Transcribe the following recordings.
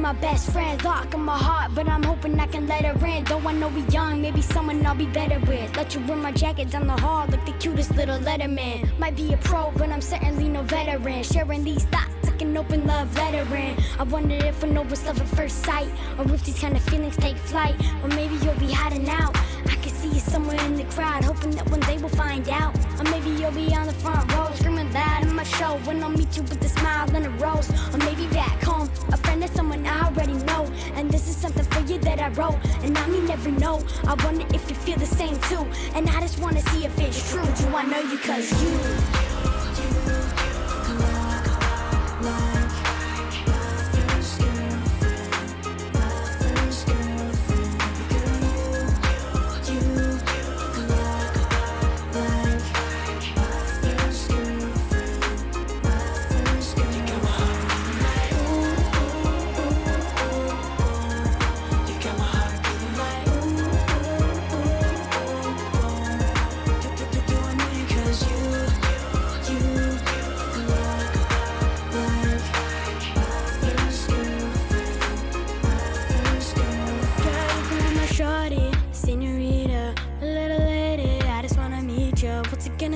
my best friend, lock in my heart, but I'm hoping I can let her in. Though I know we young, maybe someone I'll be better with. Let you wear my jacket down the hall like the cutest little letterman. Might be a pro, but I'm certainly no veteran. Sharing these thoughts like an open love letter in. I wonder if I know what's love at first sight, or if these kind of feelings take flight. Or maybe you'll be hiding out, I can see you somewhere in the crowd, hoping that one day we'll find out. Or maybe you'll be on the front row, screaming loud in my show, when I'll meet you with a smile and a rose. Or maybe back home, a friend of someone I already know, and this is something for you that I wrote. And I may never know, I wonder if you feel the same too. And I just wanna see if it's true. Do I know you? Cause you look like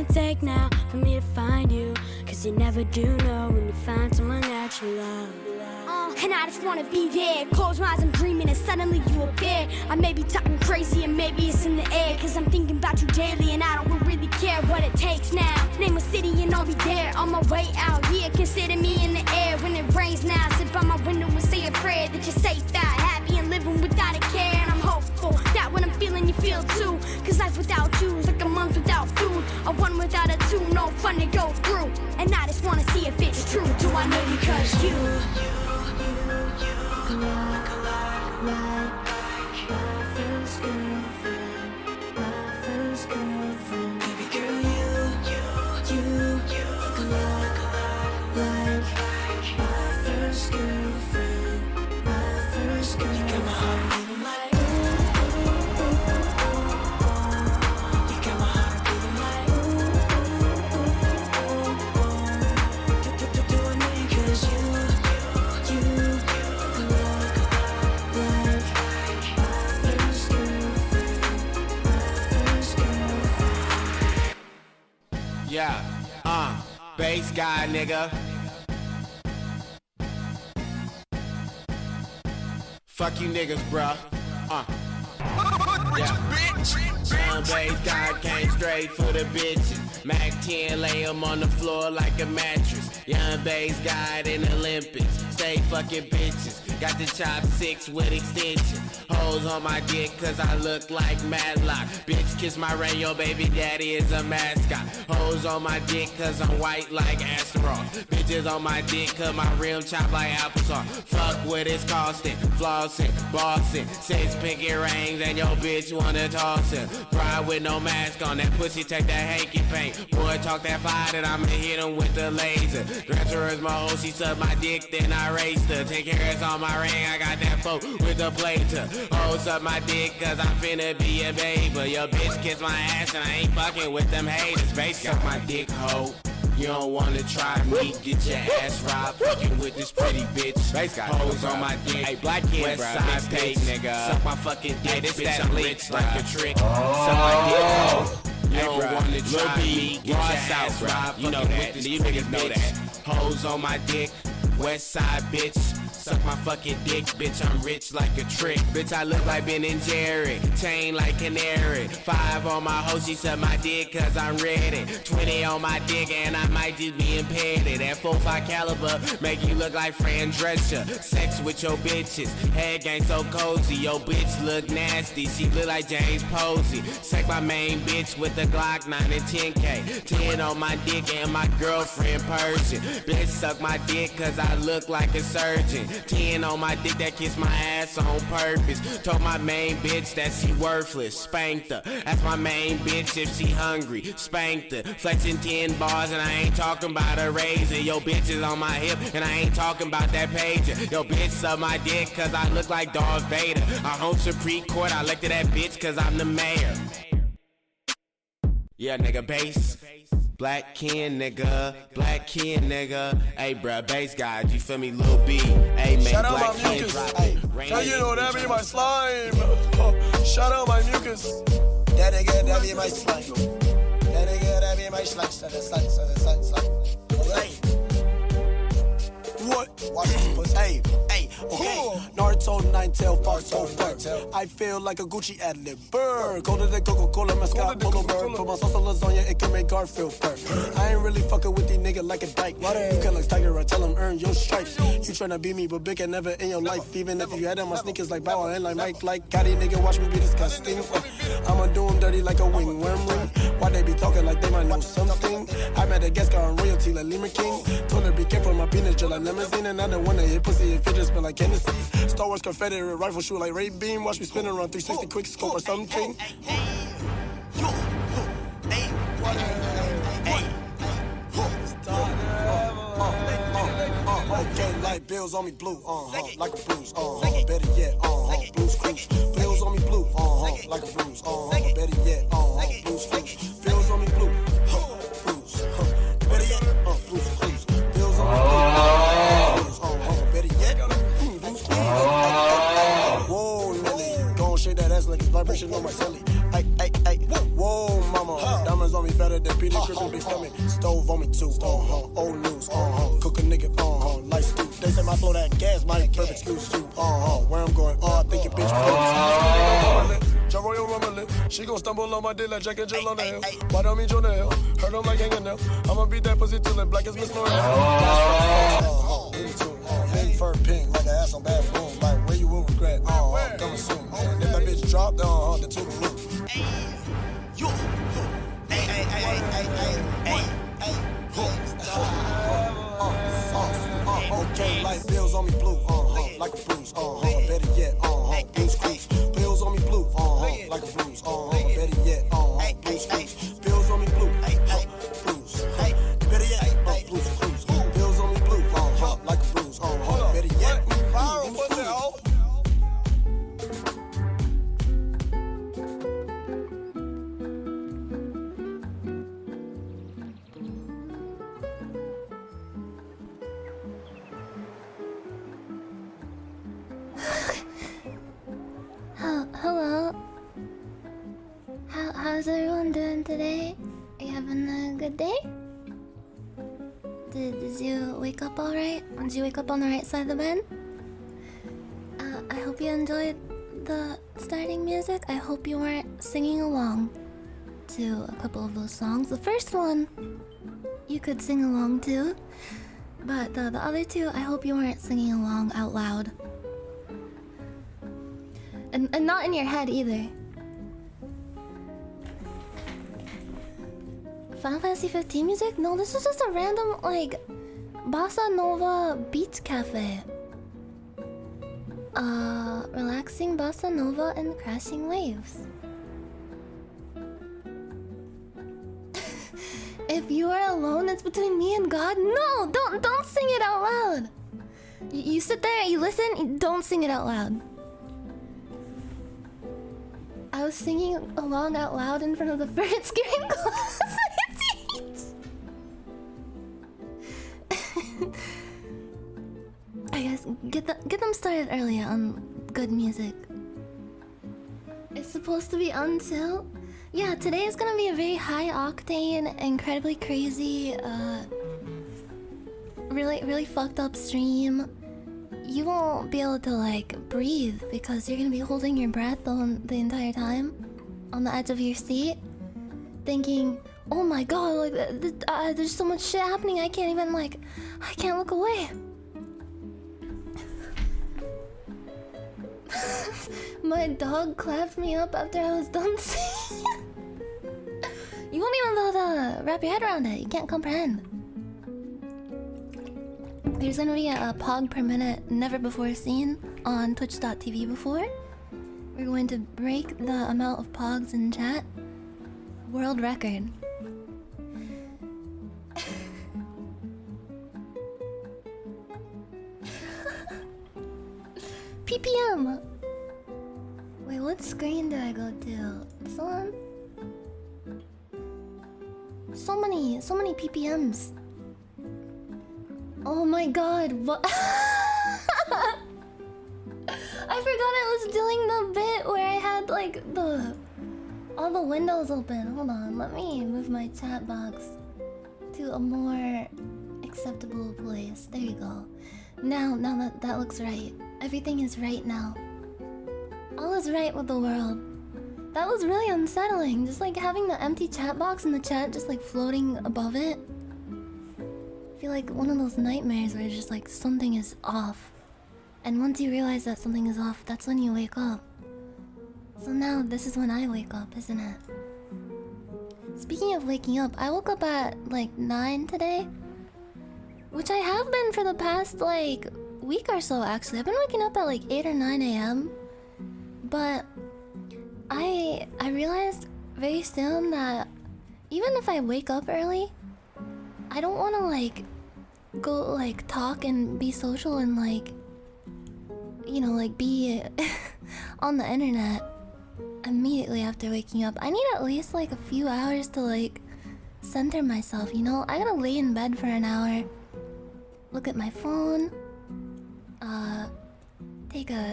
take now for me to find you, cause you never do know when you find someone that you love. And I just wanna be there, close my eyes, I'm dreaming, and suddenly you appear. I may be talking crazy and maybe it's in the air, cause I'm thinking about you daily and I don't really care what it takes now. Name a city and I'll be there on my way out. Yeah, consider me in the air when it rains now. Sit by my window and say a prayer that you're safe out, happy and living without a care. And I'm hopeful that when I'm feeling you feel too, cause life without you is like a month without food, a one without a two, no fun to go through. And I just wanna see if it's true. Do I know you? Cause you look like my first girlfriend, my first girlfriend. Baby girl, you look like my first girlfriend, my first girlfriend. You got my heart beating like you got my heart beating like do I know you? Cause you yeah, bass guy, nigga. Fuck you niggas, bruh. Young bass guy came straight for the bitches. Mac 10 lay him on the floor like a mattress. Young bass guy in the Olympics. Stay fucking bitches. Got the chopsticks with extension. Hoes on my dick cause I look like Matlock. Bitch kiss my ring, your baby daddy is a mascot. Hoes on my dick cause I'm white like Astaroth. Bitches on my dick cause my rim chop like applesauce. Fuck what it's costing, flossing, bossing. 6 pinky rings and your bitch wanna toss it. Ride with no mask on, that pussy take that hanky paint. Boy talk that fire that I'ma hit him with the laser. Gran Turismo hoe, she sucked my dick then I raced her. 10 carats on my ring, I got that folk with the plater. Hoes up my dick cause I'm finna be a baby. Your bitch kiss my ass and I ain't fucking with them haters. Bass suck my dick, hoe. You don't wanna try me, get your ass robbed. Fucking with this pretty bitch. Hoes on my dick. Hey, black kid, West side bitch, nigga. Suck my fucking dick, this bitch. I'm rich like a trick. Suck my dick, hoe. You don't wanna try me, get your ass robbed. You know that. These niggas know that. Hoes on my dick. West side bitch, suck my fucking dick, bitch, I'm rich like a trick. Bitch, I look like Ben and Jerry, chain like canary. 5 on my hoe, she suck my dick cause I'm ready. 20 on my dick and I might just be impaired. That 4.5 caliber make you look like Fran Drescher. Sex with your bitches, head gang so cozy. Your bitch look nasty, she look like James Posey. Sex my main bitch with the Glock 9 and 10K. 10 on my dick and my girlfriend Persian. Bitch, suck my dick cause I look like a surgeon. 10 on my dick that kiss my ass on purpose. Told my main bitch that she worthless, spanked her. That's my main bitch if she hungry, spanked her. Flexing 10 bars and I ain't talking about a razor. Yo bitch is on my hip and I ain't talking about that pager. Yo bitch suck my dick cause I look like Darth Vader. I home Supreme Court, I elected that bitch cause I'm the mayor. Yeah nigga, bass. Black kin nigga, black kin nigga. Hey bruh, bass guys, you feel me, Lil B. Hey man, shout out black my kin mucus. drop Hey, it. tell you know that be my slime. Shout out my mucus. That nigga, that be my slime. That nigga, that be my slime. Slime. Hey. What? Watch this pussy. Hey, okay. Naruto, nine-tail, fox, Nine-tail. I feel like a Gucci ad-lib. Burr. Go to the Coca-Cola, mascot, polo bird. Put my sauce on lasagna, it can make Garfield purr. I ain't really fucking with these niggas like a dyke. You can like Tiger, I tell him earn your stripes. You tryna be me, but big and never in your life. Even if you had on my sneakers like Bow and like Mike, like Gotti, nigga, watch me be disgusting. I'ma do them dirty like a wing worm ring. Why they be talking like they might know something? I met a guest car on royalty like Lima King. Told her be careful, my penis gel like limousine. And I don't wanna hit pussy if it just smell like Hennessy. Star Wars Confederate rifle shoot like Ray Beam. Watch me spin around 360 quick scope or something. Okay, light bills on me blue, like a bruise, better yet, blues cruise. Bills on me blue, like a bruise, better yet, blues cruise. Bills on me blue, bruise, better yet, blues cruise. Bills on me blue, better yet, blues cruise. Whoa, Lily, gon' shake that ass like it's vibration on my celly. Ay, whoa, mama, diamonds on me better than Peter Griffin, big stomach. Stove on me too, old news, cook a nigga, life stew. They say my flow that gas might perfect excuse you, where I'm going, I think your bitch close. Ja Royal rumbling, she gon' stumble on my dick like Jack and Jill on the hill. Why don't me Jonah Hill? Heard him like hanging now. I'ma beat that pussy till it black as Miss L'Oreal. Big fur pink, like an ass on bad boom. Like where you will regret, coming soon. If that bitch drop, the two blue. Okay, light bills on me blue, like a bruise, better yet, blues cruise. Bills on me blue, like a bruise, better yet, blues cruise. Bills on me blue, blues, better yet, blues cruise. Bills on me blue, like a bruise, better yet, blues cruise. Hello. How's everyone doing today? Are you having a good day? Did you wake up alright? Did you wake up on the right side of the bed? I hope you enjoyed the starting music. I hope you weren't singing along to a couple of those songs. The first one you could sing along to, but the other two, I hope you weren't singing along out loud. And not in your head either. Final Fantasy 15 music? No, this is just a random, like, bossa nova beach cafe. Relaxing bossa nova and crashing waves. If you are alone, it's between me and God. No, don't sing it out loud. You sit there, you listen, don't sing it out loud. I was singing along out loud in front of the birds getting close to its heat. I guess get them started early on good music. It's supposed to be Unchill. Yeah, today is gonna be a very high octane, incredibly crazy, really fucked up stream. You won't be able to like breathe because you're gonna be holding your breath on the entire time on the edge of your seat, thinking, oh my god, like there's so much shit happening, I can't look away. My dog clapped me up after I was done singing. You won't even be able to wrap your head around it. You can't comprehend. There's gonna be a pog per minute never before seen on twitch.tv before. We're going to break the amount of pogs in chat. World record. PPM! Wait, what screen do I go to? This one? so many ppms. Oh my god, what? I forgot I was doing the bit where I had like all the windows open. Hold on, let me move my chat box to a more acceptable place. There you go. Now that looks right. Everything is right now. All is right with the world. That was really unsettling. Just like having the empty chat box in the chat just like floating above it. I feel like one of those nightmares where it's just like something is off. And once you realize that something is off, that's when you wake up. So now this is when I wake up, isn't it? Speaking of waking up, I woke up at like 9 today. Which I have been for the past like week or so actually. I've been waking up at like 8 or 9 a.m. But I realized very soon that even if I wake up early, I don't want to like go like talk and be social and like, you know, like be on the internet immediately after waking up. I need at least like a few hours to like center myself, you know? I gotta lay in bed for an hour, look at my phone,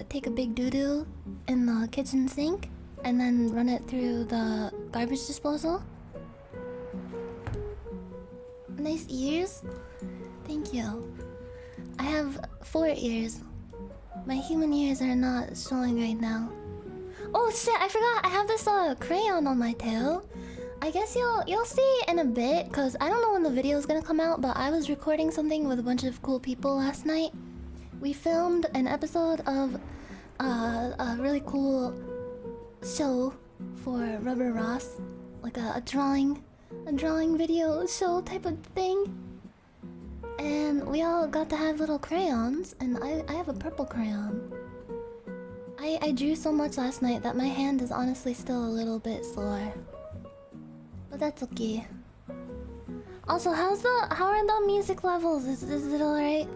take a big doo-doo in the kitchen sink, and then run it through the garbage disposal. Nice ears. Thank you. I have 4 ears. My human ears are not showing right now. Oh shit, I forgot. I have this crayon on my tail. I guess you'll see in a bit, cause I don't know when the video is gonna come out, but I was recording something with a bunch of cool people last night. We filmed an episode of a really cool show for Rubber Ross, like a drawing video show type of thing. And we all got to have little crayons, and I have a purple crayon. I drew so much last night that my hand is honestly still a little bit sore. But that's okay. Also, how are the music levels? Is it alright?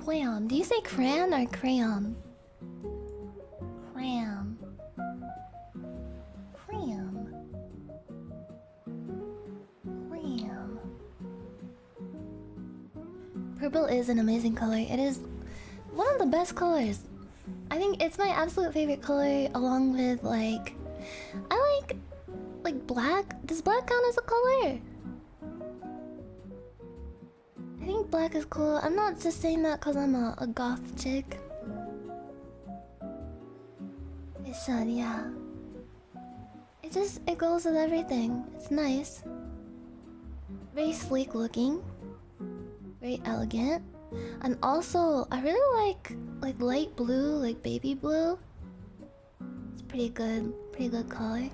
Crayon. Do you say crayon or crayon? Crayon. Crayon. Crayon. Purple is an amazing color. It is one of the best colors. I think it's my absolute favorite color, along with like... I like black. Does black count as a color? I think black is cool. I'm not just saying that because I'm a goth chick. It should, yeah. It goes with everything. It's nice. Very sleek looking. Very elegant. And also, I really like light blue, like baby blue. It's pretty good color.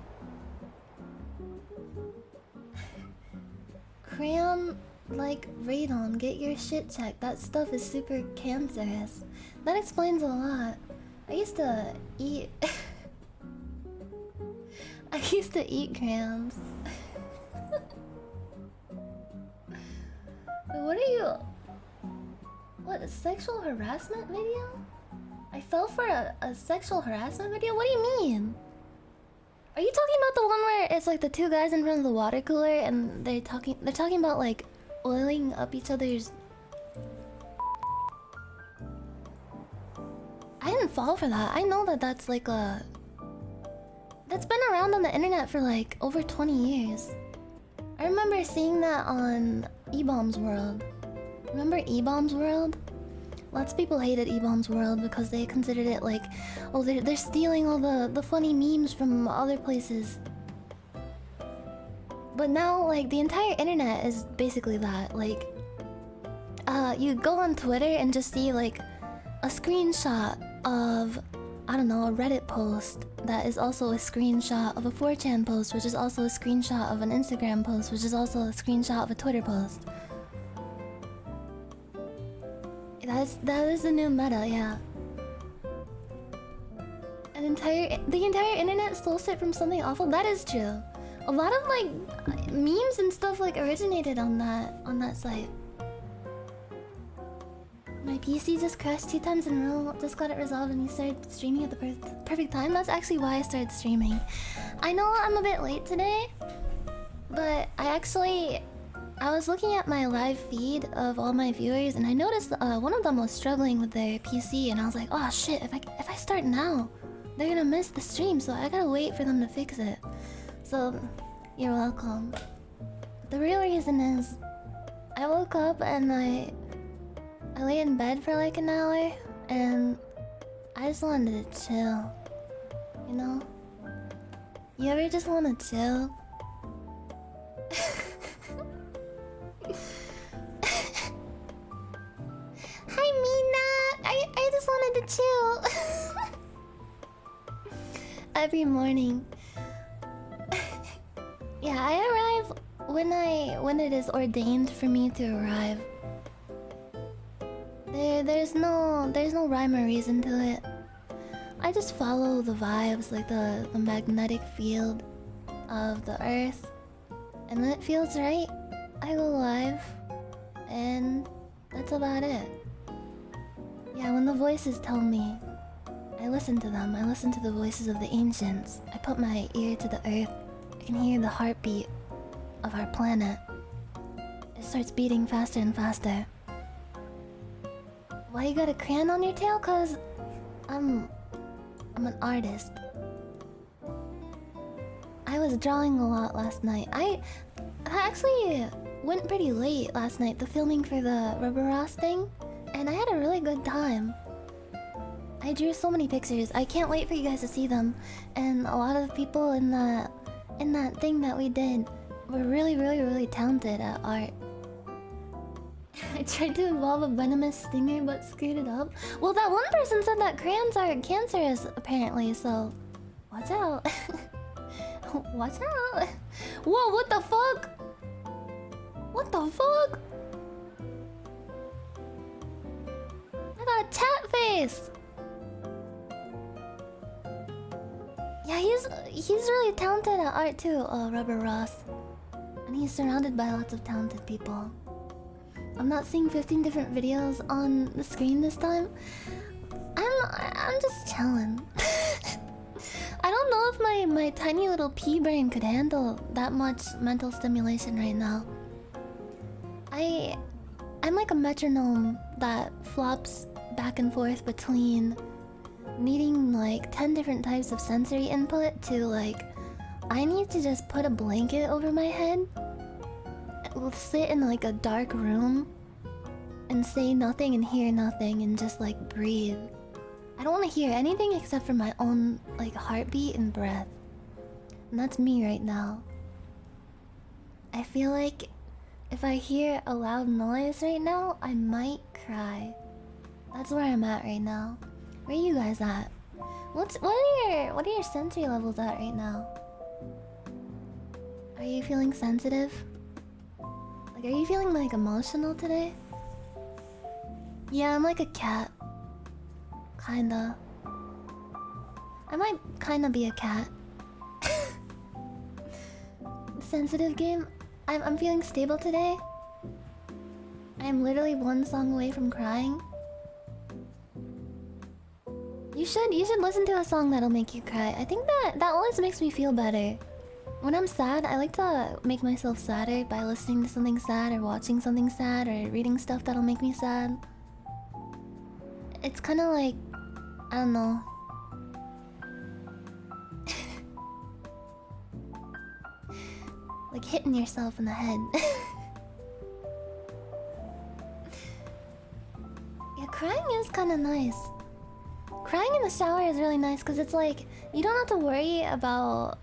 Crayon like radon, get your shit checked. That stuff is super cancerous. That explains a lot. I used to eat crayons. What are you? What, a sexual harassment video? I fell for a sexual harassment video? What do you mean? Are you talking about the one where it's like the two guys in front of the water cooler and they're talking about like oiling up each other's... I didn't fall for that. I know that's like a... That's been around on the internet for like over 20 years. I remember seeing that on E-Bombs World. Remember E-Bombs World? Lots of people hated E-Bombs World because they considered it like, oh, they're stealing all the funny memes from other places. But now, like, the entire internet is basically that. Like, you go on Twitter and just see, like, a screenshot of, I don't know, a Reddit post that is also a screenshot of a 4chan post, which is also a screenshot of an Instagram post, which is also a screenshot of a Twitter post. That is the new meta, yeah. The entire internet stole shit from something awful. That is true. A lot of like memes and stuff like originated on that site. My PC just crashed 2 times in a row. Just got it resolved and you started streaming at the perfect time. That's actually why I started streaming. I know I'm a bit late today. But I was looking at my live feed of all my viewers, and I noticed one of them was struggling with their PC, and I was like, oh shit, if I start now, they're gonna miss the stream, so I gotta wait for them to fix it. So, you're welcome. The real reason is, I woke up and I lay in bed for like an hour, and I just wanted to chill. You know? You ever just wanna chill? Hi Mina! I just wanted to chill. Every morning. Yeah, I arrive when it is ordained for me to arrive. There's no rhyme or reason to it. I just follow the vibes, like the magnetic field of the earth. And when it feels right, I go live. And that's about it. Yeah, when the voices tell me, I listen to them. I listen to the voices of the ancients. I put my ear to the earth. I can hear the heartbeat of our planet. It starts beating faster and faster. Why you got a crayon on your tail? Cause I'm an artist. I was drawing a lot last night. I actually went pretty late last night, the filming for the Rubber Ross thing, and I had a really good time. I drew so many pictures. I can't wait for you guys to see them. And a lot of the people in that thing that we did were really talented at art. I tried to involve a venomous stinger but screwed it up. Well, that one person said that crayons are cancerous, apparently, so watch out. Watch out. Whoa, what the fuck? What the fuck? I got tat face. Yeah, he's really talented at art too, Rubber Ross. And he's surrounded by lots of talented people. I'm not seeing 15 different videos on the screen this time. I'm just chilling. I don't know if my tiny little pea brain could handle that much mental stimulation right now. I'm like a metronome that flops back and forth between needing like 10 different types of sensory input to like, I need to just put a blanket over my head, we'll sit in like a dark room and say nothing and hear nothing and just like breathe. I don't want to hear anything except for my own like heartbeat and breath. And that's me right now. I feel like if I hear a loud noise right now, I might cry. That's where I'm at right now. Where are you guys at? What are your sensory levels at right now? Are you feeling sensitive? Like, are you feeling like emotional today? Yeah, I'm like a cat. Kinda. I might kinda be a cat. Sensitive game. I'm feeling stable today. I'm literally one song away from crying. You should listen to a song that'll make you cry. I think that always makes me feel better. When I'm sad, I like to make myself sadder by listening to something sad or watching something sad or reading stuff that'll make me sad. It's kind of like, I don't know. Like hitting yourself in the head. Yeah, crying is kind of nice. Crying in the shower is really nice because it's like, you don't have to worry about,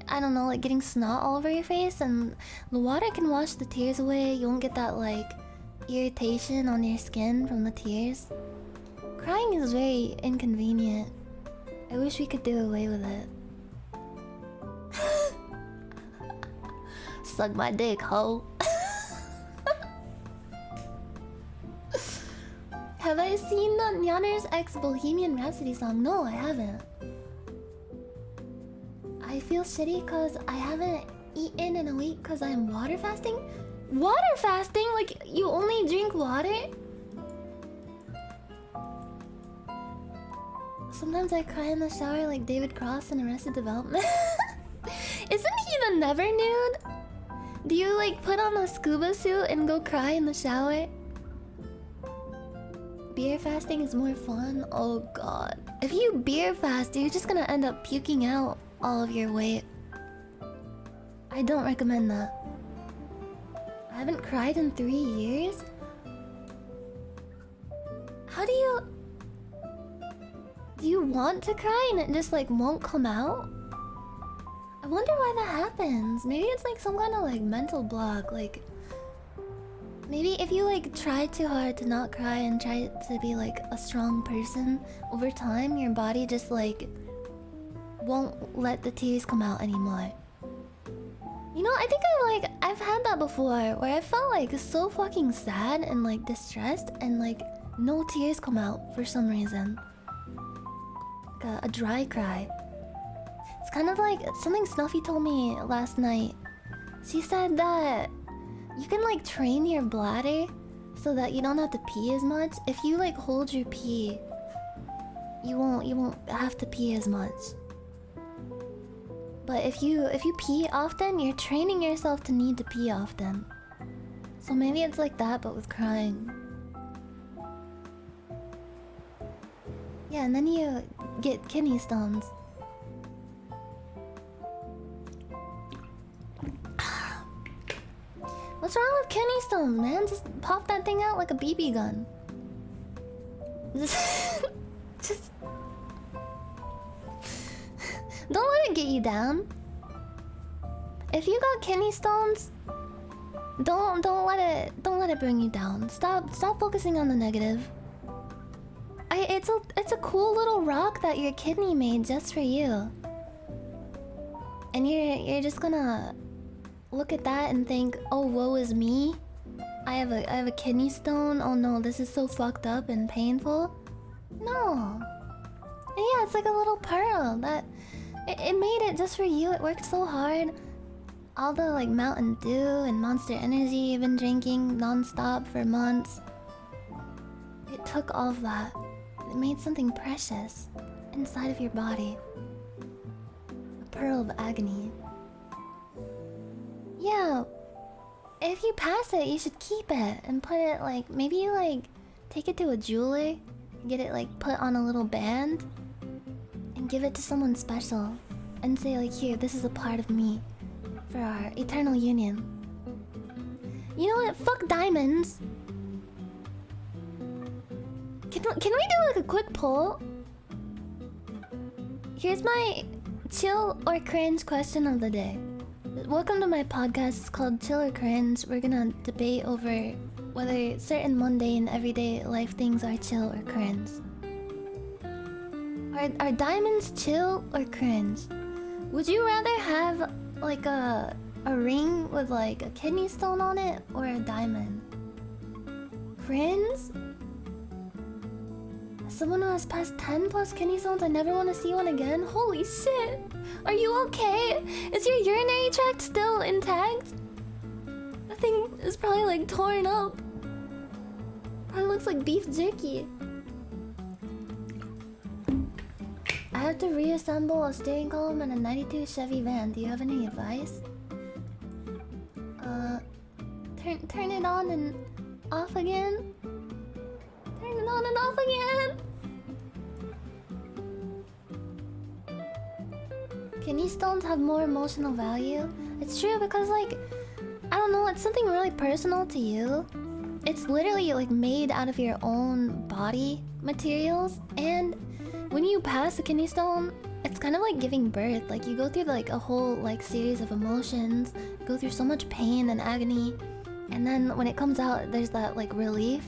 I don't know, like getting snot all over your face, and the water can wash the tears away. You won't get that like irritation on your skin from the tears. Crying is very inconvenient. I wish we could do away with it. Suck my dick, ho. Have I seen the Nyanners X Bohemian Rhapsody song? No, I haven't. I feel shitty because I haven't eaten in a week because I'm water fasting. Water fasting? Like, you only drink water? Sometimes I cry in the shower like David Cross in Arrested Development. Isn't he the Never Nude? Do you like put on a scuba suit and go cry in the shower? Beer fasting is more fun? Oh god. If you beer fast, you're just gonna end up puking out all of your weight. I don't recommend that. I haven't cried in 3 years? How do you... Do you want to cry and it just like won't come out? I wonder why that happens. Maybe it's like some kind of like mental block. Like maybe if you like try too hard to not cry and try to be like a strong person, over time your body just like won't let the tears come out anymore. You know, I think I've had that before where I felt like so fucking sad and like distressed and like no tears come out for some reason. Like a dry cry. It's kind of like something Snuffy told me last night. She said that you can like train your bladder so that you don't have to pee as much. If you like hold your pee, you won't have to pee as much. But if you pee often, you're training yourself to need to pee often. So maybe it's like that but with crying. Yeah, and then you get kidney stones. What's wrong with kidney stones, man? Just pop that thing out like a BB gun. Just don't let it get you down. If you got kidney stones, don't let it bring you down. Stop focusing on the negative. It's a cool little rock that your kidney made just for you. And you're just gonna look at that and think, oh, woe is me. I have a kidney stone. Oh no, this is so fucked up and painful. No. And yeah, it's like a little pearl that it made it just for you. It worked so hard. All the like Mountain Dew and Monster Energy you've been drinking non-stop for months. It took all of that. It made something precious inside of your body. A pearl of agony. Yeah. If you pass it, you should keep it and put it like, maybe you like take it to a jeweler, get it like put on a little band, and give it to someone special, and say like, here, this is a part of me for our eternal union. You know what? Fuck diamonds. Can we do like a quick poll? Here's my chill or cringe question of the day. Welcome to my podcast. It's called Chill or Cringe. We're gonna debate over whether certain mundane, everyday life things are chill or cringe. Are diamonds chill or cringe? Would you rather have like a ring with like a kidney stone on it or a diamond? Cringe? As someone who has passed 10 plus kidney stones, I never want to see one again? Holy shit! Are you okay? Is your urinary tract still intact? That thing is probably like torn up. Probably looks like beef jerky. I have to reassemble a steering column in a 92 Chevy van. Do you have any advice? Turn it on and off again. Turn it on and off again. Kidney stones have more emotional value. It's true because like, I don't know, it's something really personal to you. It's literally like made out of your own body materials, and when you pass a kidney stone, it's kind of like giving birth. Like you go through like a whole like series of emotions, go through so much pain and agony, and then when it comes out, there's that like relief.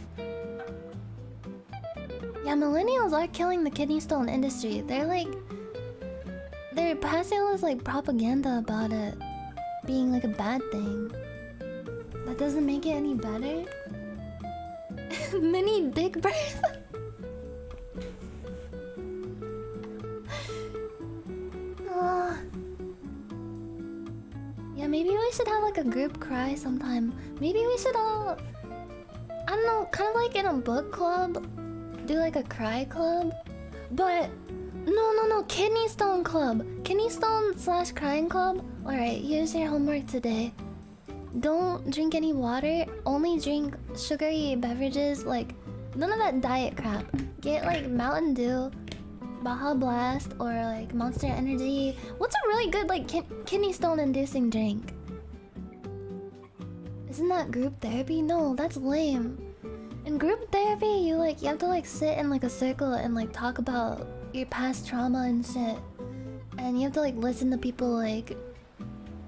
Yeah, millennials are killing the kidney stone industry. They're passing all this like propaganda about it being like a bad thing. That doesn't make it any better. Mini dick birth. Yeah, maybe we should have like a group cry sometime. Maybe we should all, I don't know, kind of like in a book club, do like a cry club. But no, kidney stone club. Kidney stone / crying club. Alright, here's your homework today. don't drink any water. Only drink sugary beverages, like none of that diet crap. Get like Mountain Dew, Baja Blast, or like Monster Energy. What's a really good like kidney stone inducing drink? Isn't that group therapy? No, that's lame. In group therapy, you have to like sit in like a circle and like talk about your past trauma and shit. And you have to like listen to people like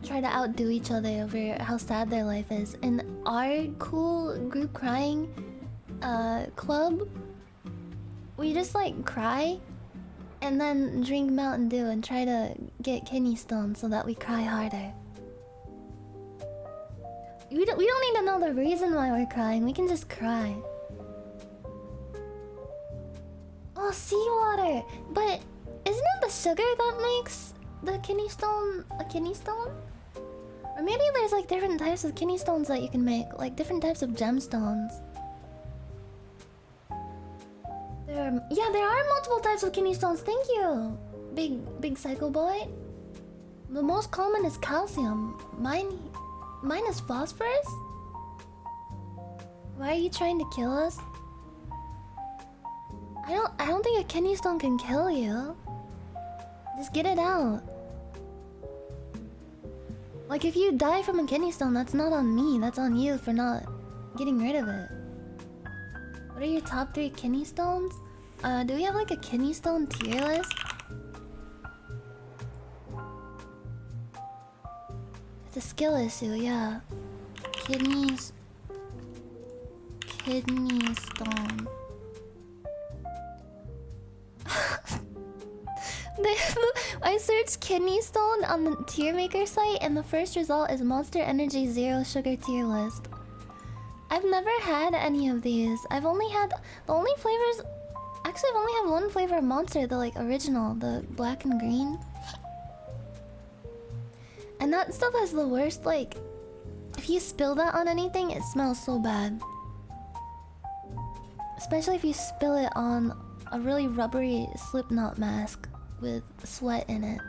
try to outdo each other over how sad their life is. In our cool group crying club, we just like cry and then drink Mountain Dew and try to get kidney stones so that we cry harder. We don't need to know the reason why we're crying. We can just cry. Oh, seawater! But isn't it the sugar that makes the kidney stone a kidney stone? Or maybe there's like different types of kidney stones that you can make, like different types of gemstones. There are multiple types of kidney stones. Thank you, big psycho boy. The most common is calcium. Mine is phosphorus. Why are you trying to kill us? I don't think a kidney stone can kill you. Just get it out. Like if you die from a kidney stone, that's not on me. That's on you for not getting rid of it. What are your top 3 kidney stones? Do we have like a kidney stone tier list? It's a skill issue, yeah. Kidney stone. I searched kidney stone on the tier maker site and the first result is Monster Energy Zero Sugar tier list. I've never had any of these. I've only had the only flavors. Actually, I've only had one flavor of Monster, the like original, the black and green. And that stuff has the worst, like, if you spill that on anything, it smells so bad. Especially if you spill it on a really rubbery Slipknot mask with sweat in it.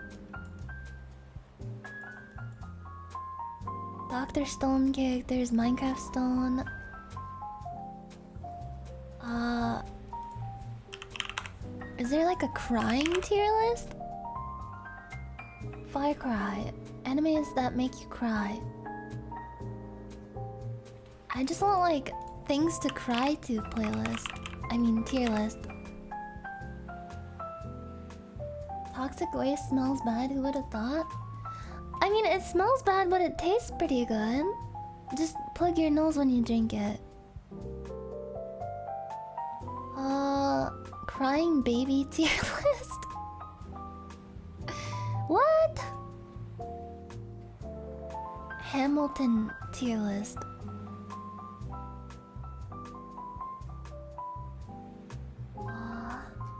Dr. Stone characters, Minecraft Stone. Is there like a crying tier list? Fire Cry. Animes that make you cry. I just want like things to cry to playlist. I mean tier list. Toxic waste smells bad, who would have thought? I mean, it smells bad, but it tastes pretty good. Just plug your nose when you drink it. Crying baby tier list? What? Hamilton tier list.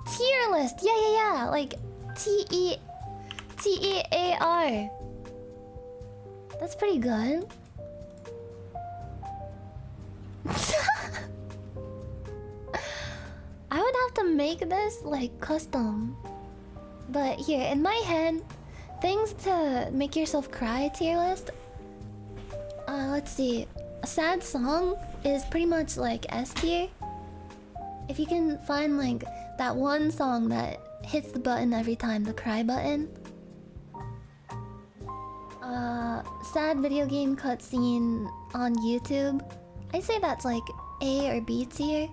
Tier list! Yeah. Like T-E-A-R. That's pretty good. I would have to make this like custom. But here, in my head, things to make yourself cry tier list. Let's see. A sad song is pretty much like S tier. If you can find like that one song that hits the button every time, the cry button. Sad video game cutscene on YouTube. I say that's like A or B tier.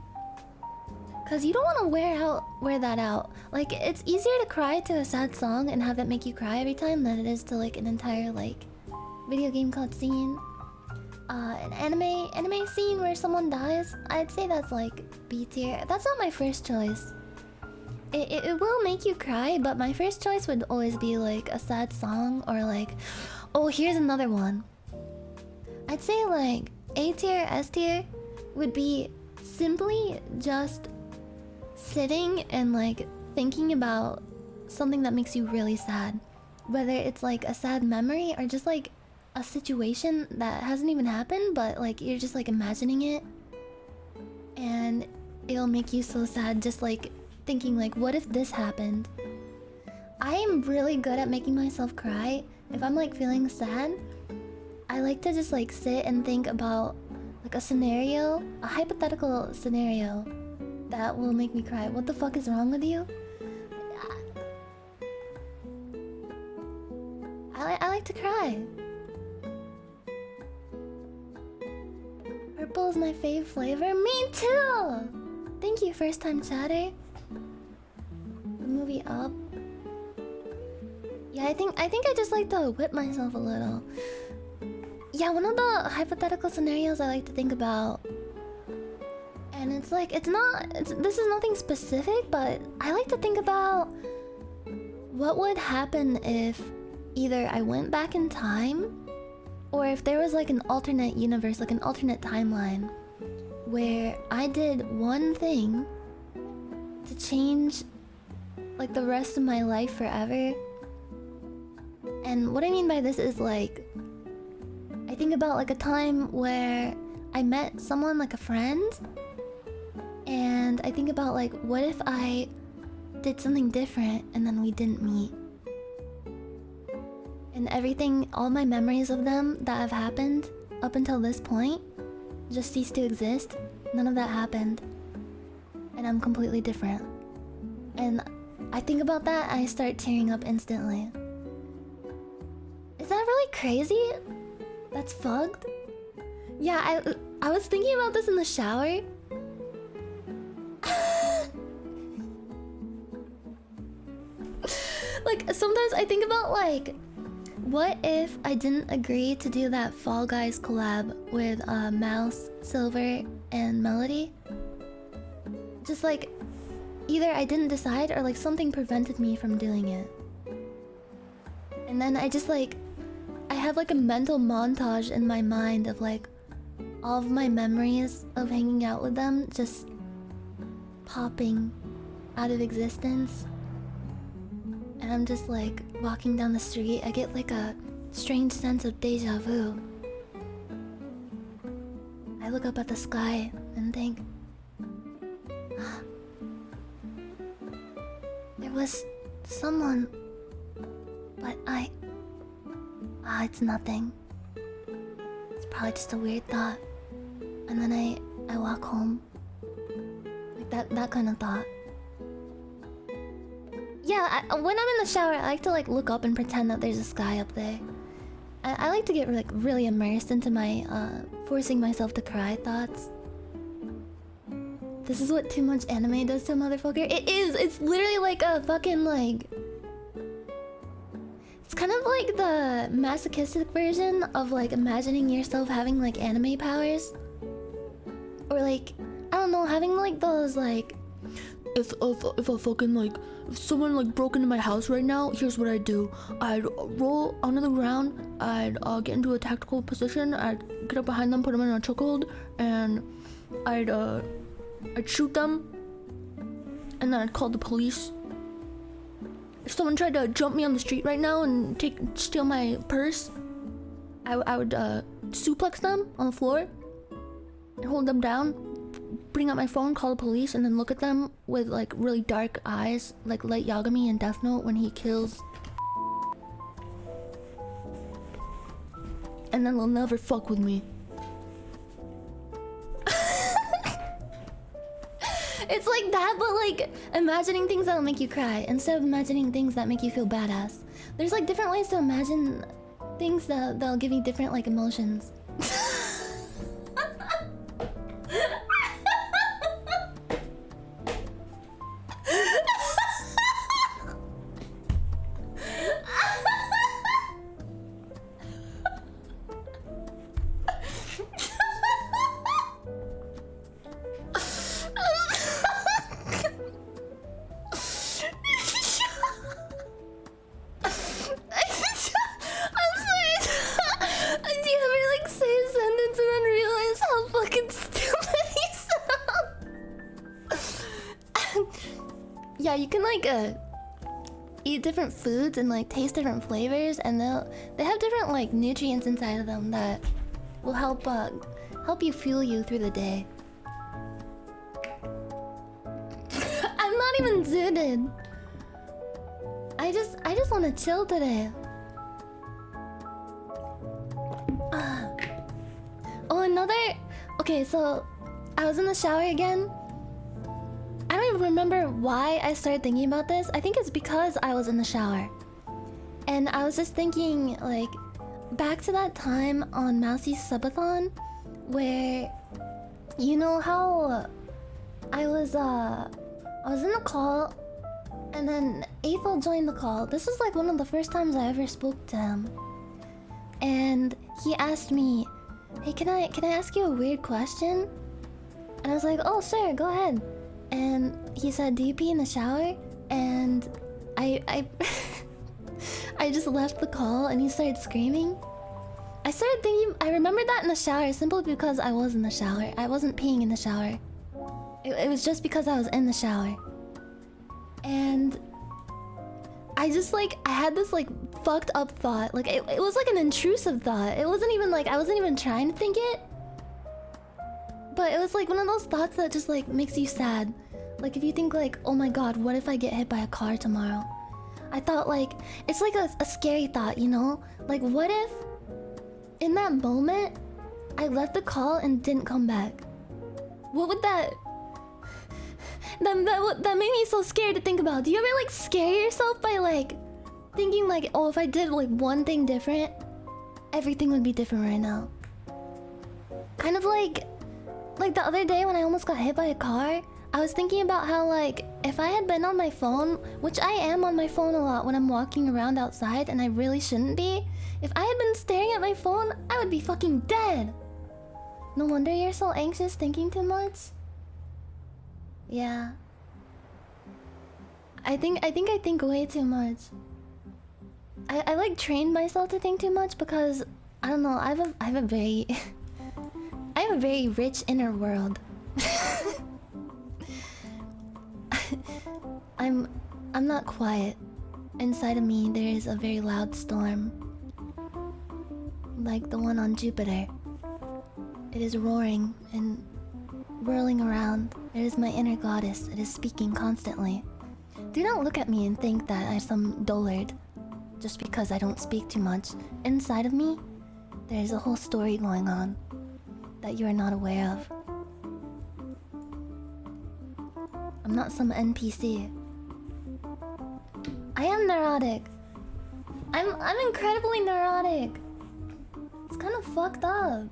Cause you don't want to wear that out. Like it's easier to cry to a sad song and have it make you cry every time than it is to like an entire like video game cutscene. An anime scene where someone dies, I'd say that's like B tier. That's not my first choice. It will make you cry, but my first choice would always be like a sad song or like, oh, here's another one. I'd say like A tier, S tier would be simply just sitting and like thinking about something that makes you really sad. Whether it's like a sad memory or just like a situation that hasn't even happened, but like you're just like imagining it. And it'll make you so sad just like thinking like, what if this happened? I am really good at making myself cry. If I'm like feeling sad, I like to just like sit and think about like a scenario, a hypothetical scenario that will make me cry. What the fuck is wrong with you? I like to cry. Purple is my fave flavor. Me too. Thank you, first time chatter. The movie Up. Yeah, I think I just like to whip myself a little. Yeah, one of the hypothetical scenarios I like to think about, and it's like this is nothing specific, but I like to think about what would happen if either I went back in time, or if there was like an alternate universe, like an alternate timeline, where I did one thing to change like the rest of my life forever. And what I mean by this is like, I think about like a time where I met someone, like a friend, and I think about like, what if I did something different and then we didn't meet? And everything, all my memories of them that have happened up until this point just ceased to exist. None of that happened. And I'm completely different. And I think about that and I start tearing up instantly. Is that really crazy? That's fucked? Yeah, I was thinking about this in the shower. Like, sometimes I think about like, what if I didn't agree to do that Fall Guys collab with Mouse, Silver, and Melody? Just like, either I didn't decide or like something prevented me from doing it. And then I just like, I have like a mental montage in my mind of like all of my memories of hanging out with them just popping out of existence. And I'm just like walking down the street. I get like a strange sense of deja vu. I look up at the sky and think, there was someone, but it's nothing. It's probably just a weird thought. And then I walk home. Like that kind of thought. Yeah, when I'm in the shower, I like to like look up and pretend that there's a sky up there. I like to get like really immersed into my forcing myself to cry thoughts. This is what too much anime does to a motherfucker. It is. It's literally like a fucking like. It's kind of like the masochistic version of like imagining yourself having like anime powers, or like I don't know, having like those like. If I fucking like, if someone like broke into my house right now, here's what I'd do. I'd roll onto the ground, I'd get into a tactical position, I'd get up behind them, put them in a chokehold, and I'd shoot them, and then I'd call the police. If someone tried to jump me on the street right now and steal my purse, I would suplex them on the floor and hold them down, bring out my phone, call the police, and then look at them with like really dark eyes, like Light Yagami in Death Note when he kills. And then they'll never fuck with me. It's like that, but like imagining things that'll make you cry instead of imagining things that make you feel badass. There's like different ways to imagine things that'll give you different like emotions. Yeah, you can like eat different foods and like taste different flavors, and they have different like nutrients inside of them that will help you fuel you through the day. I'm not even zooted. I just want to chill today. Oh, another. Okay, so I was in the shower again. I don't even remember why I started thinking about this. I think it's because I was in the shower. And I was just thinking, like, back to that time on Mousie's subathon where, you know how I was in the call and then Eiffel joined the call. This was like one of the first times I ever spoke to him. And he asked me, "Hey, can I ask you a weird question?" And I was like, "Oh, sure, go ahead." And he said, "Do you pee in the shower?" And I I just left the call and he started screaming. I started thinking, I remembered that in the shower simply because I was in the shower. I wasn't peeing in the shower. It was just because I was in the shower. And I just like, I had this like fucked up thought. Like it was like an intrusive thought. It wasn't even like, I wasn't even trying to think it. But it was like one of those thoughts that just like makes you sad. Like if you think like, oh my god, what if I get hit by a car tomorrow? I thought like, it's like a scary thought, you know? Like what if in that moment I left the call and didn't come back? What would that made me so scared to think about. Do you ever like scare yourself by like thinking like, oh, if I did like one thing different, everything would be different right now? Kind of like the other day when I almost got hit by a car, I was thinking about how like if I had been on my phone, which I am on my phone a lot when I'm walking around outside and I really shouldn't be, if I had been staring at my phone, I would be fucking dead. No wonder you're so anxious thinking too much. Yeah. I think I think way too much. I like trained myself to think too much because I don't know, I have a very I have a very rich inner world. I'm not quiet. Inside of me there is a very loud storm. Like the one on Jupiter. It is roaring and whirling around. It is my inner goddess. It is speaking constantly. Do not look at me and think that I'm some dullard just because I don't speak too much. Inside of me, there is a whole story going on that you are not aware of. I'm not some NPC. I am neurotic. I'm incredibly neurotic. It's kind of fucked up.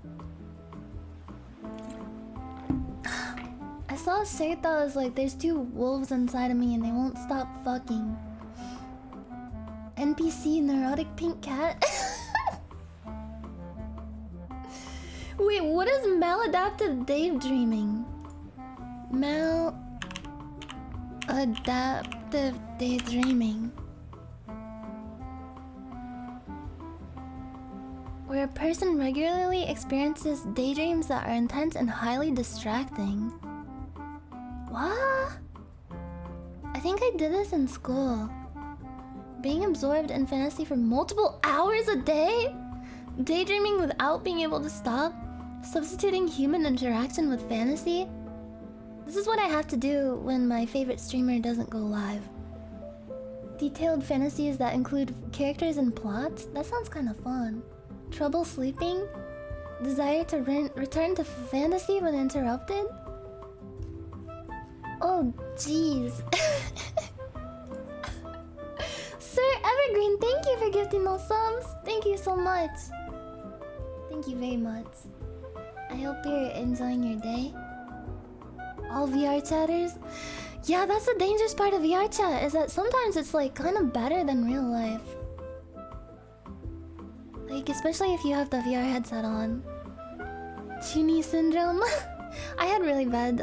I saw a shirt that was like, there's two wolves inside of me and they won't stop fucking. NPC neurotic pink cat? Wait, what is maladaptive daydreaming? Maladaptive daydreaming. Where a person regularly experiences daydreams that are intense and highly distracting. What? I think I did this in school. Being absorbed in fantasy for multiple hours a day? Daydreaming without being able to stop? Substituting human interaction with fantasy? This is what I have to do when my favorite streamer doesn't go live. Detailed fantasies that include characters and plots? That sounds kind of fun. Trouble sleeping? Desire to return to fantasy when interrupted? Oh, jeez. Sir Evergreen, thank you for gifting those subs. Thank you so much. Thank you very much. I hope you're enjoying your day. All VR chatters? Yeah, that's the dangerous part of VR chat, is that sometimes it's like kind of better than real life. Like, especially if you have the VR headset on. Chini syndrome? I had really bad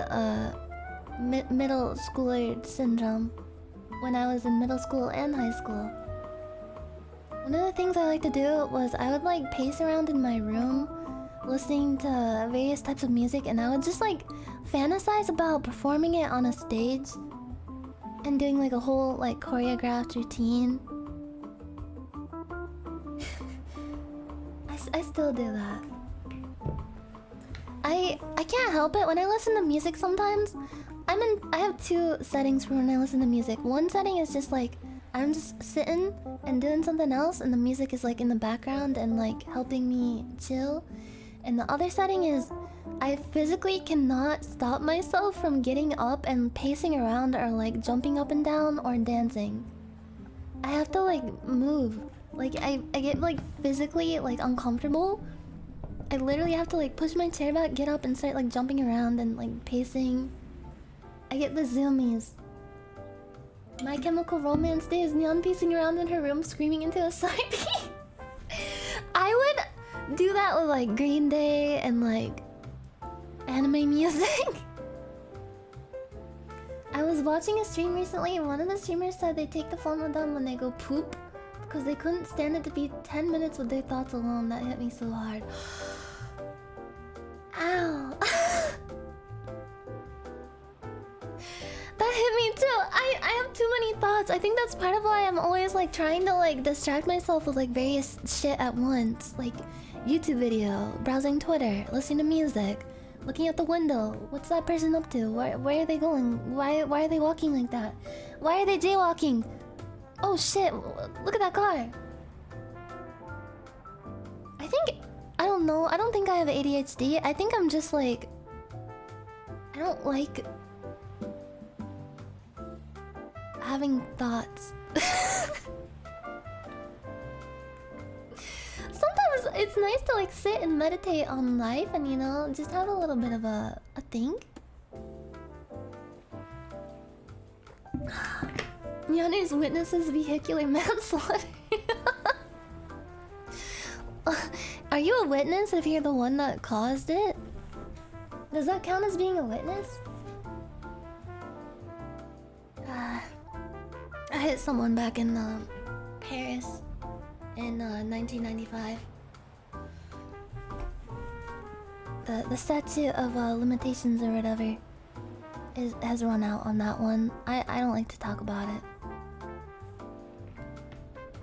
middle schooler syndrome when I was in middle school and high school. One of the things I like to do was I would like pace around in my room listening to various types of music, and I would just like fantasize about performing it on a stage and doing like a whole like choreographed routine. I still do that. I can't help it when I listen to music sometimes. I have two settings for when I listen to music. One setting is just like I'm just sitting and doing something else, and the music is like in the background and like helping me chill. And the other setting is I physically cannot stop myself from getting up and pacing around or like jumping up and down or dancing. I have to like move. Like I get like physically like uncomfortable. I literally have to like push my chair back, get up and start like jumping around and like pacing. I get the zoomies. My Chemical Romance days, Nyan pacing around in her room screaming into a side P. I would do that with like Green Day and like anime music. I was watching a stream recently and one of the streamers said they take the phone with them when they go poop because they couldn't stand it to be 10 minutes with their thoughts alone. That hit me so hard. Ow. That hit me too. I have too many thoughts. I think that's part of why I'm always like trying to like distract myself with like various shit at once. Like YouTube video, browsing Twitter, listening to music, looking out the window. What's that person up to? Where are they going? Why are they walking like that? Why are they jaywalking? Oh shit, look at that car. I don't know. I don't think I have ADHD. I think I'm just like... I don't like... having thoughts. Sometimes it's nice to like sit and meditate on life and, you know, just have a little bit of a think. Nyanners witnesses vehicular manslaughter. Are you a witness if you're the one that caused it? Does that count as being a witness? I hit someone back in Paris in 1995. The statute of limitations or whatever has run out on that one. I don't like to talk about it.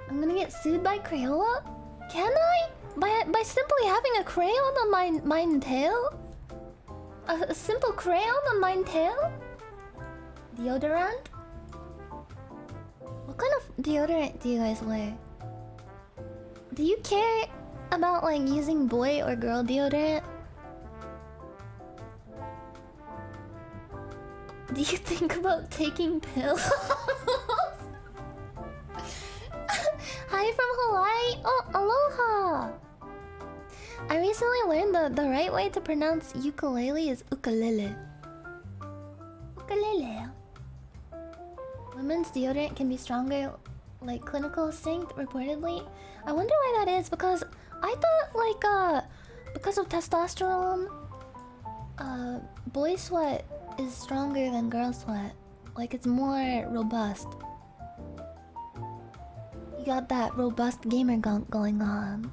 I'm gonna get sued by Crayola? Can I? By simply having a crayon on my tail? A simple crayon on my tail? Deodorant? What kind of deodorant do you guys wear? Do you care about like using boy or girl deodorant? Do you think about taking pills? Hi from Hawaii! Oh, aloha! I recently learned the right way to pronounce ukulele is ukulele. Ukulele. Women's deodorant can be stronger, like clinical strength, reportedly. I wonder why that is, because I thought like because of testosterone, boy sweat is stronger than girl sweat. Like it's more robust. You got that robust gamer gunk going on.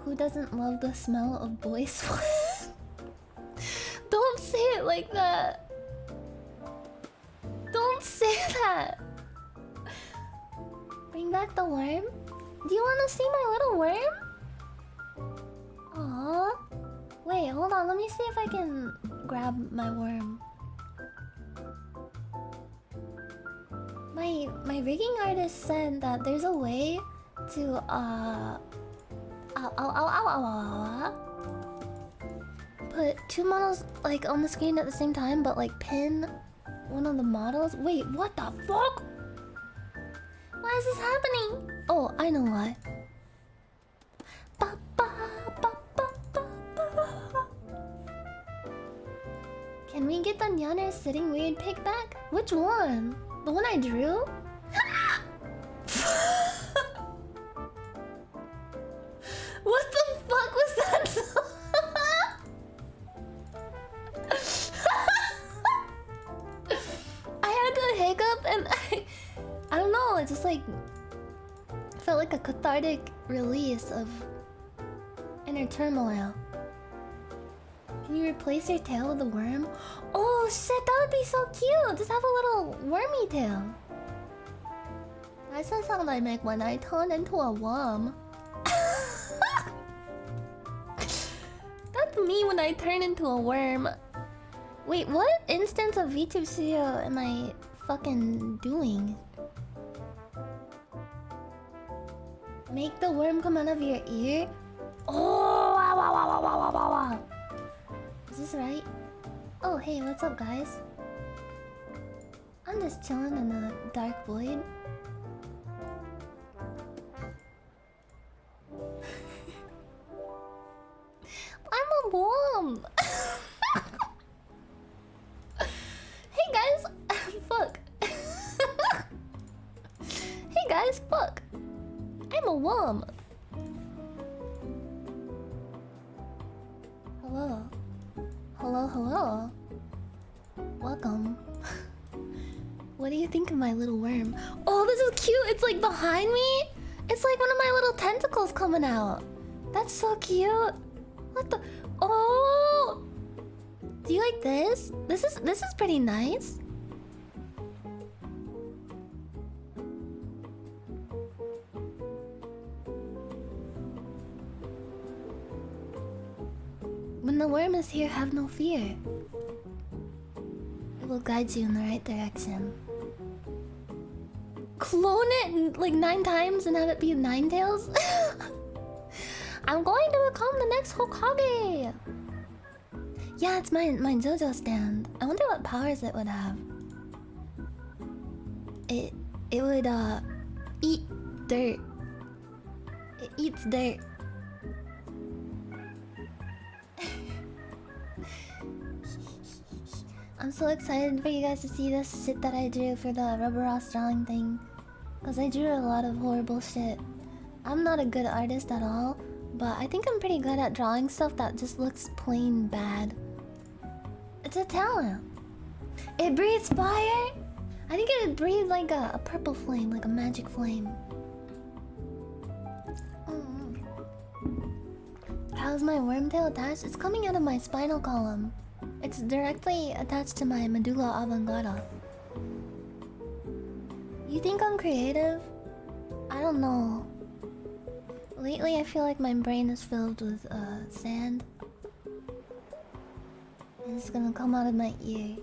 Who doesn't love the smell of boy sweat? Don't say it like that. Don't say that. Bring back the worm? Do you want to see my little worm? Aww. Wait, hold on. Let me see if I can grab my worm. My rigging artist said that there's a way to put two models like on the screen at the same time, but like pin one of the models. Wait, what the fuck? Why is this happening? Oh, I know why. Can we get the Nyanners sitting weird pic back? Which one? The one I drew? What the fuck was that? I had a hiccup and I don't know, it just like felt like a cathartic release of inner turmoil. Can you replace your tail with a worm? Oh shit, that would be so cute! Just have a little wormy tail. That's the sound I make when I turn into a worm. That's me when I turn into a worm. Wait, what instance of VTuber Studio am I fucking doing? Make the worm come out of your ear? Oh, wow, wow, wow, wow, wow, wow, wow. Is this right? Oh, hey, what's up, guys? I'm just chilling in the dark void. I'm a worm. Hey guys, fuck. Hey guys, fuck. I'm a worm. Hello. Hello, hello. Welcome. What do you think of my little worm? Oh, this is cute. It's like behind me. It's like one of my little tentacles coming out. That's so cute. What the? Oh! Do you like this? This is pretty nice. When the worm is here, have no fear. It will guide you in the right direction. Clone it like 9 times and have it be 9 tails? I'm going to become the next Hokage! Yeah, it's my JoJo stand. I wonder what powers it would have. It would eat dirt. It eats dirt. I'm so excited for you guys to see this shit that I drew for the Rubber Ross drawing thing. Cause I drew a lot of horrible shit. I'm not a good artist at all, but I think I'm pretty good at drawing stuff that just looks plain bad. It's a talent. It breathes fire? I think it would breathe like a purple flame, like a magic flame. How's my wormtail attached? It's coming out of my spinal column. It's directly attached to my medulla oblongata. You think I'm creative? I don't know. Lately, I feel like my brain is filled with sand. And it's gonna come out of my ear.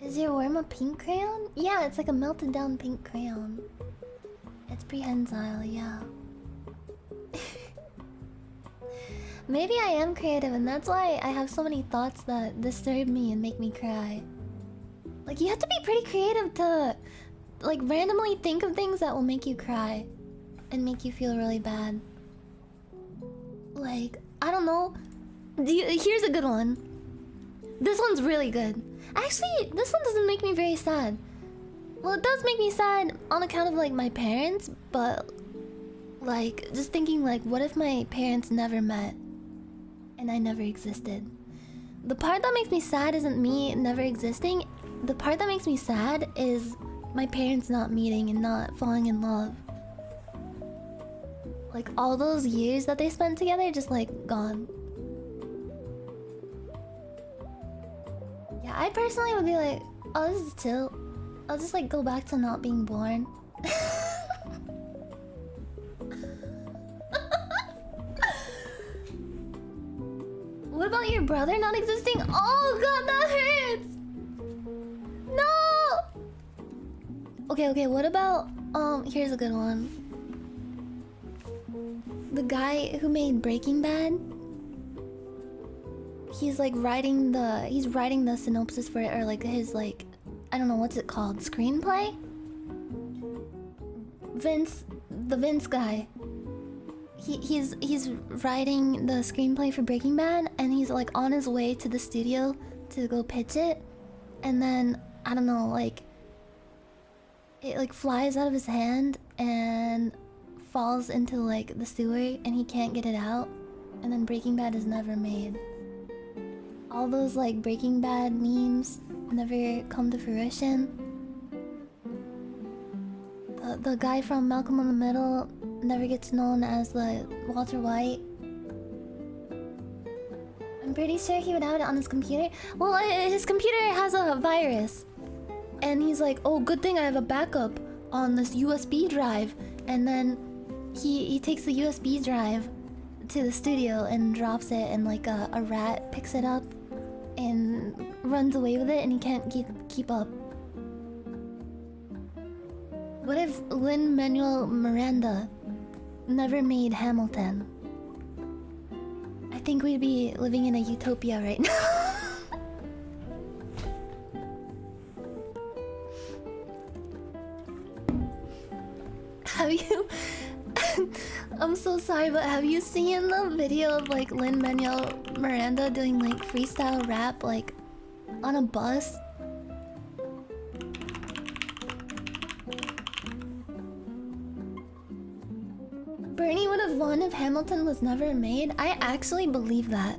Is your worm a pink crayon? Yeah, it's like a melted down pink crayon. It's prehensile, yeah. Maybe I am creative and that's why I have so many thoughts that disturb me and make me cry. Like, you have to be pretty creative to, like, randomly think of things that will make you cry and make you feel really bad. Like, I don't know. Here's a good one. This one's really good. Actually, this one doesn't make me very sad. Well, it does make me sad on account of, like, my parents, but, like, just thinking, like, what if my parents never met and I never existed? The part that makes me sad isn't me never existing. The part that makes me sad is my parents not meeting and not falling in love. Like, all those years that they spent together just, like, gone. Yeah, I personally would be like, oh, this is chill. I'll just, like, go back to not being born. What about your brother not existing? Oh god, that hurts! No! Okay, what about... here's a good one. The guy who made Breaking Bad, he's like writing the synopsis for it, or like his, like, I don't know, what's it called? Screenplay? The Vince guy. He's writing the screenplay for Breaking Bad, and he's like on his way to the studio to go pitch it, and then I don't know, like it like flies out of his hand and falls into like the sewer, and he can't get it out, and then Breaking Bad is never made. All those like Breaking Bad memes never come to fruition. The guy from Malcolm in the Middle never gets known as the Walter White. I'm pretty sure he would have it on his computer. Well, his computer has a virus. And he's like, oh, good thing I have a backup on this USB drive. And then he takes the USB drive to the studio and drops it, and like a rat picks it up and runs away with it, and he can't keep up. What if Lin-Manuel Miranda never made Hamilton? I think we'd be living in a utopia right now. Have you... I'm so sorry, but have you seen the video of like Lin-Manuel Miranda doing like freestyle rap like on a bus? Bernie would have won if Hamilton was never made. I actually believe that.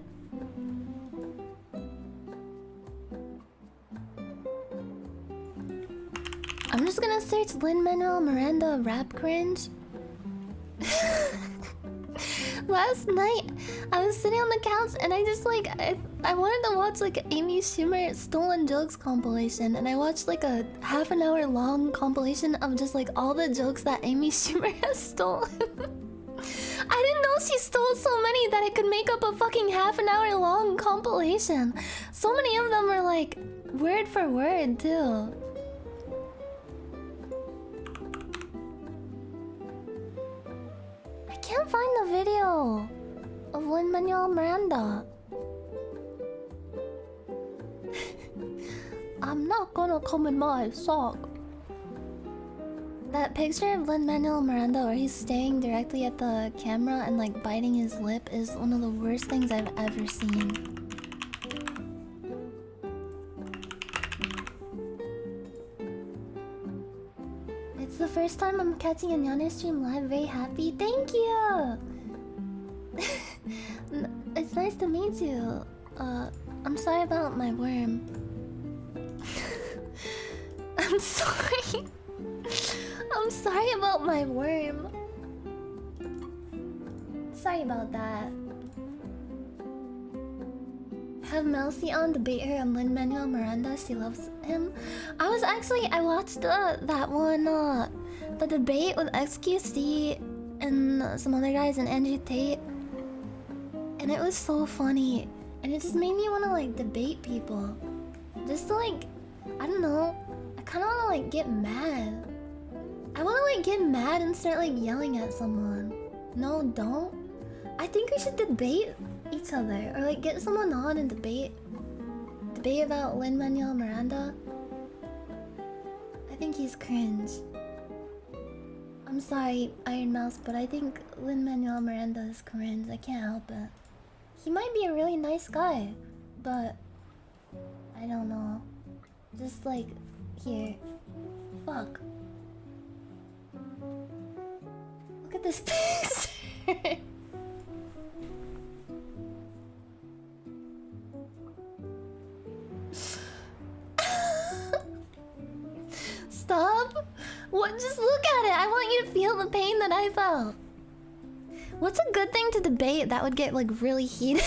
I'm just gonna search Lin-Manuel Miranda rap cringe. Last night, I was sitting on the couch and I just like I wanted to watch like Amy Schumer Stolen Jokes compilation, and I watched like a half an hour long compilation of just like all the jokes that Amy Schumer has stolen. I didn't know she stole so many that I could make up a fucking half an hour long compilation. So many of them were like word for word too. I can't find the video of Lin-Manuel Miranda. I'm not gonna come in my sock. That picture of Lin-Manuel Miranda where he's staring directly at the camera and like biting his lip is one of the worst things I've ever seen. It's the first time I'm catching a Nyanners stream live. Very happy. Thank you! It's nice to meet you. I'm sorry about my worm. I'm sorry. I'm sorry about my worm. Sorry about that. Have Melcy on, debate her on Lin-Manuel Miranda. She loves him. I watched that one, the debate with XQC and some other guys and Andrew Tate. And it was so funny. And it just made me want to like debate people. Just to like, I don't know. I kind of want to like get mad. I want to like get mad and start like yelling at someone. No, don't. I think we should debate each other, or like get someone on and debate about Lin-Manuel Miranda. I think he's cringe. I'm sorry, Iron Mouse, but I think Lin-Manuel Miranda is cringe. I can't help it. He might be a really nice guy, but I don't know. Just like here. Fuck. Look at this picture. Stop. What? Just look at it. I want you to feel the pain that I felt. What's a good thing to debate that would get like really heated?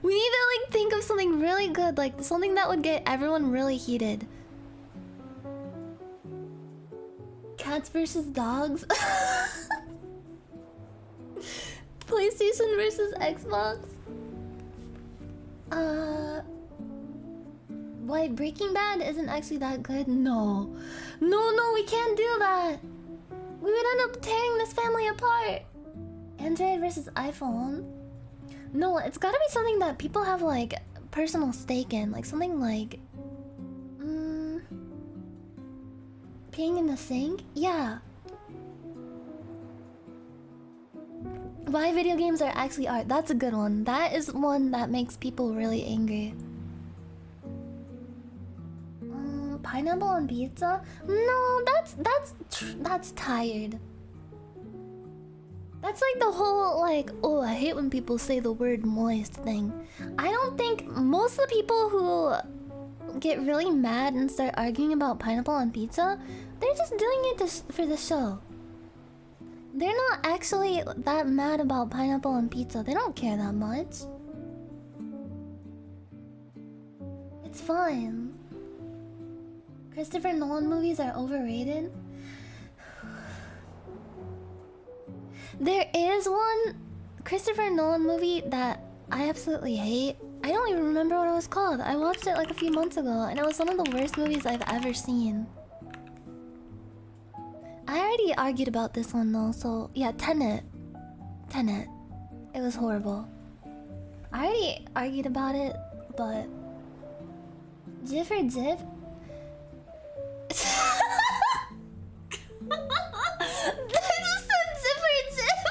We need to like think of something really good, like something that would get everyone really heated. Cats versus dogs. PlayStation versus Xbox. Why Breaking Bad isn't actually that good? No, we can't do that. We would end up tearing this family apart. Android versus iPhone. No, it's gotta be something that people have like personal stake in, like something like peeing in the sink? Yeah. Why video games are actually art. That's a good one. That is one that makes people really angry. Pineapple on pizza? No, that's tired. That's like the whole like, oh, I hate when people say the word moist thing. I don't think most of the people who get really mad and start arguing about pineapple on pizza, they're just doing it for the show. They're not actually that mad about pineapple on pizza. They don't care that much. It's fine. Christopher Nolan movies are overrated. There is one Christopher Nolan movie that I absolutely hate. I don't even remember what it was called. I watched it like a few months ago, and it was one of the worst movies I've ever seen. I already argued about this one though, so yeah, Tenet. Tenet. It was horrible. I already argued about it, but Jif or Jif? I just said Jif or Jif!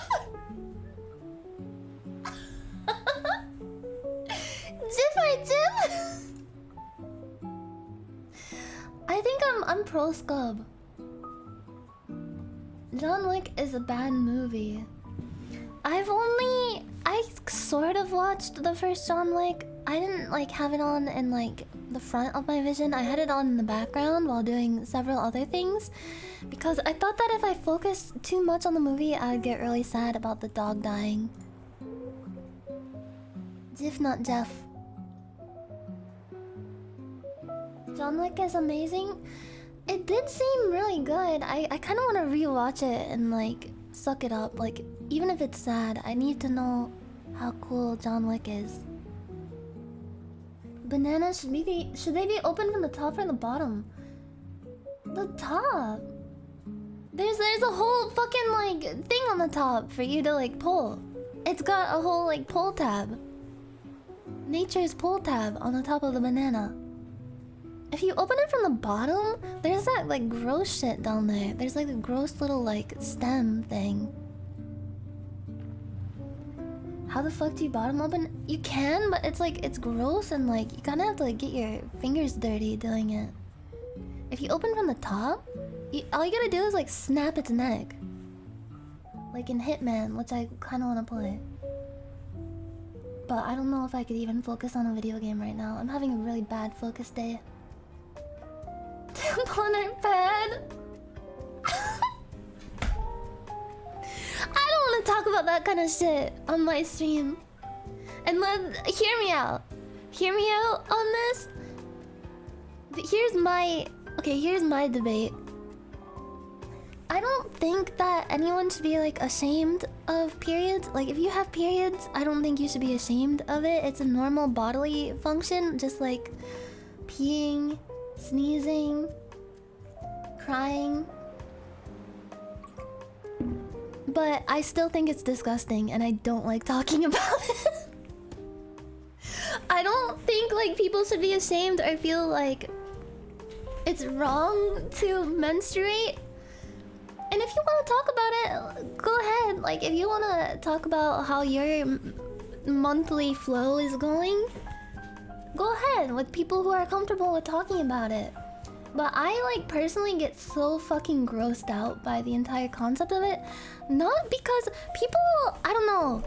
Jif or Jif? I think I'm pro Scub. John Wick is a bad movie. I sort of watched the first John Wick. I didn't like have it on in like the front of my vision. I had it on in the background while doing several other things because I thought that if I focused too much on the movie, I'd get really sad about the dog dying. Jif, not Jeff. John Wick is amazing. It did seem really good. I kind of want to rewatch it and like suck it up. Like even if it's sad, I need to know how cool John Wick is. Bananas should they be open from the top or the bottom? The top. There's a whole fucking like thing on the top for you to like pull. It's got a whole like pull tab. Nature's pull tab on the top of the banana. If you open it from the bottom, there's that like gross shit down there. There's like a gross little like stem thing. How the fuck do you bottom open? You can, but it's like it's gross and like you kind of have to like get your fingers dirty doing it. If you open from the top, all you gotta do is like snap its neck. Like in Hitman, which I kind of want to play. But I don't know if I could even focus on a video game right now. I'm having a really bad focus day. Tampon or pad? I don't want to talk about that kind of shit on my stream. And hear me out. Hear me out on this. Here's my debate. I don't think that anyone should be like ashamed of periods. Like if you have periods, I don't think you should be ashamed of it. It's a normal bodily function, just like peeing, sneezing, crying. But I still think it's disgusting and I don't like talking about it. I don't think like people should be ashamed or feel like it's wrong to menstruate. And if you want to talk about it, go ahead. Like if you want to talk about how your monthly flow is going, go ahead with people who are comfortable with talking about it. But I like personally get so fucking grossed out by the entire concept of it. Not because people, I don't know,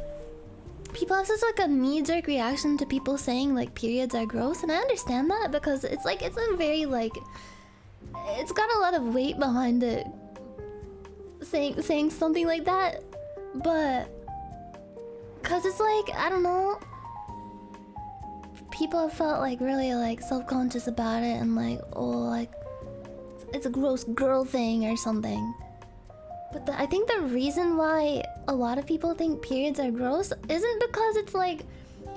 people have such like a knee-jerk reaction to people saying like periods are gross, and I understand that because it's like it's a very like it's got a lot of weight behind it saying something like that. But cause it's like, I don't know, people have felt like really like self-conscious about it and like, oh, like it's a gross girl thing or something. But I think the reason why a lot of people think periods are gross isn't because it's like,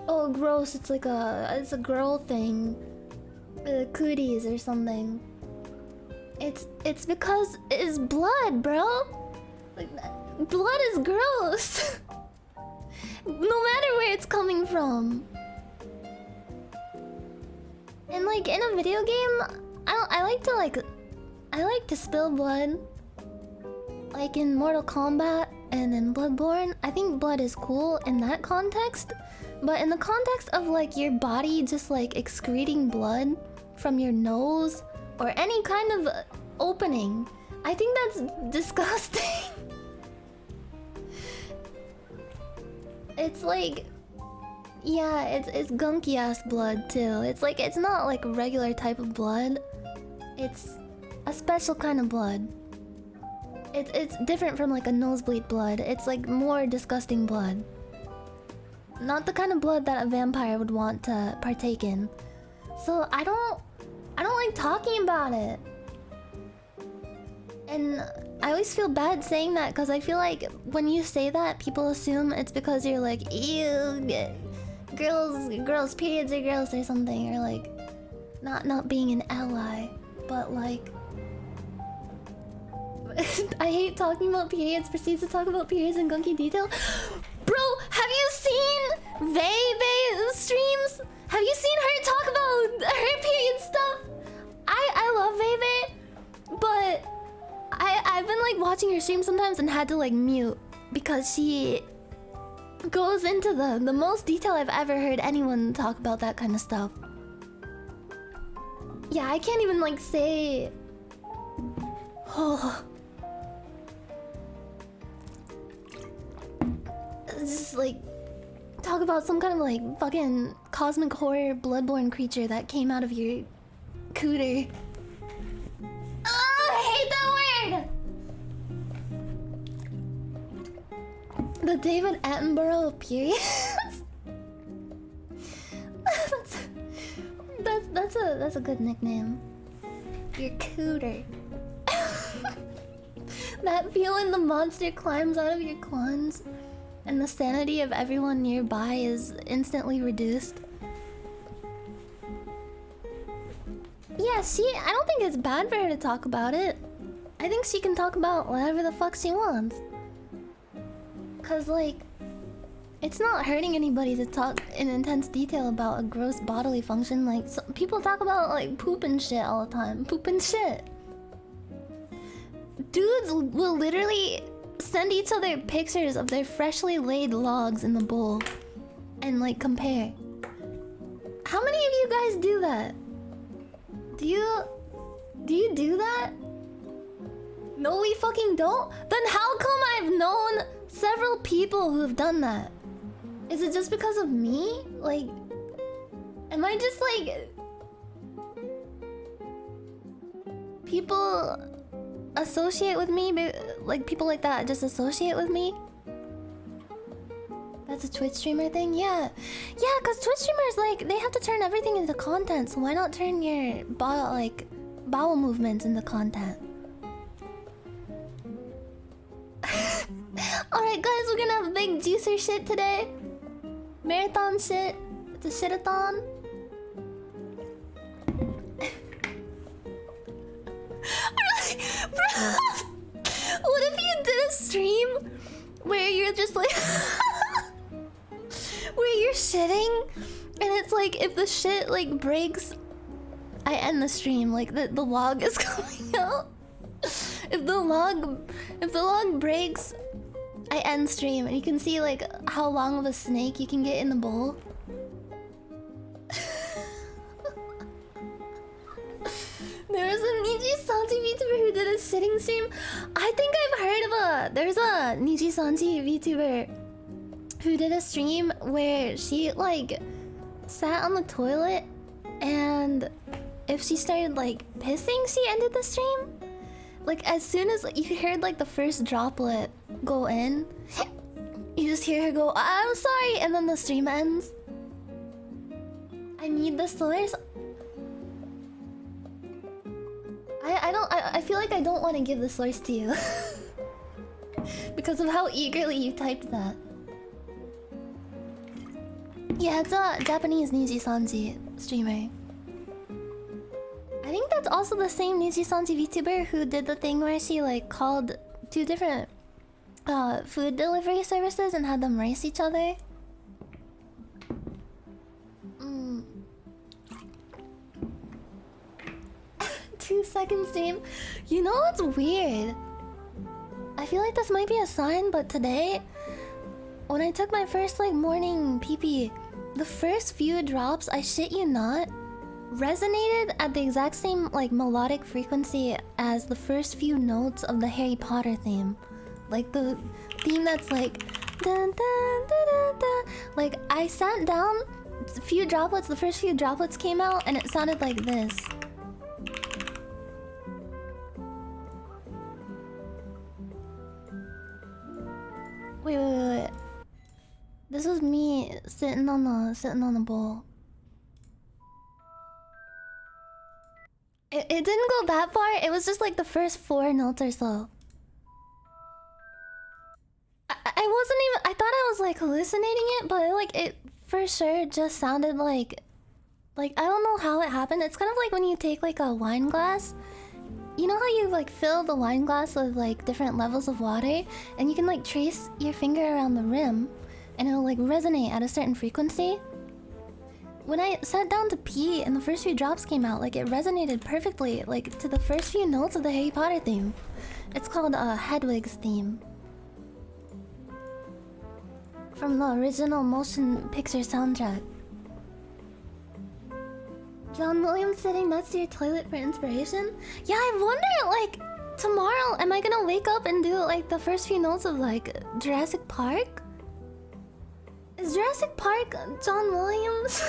oh, gross, it's like it's a girl thing, cooties or something. It's because it's blood, bro. Like, blood is gross. No matter where it's coming from. And like in a video game, I like to spill blood. Like in Mortal Kombat and in Bloodborne, I think blood is cool in that context. But in the context of like your body just like excreting blood from your nose or any kind of opening, I think that's disgusting. It's like, yeah, it's gunky ass blood too. It's like, it's not like a regular type of blood. It's a special kind of blood. It's different from like a nosebleed blood. It's like more disgusting blood. Not the kind of blood that a vampire would want to partake in. So I don't like talking about it. And I always feel bad saying that because I feel like when you say that, people assume it's because you're like, ew, girls, periods are gross or something, or like not being an ally. But like, I hate talking about periods. Proceeds to talk about periods in gunky detail. Bro, have you seen Vei streams? Have you seen her talk about her period stuff? I love Vei, but I've been like watching her stream sometimes and had to like mute because she goes into the most detail I've ever heard anyone talk about that kind of stuff. Yeah, I can't even like say. Oh. Just like talk about some kind of like fucking cosmic horror bloodborne creature that came out of your cooter. I hate that word. The David Attenborough of periods. that's a good nickname. Your cooter. That feeling the monster climbs out of your clans and the sanity of everyone nearby is instantly reduced. Yeah, I don't think it's bad for her to talk about it. I think she can talk about whatever the fuck she wants. Cause like, it's not hurting anybody to talk in intense detail about a gross bodily function. Like, people talk about like poop and shit all the time. Poop and shit. Dudes will literally send each other pictures of their freshly laid logs in the bowl and like compare. How many of you guys do that? Do you do that? No, we fucking don't? Then how come I've known several people who have done that? Is it just because of me? Like, am I just like... People associate with me, like people like that just associate with me? That's a Twitch streamer thing? Yeah, because Twitch streamers, like, they have to turn everything into content, so why not turn your bowel movements into content? Alright guys, we're gonna have a big juicer shit today. Marathon shit. It's a shit-a-thon. Bro, what if you did a stream where you're just like where you're shitting and it's like if the shit like breaks, I end the stream, like the log is coming out. If the log breaks, I end stream, and you can see like how long of a snake you can get in the bowl. There was a Niji-sanji VTuber who did a sitting stream. I think I've heard of there's a Niji-sanji VTuber who did a stream where she like sat on the toilet, and if she started like pissing, she ended the stream. Like as soon as you heard like the first droplet go in, you just hear her go, "I'm sorry," and then the stream ends. I need the source. I feel like I don't want to give the source to you because of how eagerly you typed that. Yeah, it's a Japanese Niji-sanji streamer. I think that's also the same Niji-sanji VTuber who did the thing where she like called 2 different food delivery services and had them race each other. 2-second stream. You know what's weird? I feel like this might be a sign, but today, when I took my first like morning pee-pee, the first few drops, I shit you not, resonated at the exact same like melodic frequency as the first few notes of the Harry Potter theme. Like the theme that's like dun, dun, dun, dun, dun. Like I sat down, the first few droplets came out and it sounded like this. Wait. This was me sitting on the bowl. It didn't go that far. It was just like the first 4 notes or so. wasn't even. I thought I was like hallucinating it, but like it for sure just sounded like I don't know how it happened. It's kind of like when you take like a wine glass. You know how you like fill the wine glass with like different levels of water, and you can like trace your finger around the rim, and it'll like resonate at a certain frequency. When I sat down to pee and the first few drops came out, like it resonated perfectly, like to the first few notes of the Harry Potter theme. It's called Hedwig's theme. From the original motion picture soundtrack. John Williams sitting next to your toilet for inspiration? Yeah, I wonder, like, tomorrow, am I gonna wake up and do, like, the first few notes of, like, Jurassic Park? Is Jurassic Park John Williams?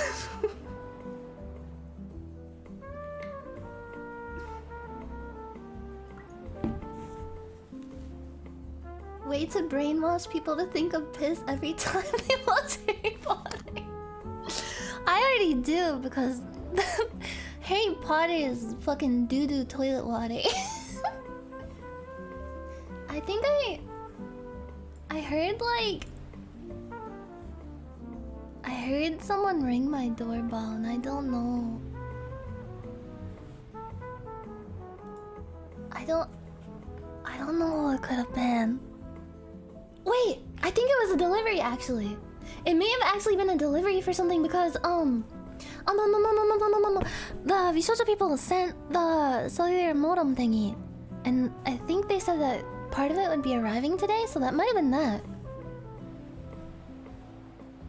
Way to brainwash people to think of piss every time they watch Harry Potter. I already do, because Harry Potter is fucking doo-doo toilet water. I think I heard like... I heard someone ring my doorbell and I don't know. I don't know what it could have been. Wait, I think it was a delivery actually. It may have actually been a delivery for something because the Vishojo people sent the cellular modem thingy, and I think they said that part of it would be arriving today, so that might have been that.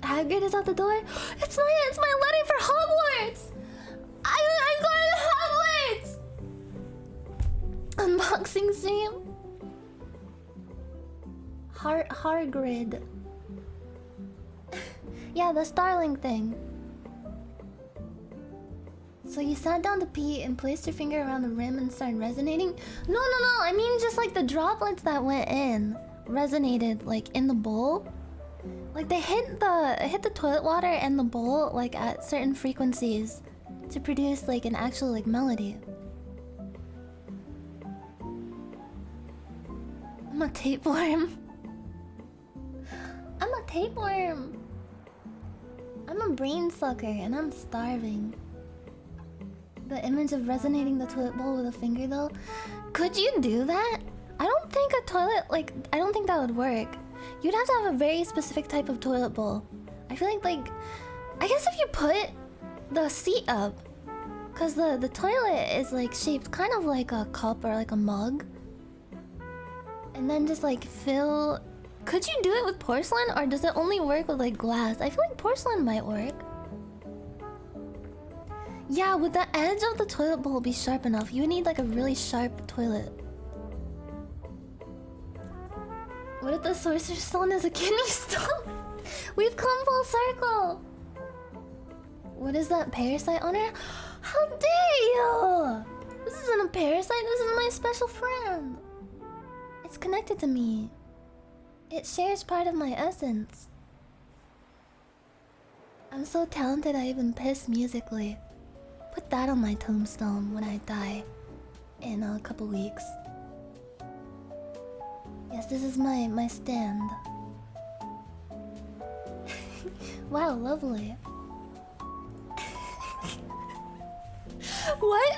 Hagrid is at the door. It's my letter for Hogwarts. I'm going to Hogwarts. Unboxing stream. Hargrid. Yeah, the Starling thing. So you sat down to pee and placed your finger around the rim and started resonating? No, I mean just like the droplets that went in resonated like in the bowl. Like they hit the toilet water and the bowl like at certain frequencies to produce like an actual like melody. I'm a tapeworm. I'm a tapeworm. I'm a brain sucker and I'm starving. The image of resonating the toilet bowl with a finger though. Could you do that? I don't think a toilet, like, I don't think that would work. You'd have to have a very specific type of toilet bowl. I feel like, I guess if you put the seat up, cause the toilet is like shaped kind of like a cup or like a mug. And then just like fill... Could you do it with porcelain or does it only work with like glass? I feel like porcelain might work. Yeah, would the edge of the toilet bowl be sharp enough? You would need like a really sharp toilet. What if the Sorcerer's Stone is a kidney stone? We've come full circle! What is that parasite on her? How dare you! This isn't a parasite, this is my special friend. It's connected to me. It shares part of my essence. I'm so talented I even piss musically. Put that on my tombstone when I die in a couple weeks. Yes, this is my stand. Wow, lovely. What?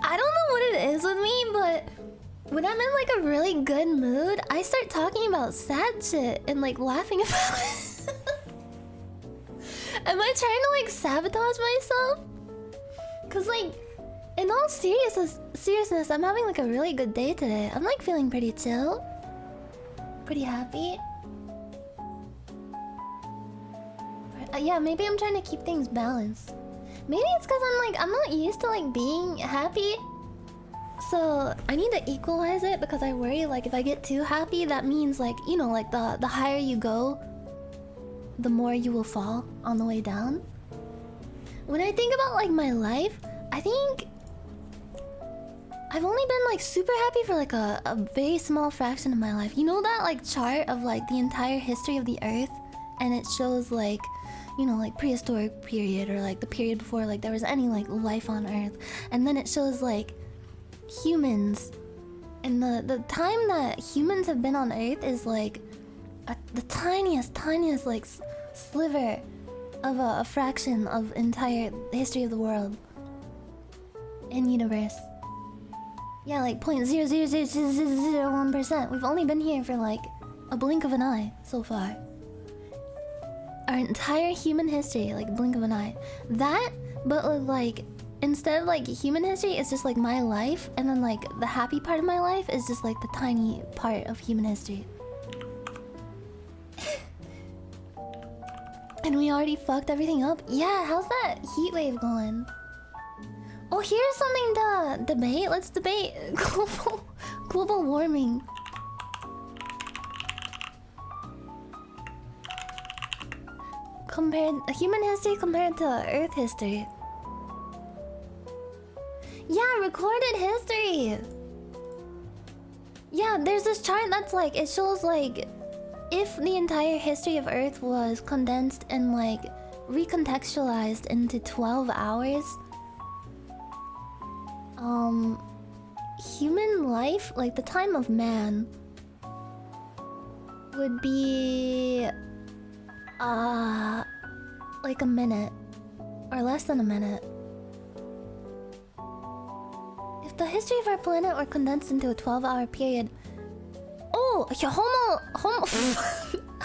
I don't know what it is with me, but when I'm in like a really good mood, I start talking about sad shit and like laughing about it. Am I trying to like sabotage myself? Cause like, in all seriousness, I'm having like a really good day today. I'm like feeling pretty chill. Pretty happy. Yeah, maybe I'm trying to keep things balanced. Maybe it's cause I'm not used to like being happy. So I need to equalize it because I worry like if I get too happy, that means like, you know, like the higher you go, the more you will fall on the way down. When I think about like my life, I think I've only been like super happy for like a very small fraction of my life. You know that like chart of like the entire history of the earth, and it shows like, you know, like prehistoric period or like the period before like there was any like life on earth, and then it shows like humans, and the time that humans have been on earth is like the tiniest like sliver of a fraction of entire history of the world and universe. Yeah, like 0.00001%. We've only been here for like a blink of an eye so far. Our entire human history, like blink of an eye. That, but like instead of like human history, it's just like my life, and then like the happy part of my life is just like the tiny part of human history. And we already fucked everything up. Yeah, how's that heat wave going? Oh, here's something to debate. Let's debate global warming. Compared human history compared to Earth history. Yeah, recorded history. Yeah, there's this chart that's like, it shows like if the entire history of Earth was condensed and like recontextualized into 12 hours, human life, like the time of man, would be like a minute or less than a minute. If the history of our planet were condensed into a 12-hour period, oh,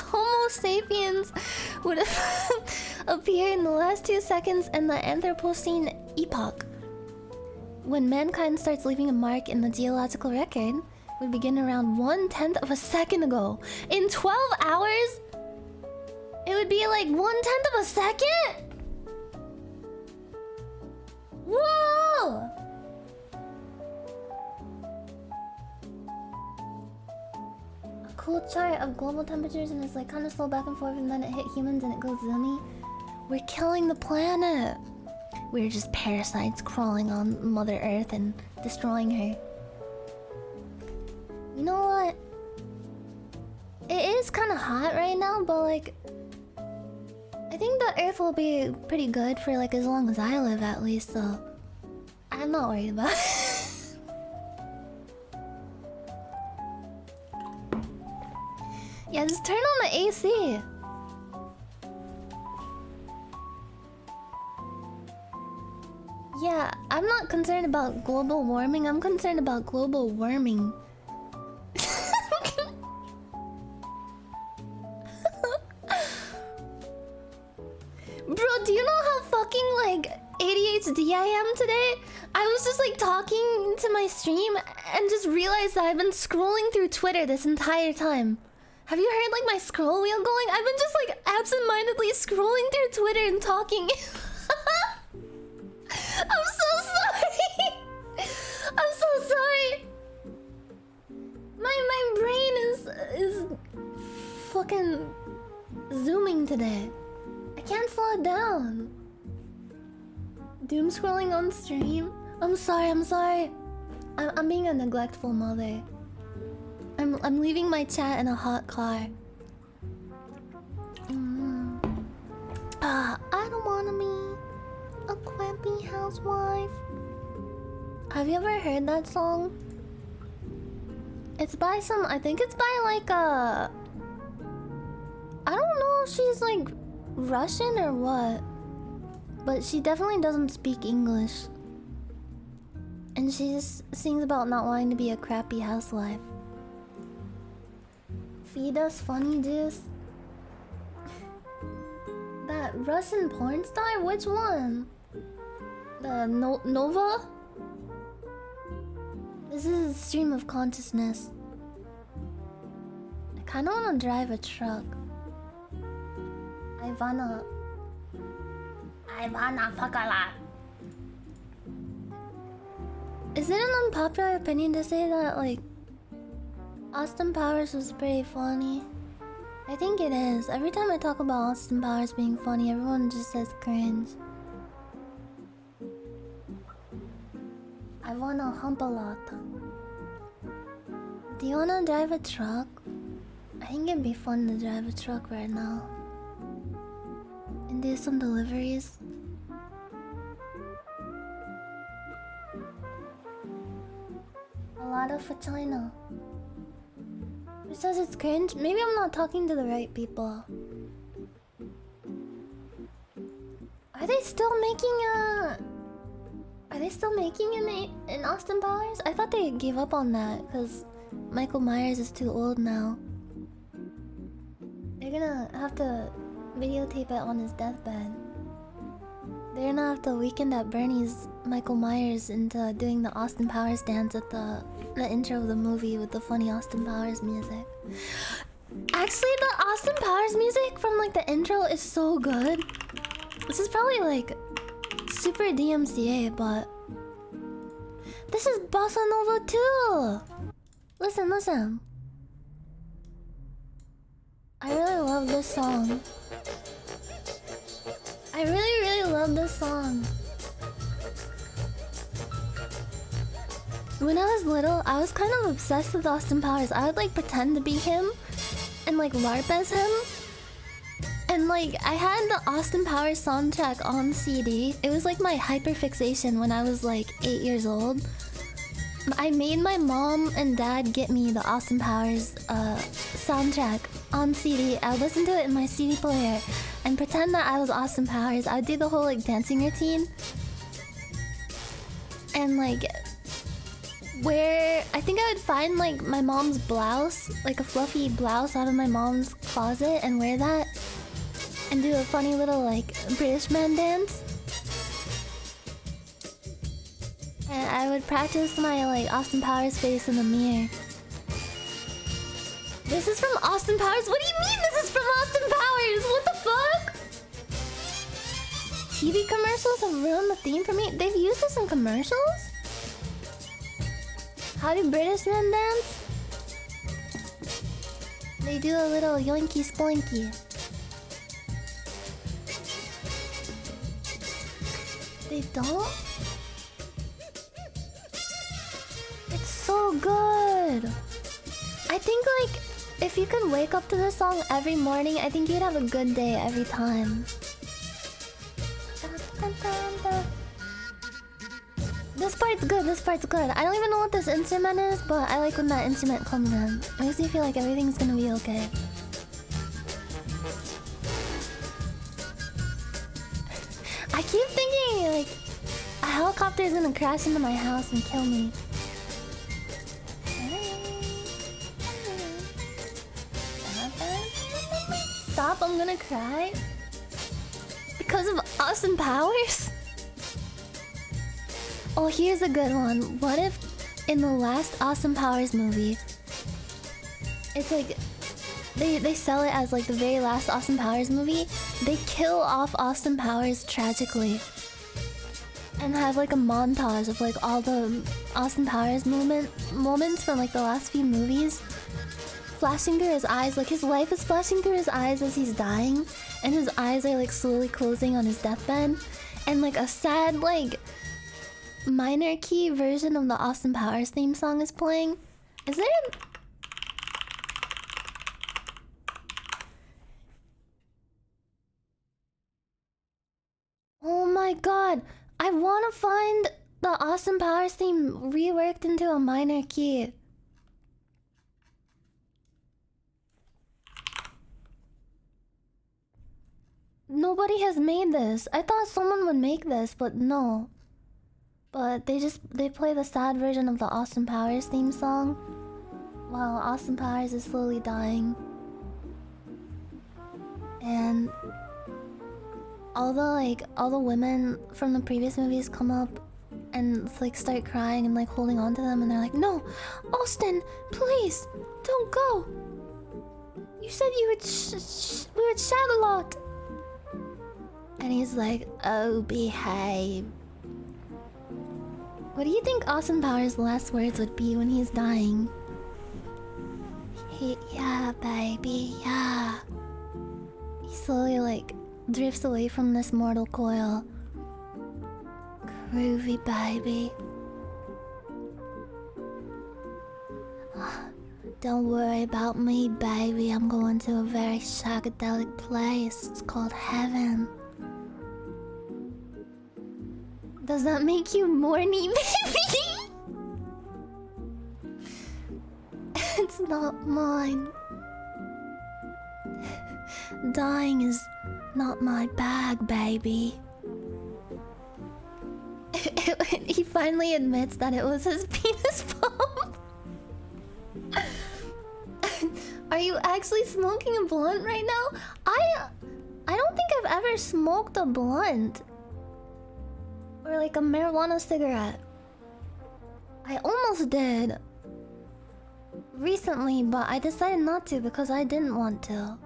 Homo sapiens would appear in the last 2 seconds in the Anthropocene epoch. When mankind starts leaving a mark in the geological record, would begin around 1/10 of a second ago. In 12 hours, it would be like 1/10 of a second? Whoa! A cool chart of global temperatures, and it's like kind of slow back and forth, and then it hit humans and it goes zoomy. We're killing the planet. We're just parasites crawling on Mother Earth and destroying her. You know what? It is kind of hot right now, but like, I think the Earth will be pretty good for like as long as I live, at least. So I'm not worried about it. Yeah, just turn on the AC. Yeah, I'm not concerned about global warming. I'm concerned about global worming. Bro, do you know how fucking like ADHD I am today? I was just like talking to my stream and just realized that I've been scrolling through Twitter this entire time. Have you heard like my scroll wheel going? I've been just like absentmindedly scrolling through Twitter and talking. I'm so sorry. I'm so sorry. My brain is fucking zooming today. I can't slow it down. Doom scrolling on stream. I'm sorry. I'm being a neglectful mother. I'm leaving my chat in a hot car. I don't wanna be a crappy housewife. Have you ever heard that song? It's by some, I think it's by like a, I don't know if she's like Russian or what, but she definitely doesn't speak English. And she just sings about not wanting to be a crappy housewife. Feed us funny juice. That Russian porn star? Which one? The Nova? This is a stream of consciousness. I kinda wanna drive a truck. Ivana fuck a lot. Is it an unpopular opinion to say that like Austin Powers was pretty funny? I think it is. Every time I talk about Austin Powers being funny, everyone just says cringe. I wanna hump a lot. Do you wanna drive a truck? I think it'd be fun to drive a truck right now. And do some deliveries. A lot of vagina. It says it's cringe. Maybe I'm not talking to the right people. Are they still making a... Are they still making an Austin Powers? I thought they gave up on that because Michael Myers is too old now. They're gonna have to videotape it on his deathbed. They're gonna have to Weekend at Bernie's Michael Myers into doing the Austin Powers dance at the intro of the movie with the funny Austin Powers music. Actually, the Austin Powers music from like the intro is so good. This is probably like super DMCA, but this is Bossa Nova too. Listen, listen. I really love this song. I really love this song. When I was little, I was kind of obsessed with Austin Powers. I would like pretend to be him and like LARP as him. And like I had the Austin Powers soundtrack on CD. It was like my hyperfixation when I was like 8 years old. I made my mom and dad get me the Austin Powers soundtrack on CD. I would listen to it in my CD player and pretend that I was Austin Powers. I would do the whole like dancing routine. And like where I think I would find like my mom's blouse, like a fluffy blouse out of my mom's closet and wear that and do a funny little like British man dance. And I would practice my like Austin Powers face in the mirror. This is from Austin Powers? What do you mean this is from Austin Powers? What the fuck? TV commercials have ruined the theme for me. They've used this in commercials? How do British men dance? They do a little yoinky splinky. They don't? It's so good. I think like if you could wake up to this song every morning, I think you'd have a good day every time. This part's good, this part's good. I don't even know what this instrument is, but I like when that instrument comes in. It makes me feel like everything's gonna be okay. I keep thinking like a helicopter is gonna crash into my house and kill me. Stop, I'm gonna cry. Because of Austin Powers? Oh, here's a good one. What if in the last Austin Powers movie, it's like they sell it as like the very last Austin Powers movie, they kill off Austin Powers tragically and have like a montage of like all the Austin Powers moments from like the last few movies flashing through his eyes. Like his life is flashing through his eyes as he's dying and his eyes are like slowly closing on his deathbed, and like a sad like minor key version of the Austin Powers theme song is playing. Is there Oh my god, I want to find the Austin Powers theme reworked into a minor key. Nobody has made this. I thought someone would make this, but no. But they play the sad version of the Austin Powers theme song while Austin Powers is slowly dying. And all the women from the previous movies come up and like start crying and like holding on to them, and they're like, "No, Austin, please, don't go. You said you would we would chat a lot." And he's like, "Oh, behave." What do you think Austin Powers' last words would be when he's dying? Yeah, baby, yeah. He slowly like drifts away from this mortal coil. Groovy, baby. Don't worry about me, baby. I'm going to a very psychedelic place. It's called heaven. Does that make you morny, baby? It's It's not mine. Dying is not my bag, baby. He finally admits that it was his penis pump. Are you actually smoking a blunt right now? I don't think I've ever smoked a blunt. Or like a marijuana cigarette. I almost did recently, but I decided not to because I didn't want to.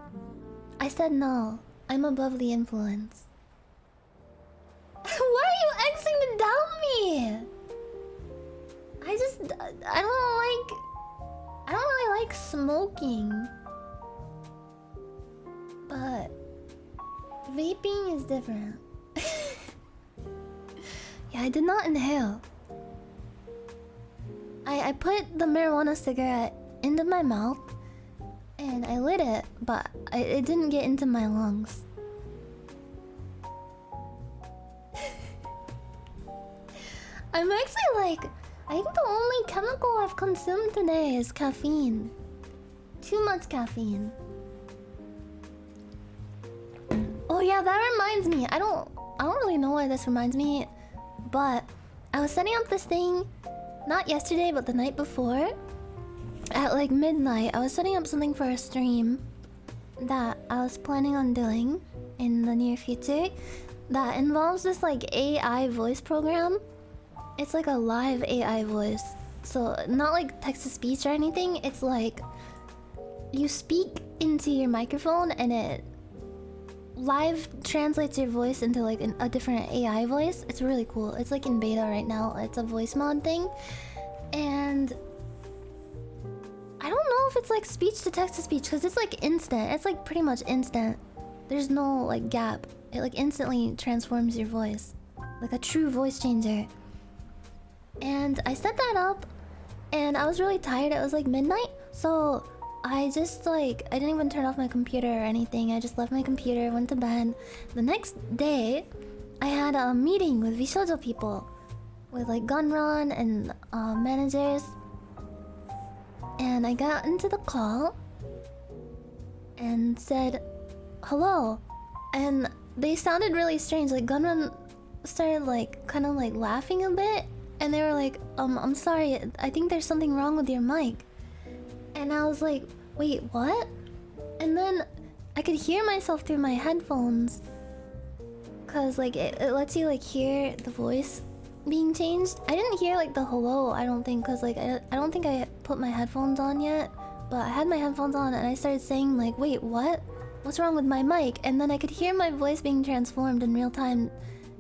I said no. I'm above the influence. Why are you Xing to doubt me? I don't really like smoking. But vaping is different. Yeah, I did not inhale. I put the marijuana cigarette into my mouth and I lit it, but it didn't get into my lungs. I'm actually like, I think the only chemical I've consumed today is caffeine. Too much caffeine. Oh yeah, that reminds me. I don't really know why this reminds me, but I was setting up this thing, not yesterday, but the night before. At like midnight, I was setting up something for a stream that I was planning on doing in the near future that involves this like AI voice program. It's like a live AI voice. So not like text-to-speech or anything. It's like you speak into your microphone and it live translates your voice into like a different AI voice. It's really cool. It's like in beta right now. It's a voice mod thing. And I don't know if it's like speech to text to speech because it's like instant. It's like pretty much instant. There's no like gap. It like instantly transforms your voice. Like a true voice changer. And I set that up and I was really tired. It was like midnight. So I just like, I didn't even turn off my computer or anything. I just left my computer, went to bed. The next day, I had a meeting with VTuber people. With like Gunrun and managers. And I got into the call and said hello. And they sounded really strange. Like Gunrun started like kind of like laughing a bit. And they were like, I'm sorry, I think there's something wrong with your mic. And I was like, wait, what? And then I could hear myself through my headphones. Cause like it lets you like hear the voice being changed. I didn't hear like the hello, I don't think, cause like I don't think I put my headphones on yet. But I had my headphones on and I started saying like, wait, what? What's wrong with my mic? And then I could hear my voice being transformed in real time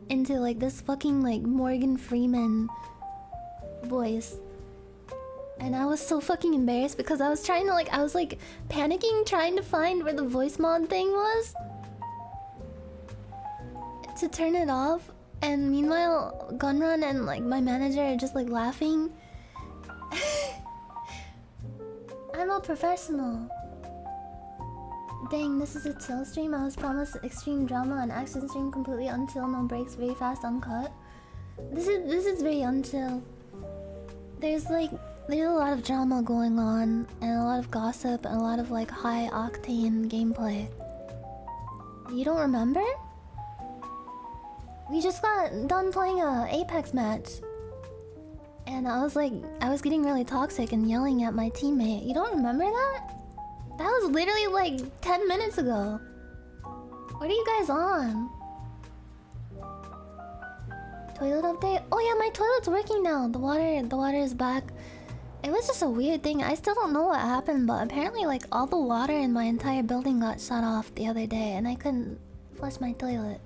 into like this fucking like Morgan Freeman voice. And I was so fucking embarrassed because I was trying to like, I was like panicking trying to find where the voice mod thing was to turn it off. And meanwhile Gunrun and like my manager are just like laughing. I'm a professional. Dang, this is a chill stream. I was promised extreme drama and action stream, completely unchill, no breaks, very fast, uncut. This is very unchill. There's a lot of drama going on and a lot of gossip and a lot of like high octane gameplay. You don't remember? We just got done playing a Apex match. And I was getting really toxic and yelling at my teammate. You don't remember that? That was literally like 10 minutes ago. What are you guys on? Toilet update? Oh yeah, my toilet's working now. The water is back. It was just a weird thing. I still don't know what happened, but apparently like all the water in my entire building got shut off the other day and I couldn't flush my toilet.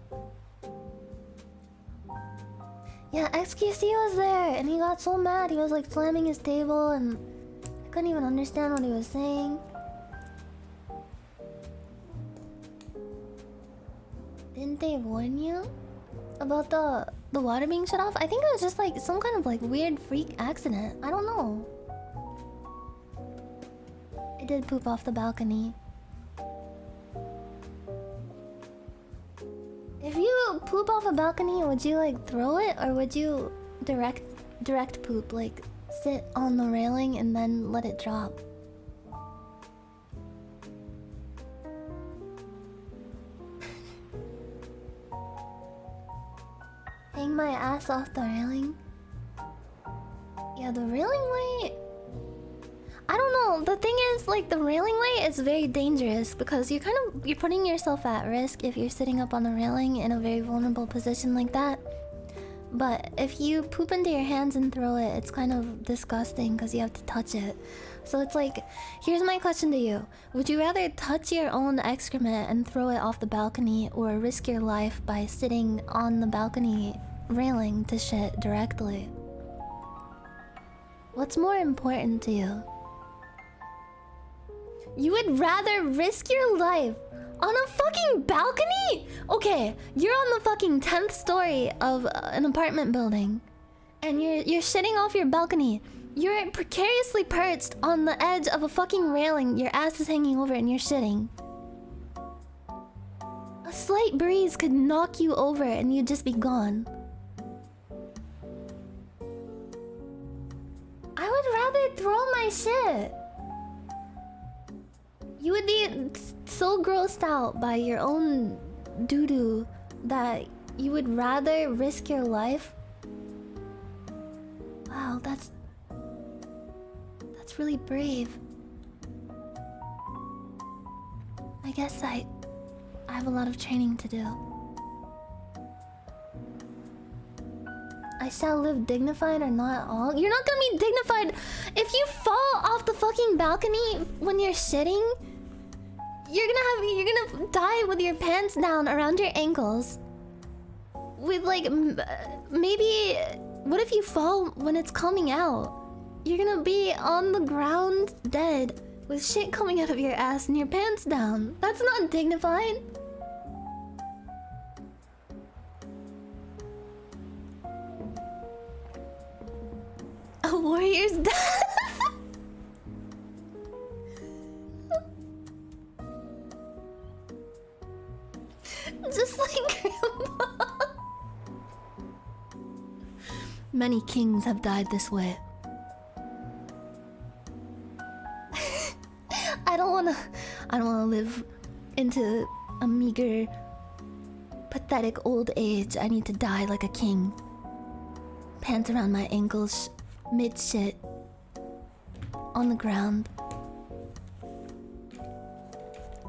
Yeah, XQC was there and he got so mad. He was like slamming his table and I couldn't even understand what he was saying. Didn't they warn you about the water being shut off? I think it was just like some kind of like weird freak accident. I don't know. I did poop off the balcony. If you poop off a balcony, would you like throw it or would you direct poop, like sit on the railing and then let it drop? ass off the railing. Yeah, the railing way. I don't know. The thing is, like, the railing way is very dangerous because you're putting yourself at risk if you're sitting up on the railing in a very vulnerable position like that. But if you poop into your hands and throw it, it's kind of disgusting because you have to touch it. So it's like, here's my question to you. Would you rather touch your own excrement and throw it off the balcony, or risk your life by sitting on the balcony railing to shit directly? What's more important to you? You would rather risk your life on a fucking balcony? Okay, you're on the fucking 10th story of an apartment building, and you're shitting off your balcony. You're precariously perched on the edge of a fucking railing. Your ass is hanging over and you're shitting. A slight breeze could knock you over and you'd just be gone. I would rather throw my shit. You would be so grossed out by your own doo-doo that you would rather risk your life. Wow, that's really brave. I guess I have a lot of training to do. I shall live dignified or not at all. You're not gonna be dignified if you fall off the fucking balcony when you're shitting. You're gonna die with your pants down around your ankles. With like maybe, what if you fall when it's coming out? You're gonna be on the ground dead with shit coming out of your ass and your pants down. That's not dignified. A warrior's death. Just like Grandpa. Many kings have died this way. I don't wanna live into a meager, pathetic old age. I need to die like a king. Pants around my ankles, mid shit, on the ground.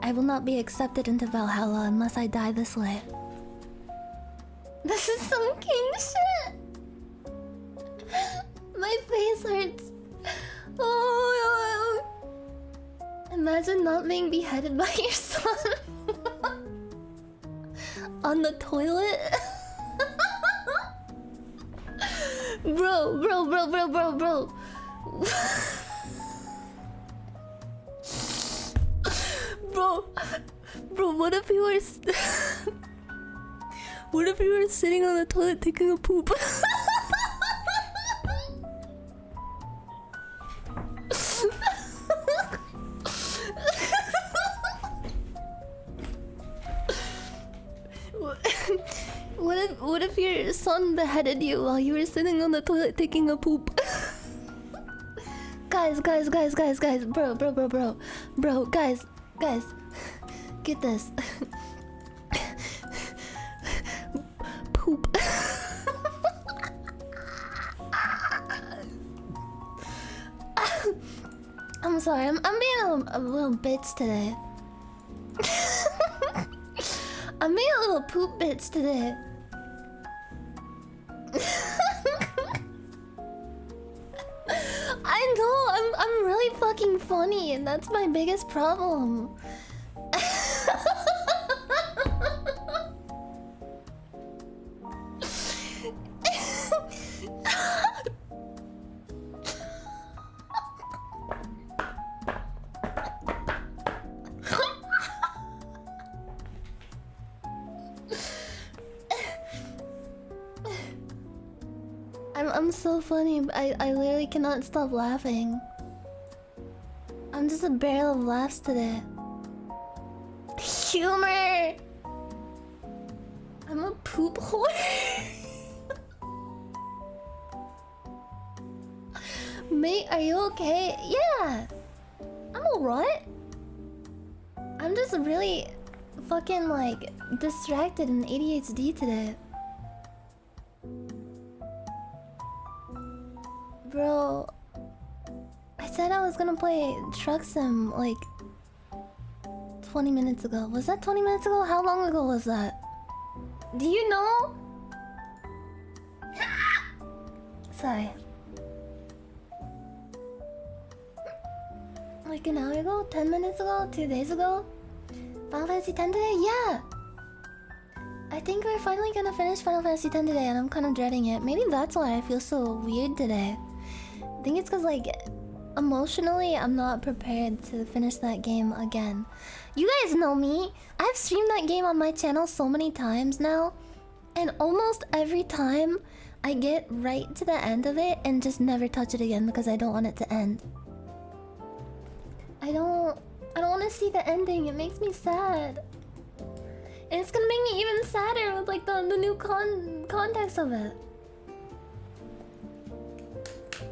I will not be accepted into Valhalla unless I die this way. This is some king shit. My face hurts. Oh, imagine not being beheaded by your son on the toilet. Bro. Bro, what if you were what if you were sitting on the toilet taking a poop? What if your son beheaded you while you were sitting on the toilet taking a poop? Guys, bro, guys, get this. Poop. I'm sorry, I'm being a little bitch today. I'm being a little poop bitch today. I know, I'm really fucking funny, and that's my biggest problem. I'm so funny, but I literally cannot stop laughing. I'm just a barrel of laughs today. Humor! I'm a poop whore. Mate, are you okay? Yeah! I'm alright. I'm just really fucking like distracted and ADHD today. Bro, I said I was gonna play Truck Sim like 20 minutes ago. Was that 20 minutes ago? How long ago was that? Do you know? Sorry. Like an hour ago? 10 minutes ago? 2 days ago? Final Fantasy X today? Yeah! I think we're finally gonna finish Final Fantasy X today and I'm kind of dreading it. Maybe that's why I feel so weird today. I think it's because, like, emotionally, I'm not prepared to finish that game again. You guys know me. I've streamed that game on my channel so many times now. And almost every time, I get right to the end of it and just never touch it again because I don't want it to end. I don't want to see the ending. It makes me sad. And it's gonna make me even sadder with, like, the new context of it.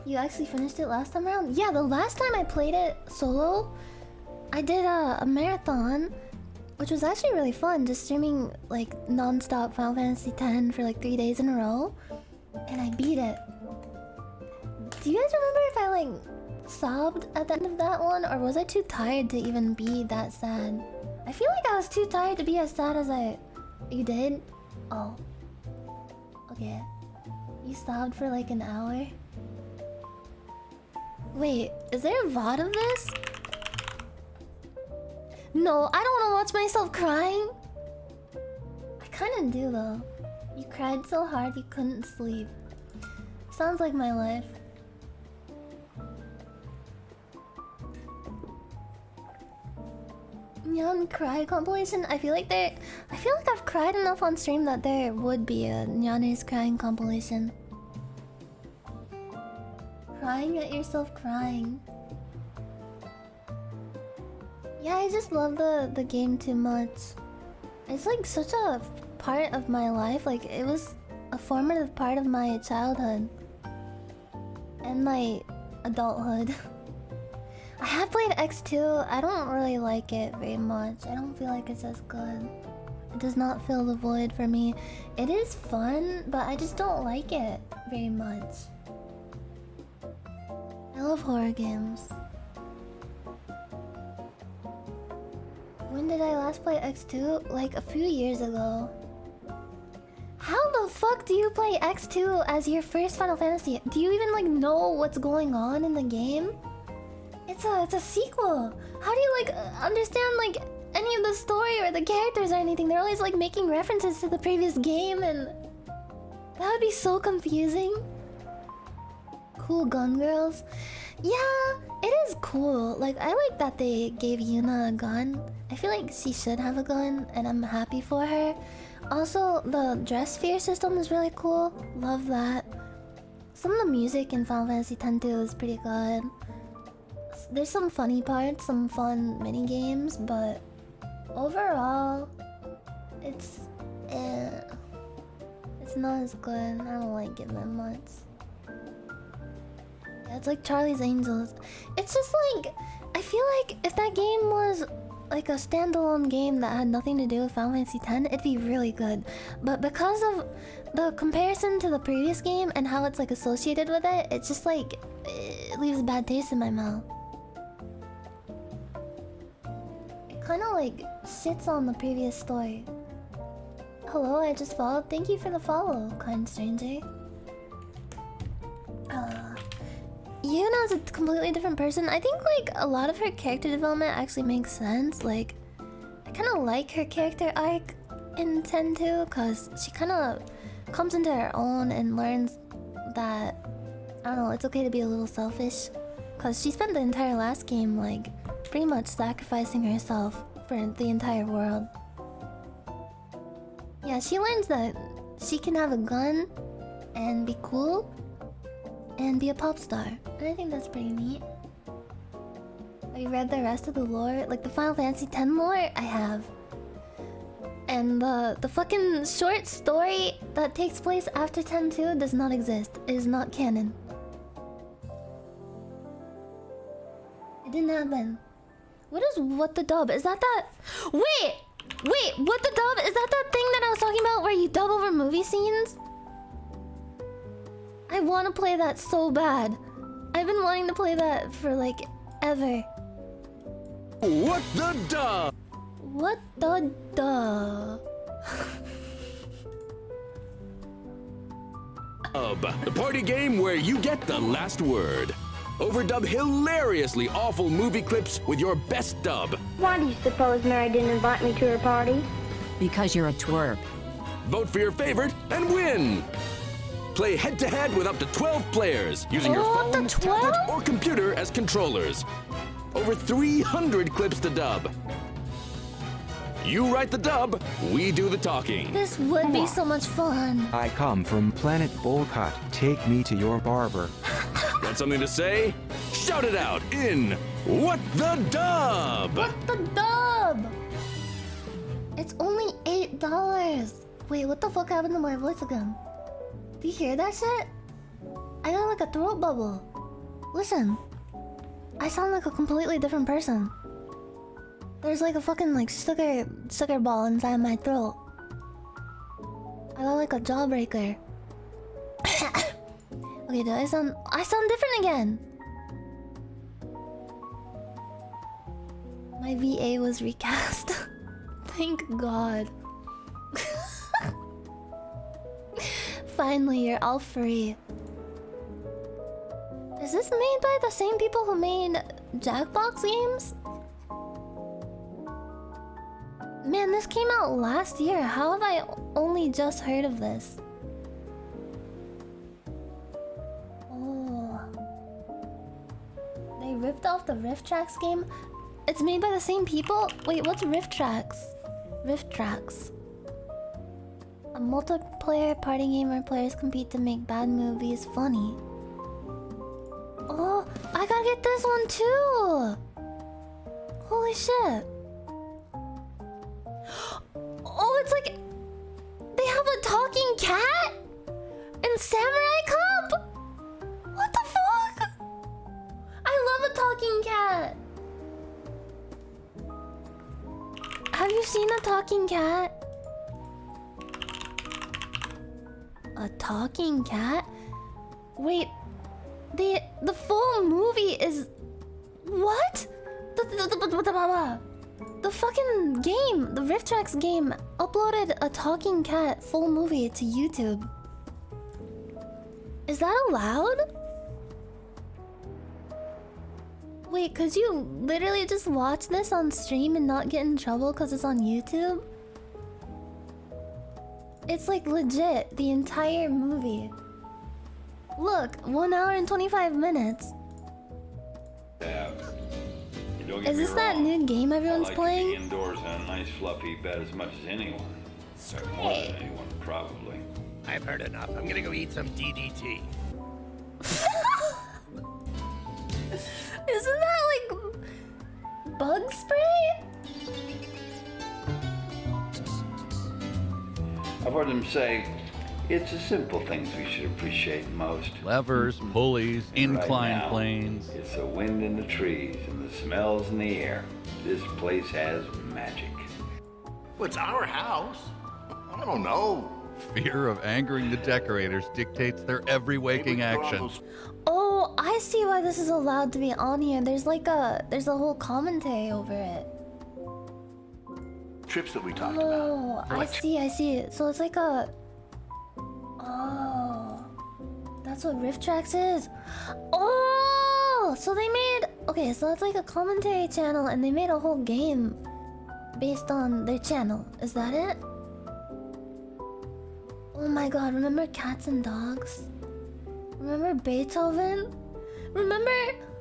You actually finished it last time around? Yeah, the last time I played it solo, I did a marathon, which was actually really fun, just streaming like non-stop Final Fantasy X for like 3 days in a row, and I beat it. Do you guys remember if I like sobbed at the end of that one, or was I too tired to even be that sad? I feel like I was too tired to be as sad as You did? Oh. Okay. You sobbed for like an hour? Wait, is there a VOD of this? No, I don't want to watch myself crying. I kind of do though. You cried so hard you couldn't sleep. Sounds like my life. Nyan cry compilation. I feel like I've cried enough on stream that there would be a Nyanners crying compilation. Crying at yourself crying. Yeah, I just love the game too much. It's like such a part of my life. Like, it was a formative part of my childhood and my adulthood. I have played X2. I don't really like it very much. I don't feel like it's as good. It does not fill the void for me. It is fun, but I just don't like it very much. I love horror games. When did I last play X2? Like a few years ago. How the fuck do you play X2 as your first Final Fantasy? Do you even like know what's going on in the game? It's a sequel. How do you like understand like any of the story or the characters or anything? They're always like making references to the previous game, and that would be so confusing. Cool gun girls. Yeah, it is cool. Like, I like that they gave Yuna a gun. I feel like she should have a gun, and I'm happy for her. Also, the dress sphere system is really cool. Love that. Some of the music in Final Fantasy X is pretty good. There's some funny parts, some fun mini games, but overall, it's not as good. I don't like it that much. Yeah, it's like Charlie's Angels. It's just like, I feel like if that game was like a standalone game that had nothing to do with Final Fantasy X, it'd be really good. But because of the comparison to the previous game and how it's like associated with it, it's just like, it leaves a bad taste in my mouth. It kind of like shits on the previous story. Hello, I just followed. Thank you for the follow, kind stranger. Yuna's a completely different person. I think like a lot of her character development actually makes sense. Like, I kind of like her character arc in 10-2 because she kind of comes into her own and learns that, I don't know, it's okay to be a little selfish. Because she spent the entire last game like pretty much sacrificing herself for the entire world. Yeah, she learns that she can have a gun and be cool and be a pop star. And I think that's pretty neat. Have you read the rest of the lore? Like the Final Fantasy X lore? I have. And the fucking short story that takes place after 10-2 does not exist. It is not canon. It didn't happen. What is What the Dub? Is that that? Wait! What the Dub? Is that thing that I was talking about where you dub over movie scenes? I want to play that so bad. I've been wanting to play that for like ever. What the duh? What the duh? The party game where you get the last word. Overdub hilariously awful movie clips with your best dub. Why do you suppose Mary didn't invite me to her party? Because you're a twerp. Vote for your favorite and win. Play head-to-head with up to 12 players using your phone, tablet, or computer as controllers. Over 300 clips to dub. You write the dub, we do the talking. This would be so much fun. I come from Planet Bowlcut. Take me to your barber. Got something to say? Shout it out in What the Dub! What the dub? It's only $8. Wait, what the fuck happened to my voice again? Do you hear that shit? I got like a throat bubble. Listen, I sound like a completely different person. There's like a fucking like sugar ball inside my throat. I got like a jawbreaker. Okay, do I sound different again? My VA was recast. Thank God. Finally, you're all free. Is this made by the same people who made Jackbox games? Man, this came out last year. How have I only just heard of this? Oh. They ripped off the Rifftrax game? It's made by the same people? Wait, what's Rifftrax? Rifftrax. A multiplayer party game where players compete to make bad movies funny. Oh, I gotta get this one too! Holy shit. Oh, it's like... They have a talking cat? And Samurai Cup? What the fuck? I love a talking cat! Have you seen a talking cat? A talking cat? Wait, the full movie is... What? The fucking game, the Rifftrax game, uploaded a talking cat full movie to YouTube. Is that allowed? Wait, could you literally just watch this on stream and not get in trouble because it's on YouTube? It's like legit, the entire movie. Look, 1 hour and 25 minutes. Is this that new game everyone's playing? I like to be indoors on a nice fluffy bed as much as anyone. More than anyone, probably. I've heard enough. I'm gonna go eat some DDT. Isn't that like bug spray? I've heard them say, it's the simple things we should appreciate most. Levers, pulleys, And inclined right now, planes. It's the wind in the trees and the smells in the air. This place has magic. Well, it's our house. I don't know. Fear of angering the decorators dictates their every waking action. Oh, I see why this is allowed to be on here. There's a whole commentary over it. Trips that we talked about. Oh, I see. So it's like a... Oh, that's what Rifftrax is. Oh, so they made... Okay, so it's like a commentary channel and they made a whole game based on their channel. Is that it? Oh my god, remember Cats and Dogs? Remember Beethoven? Remember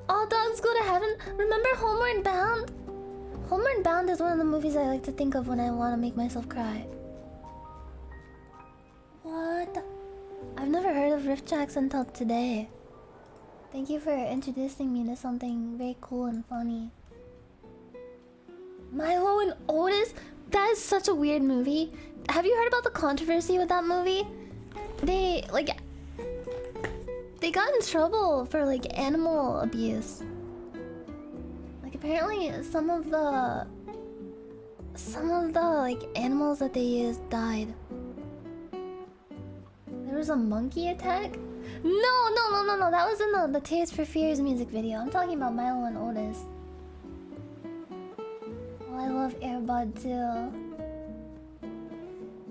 All Dogs Go to Heaven? Remember Homeward Bound? Homeward Bound is one of the movies I like to think of when I want to make myself cry. What? I've never heard of Rifftrax until today. Thank you for introducing me to something very cool and funny. Milo and Otis? That is such a weird movie. Have you heard about the controversy with that movie? They got in trouble for like animal abuse. Like apparently some of the like animals that they used died. There was a monkey attack. No. That was in the Tears for Fears music video. I'm talking about Milo and Otis. Oh, I love Airbud too.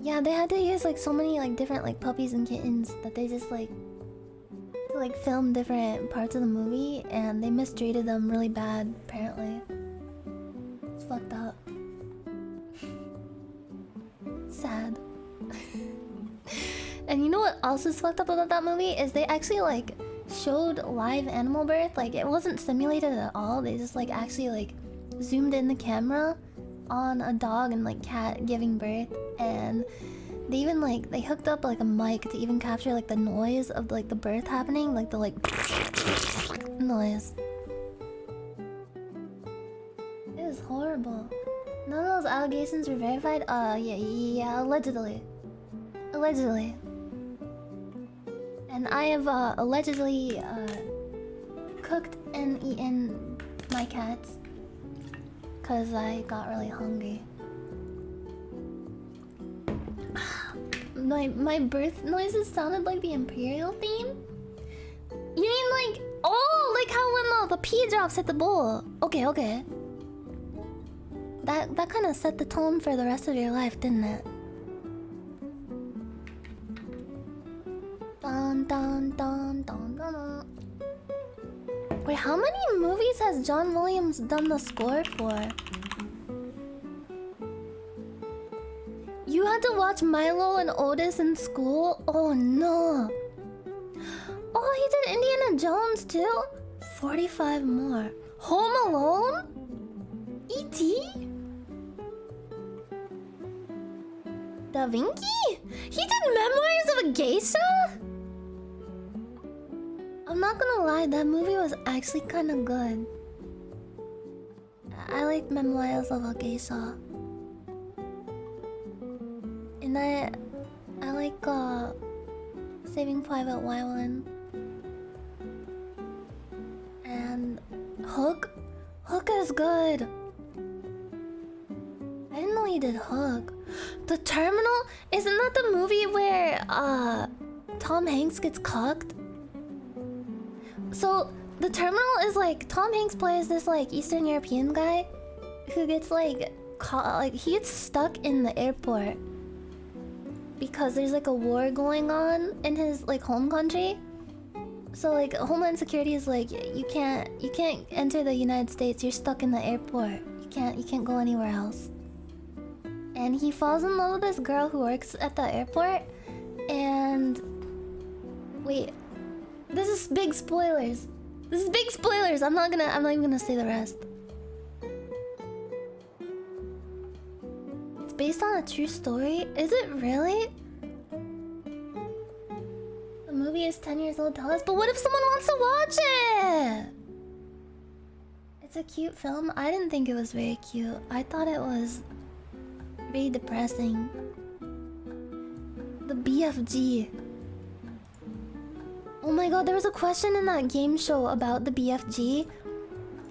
Yeah, they had to use like so many like different like puppies and kittens that they just like to like film different parts of the movie, and they mistreated them really bad apparently. It's fucked up. Sad. And you know what else is fucked up about that movie is they actually like showed live animal birth. Like it wasn't simulated at all. They just like actually like zoomed in the camera on a dog and like cat giving birth, and they even like they hooked up like a mic to even capture like the noise of like the birth happening, like the like noise. It was horrible. None of those allegations were verified. Yeah, allegedly. And I have allegedly cooked and eaten my cats because I got really hungry. My birth noises sounded like the Imperial theme? You mean like, oh, like how when the pea drops hit the bowl. Okay. That kind of set the tone for the rest of your life, didn't it? Dun dun dun dun dun. Wait, how many movies has John Williams done the score for? You had to watch Milo and Otis in school? Oh no. Oh, he did Indiana Jones too? 45 more. Home Alone? E.T.? Da Vinci? He did Memoirs of a Geisha? I'm not gonna lie, that movie was actually kind of good. I liked Memoirs of a Geisha. And I like Saving Private Ryan. And Hook is good. I didn't know he did Hook. The Terminal? Isn't that the movie where Tom Hanks gets cucked? So The Terminal is like Tom Hanks plays this like Eastern European guy who gets like caught, like he gets stuck in the airport because there's like a war going on in his like home country. So like Homeland Security is like you can't enter the United States. You're stuck in the airport. You can't go anywhere else. And he falls in love with this girl who works at the airport. And wait, this is big spoilers. I'm not even gonna say the rest. It's based on a true story. Is it really? The movie is 10 years old. Tell us. But what if someone wants to watch it? It's a cute film. I didn't think it was very cute. I thought it was very depressing. The BFG. Oh my god, there was a question in that game show about the BFG.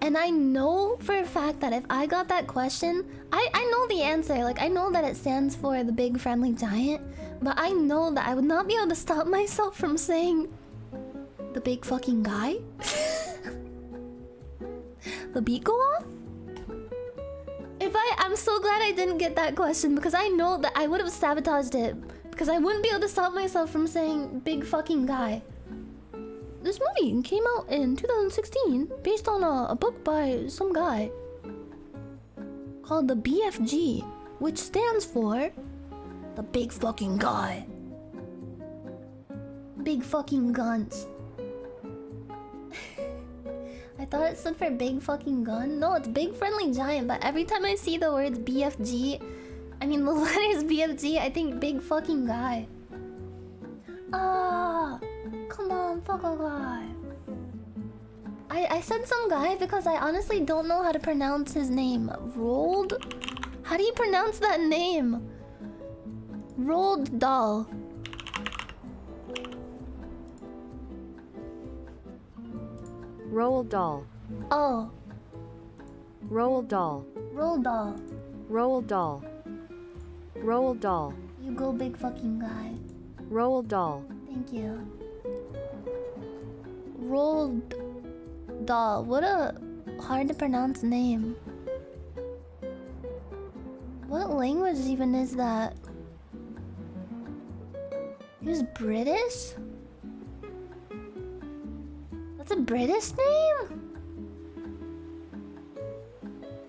And I know for a fact that if I got that question, I know the answer. Like, I know that it stands for the big friendly giant. But I know that I would not be able to stop myself from saying the big fucking guy. The beat go off? I'm so glad I didn't get that question because I know that I would have sabotaged it because I wouldn't be able to stop myself from saying big fucking guy. This movie came out in 2016 based on a book by some guy called the BFG, which stands for the big fucking guy. Big fucking guns. I thought it stood for big fucking gun. No, it's big friendly giant, but every time I see the words BFG, I mean the letters BFG, I think big fucking guy. Ah, come on, fuck a guy. I said some guy because I honestly don't know how to pronounce his name. Roald? How do you pronounce that name? Roald Dahl. Roald Dahl. Oh. Roald Dahl. Roald Dahl. Roald Dahl. Roald Dahl. You go big fucking guy. Roald Dahl. Thank you. Roald Dahl. What a hard to pronounce name. What language even is that? He was British? That's a British name?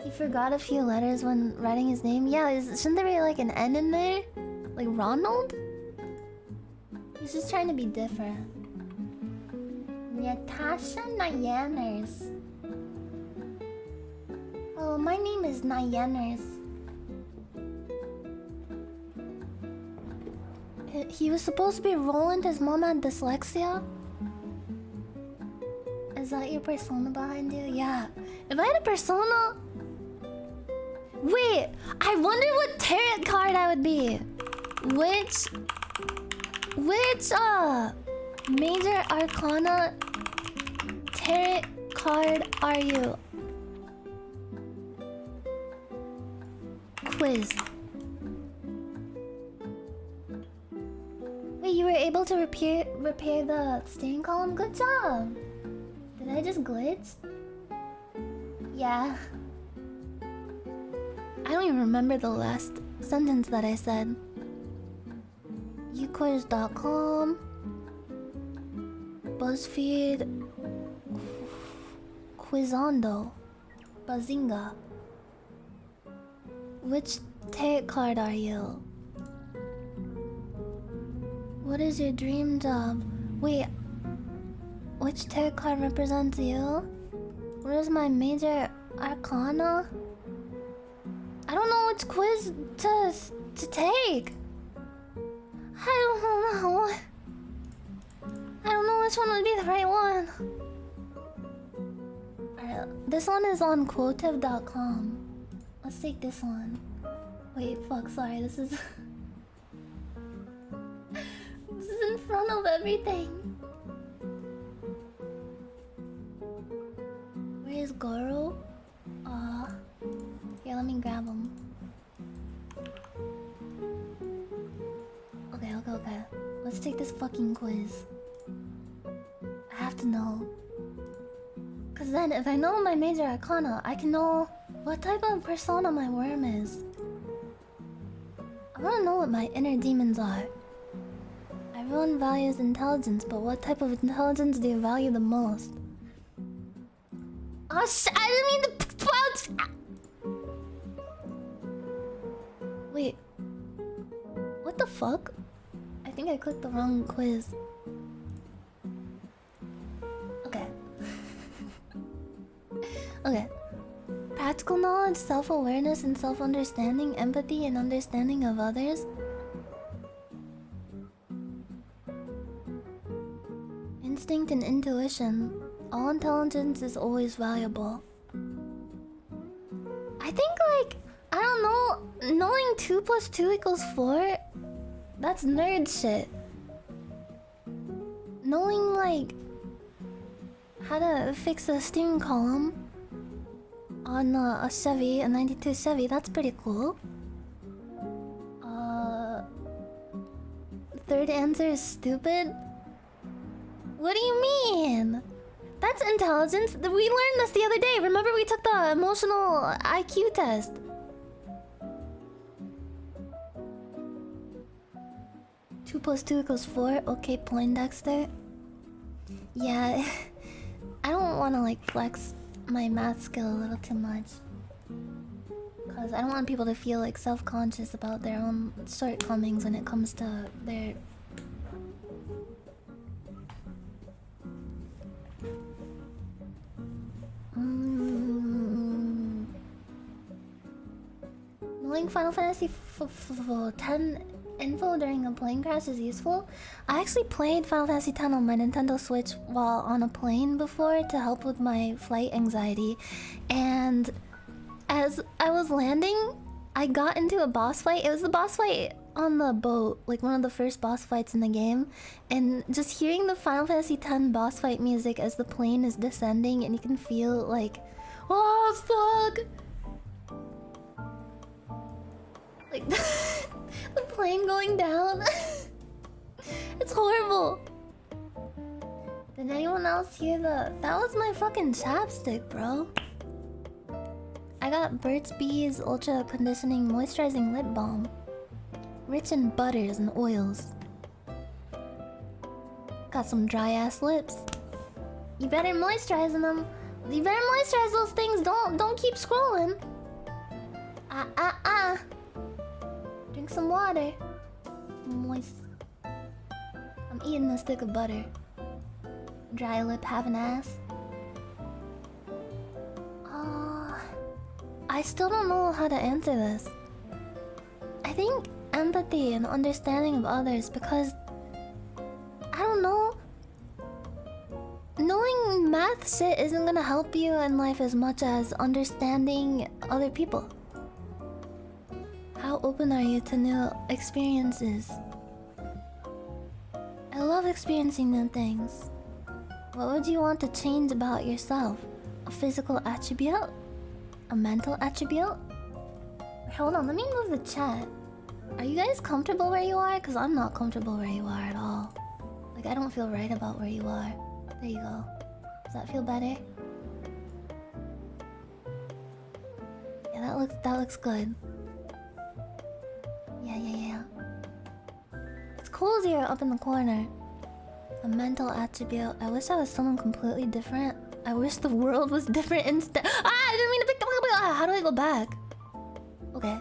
He forgot a few letters when writing his name? Yeah, shouldn't there be like an N in there? Like Ronald? He's just trying to be different. Natasha Nyanners. Oh, my name is Nyanners. He was supposed to be Roland. His mom had dyslexia. Is that your persona behind you? Yeah. If I had a persona... Wait, I wonder what tarot card I would be. Which major arcana tarot card are you? Quiz. Wait, you were able to repair the steering column? Good job! Did I just glitch? Yeah. I don't even remember the last sentence that I said. Uquiz.com, BuzzFeed, Quizando, Bazinga. Which tarot card are you? What is your dream job? Wait, which tarot card represents you? What is my major arcana? I don't know which quiz to take. I don't know. I don't know which one would be the right one. Alright, this one is on quotive.com. Let's take this one. Wait, fuck, sorry, this is... this is in front of everything. Where is Goro? Here, let me grab him. Okay. Let's take this fucking quiz. I have to know. Cause then if I know my major arcana, I can know what type of persona my worm is. I wanna know what my inner demons are. Everyone values intelligence, but what type of intelligence do you value the most? Oh shit, I didn't mean to... Wait. What the fuck? I think I clicked the wrong quiz. Okay. Okay. Practical knowledge, self-awareness and self-understanding, empathy and understanding of others. Instinct and intuition. All intelligence is always valuable. I think like, I don't know, knowing 2 + 2 = 4, that's nerd shit. Knowing like how to fix a steering column on a Chevy, a 92 Chevy, that's pretty cool. Third answer is stupid. What do you mean? That's intelligence. We learned this the other day. Remember we took the emotional IQ test. Two plus 2 = 4. Okay, Poindexter. Yeah, I don't want to like flex my math skill a little too much. Cause I don't want people to feel like self-conscious about their own shortcomings when it comes to their... Knowing Final Fantasy X info during a plane crash is useful. I actually played Final Fantasy X on my Nintendo Switch while on a plane before to help with my flight anxiety. And as I was landing, I got into a boss fight. It was the boss fight on the boat, like one of the first boss fights in the game. And just hearing the Final Fantasy X boss fight music as the plane is descending and you can feel like, oh fuck! Like the plane going down. It's horrible. Did anyone else hear the... That was my fucking chapstick, bro. I got Burt's Bees Ultra Conditioning Moisturizing Lip Balm. Rich in butters and oils. Got some dry ass lips. You better moisturize them. You better moisturize those things. Don't keep scrolling. Drink some water. Moist. I'm eating a stick of butter. Dry lip having ass. I still don't know how to answer this. I think empathy and understanding of others, because I don't know. Knowing math shit isn't gonna help you in life as much as understanding other people. How open are you to new experiences? I love experiencing new things. What would you want to change about yourself? A physical attribute? A mental attribute? Hold on, let me move the chat. Are you guys comfortable where you are? Because I'm not comfortable where you are at all. Like, I don't feel right about where you are. There you go. Does that feel better? Yeah, that looks good. Yeah. It's cozier up in the corner. A mental attribute. I wish I was someone completely different. I wish the world was different instead. I didn't mean to pick up. How do I go back? Okay.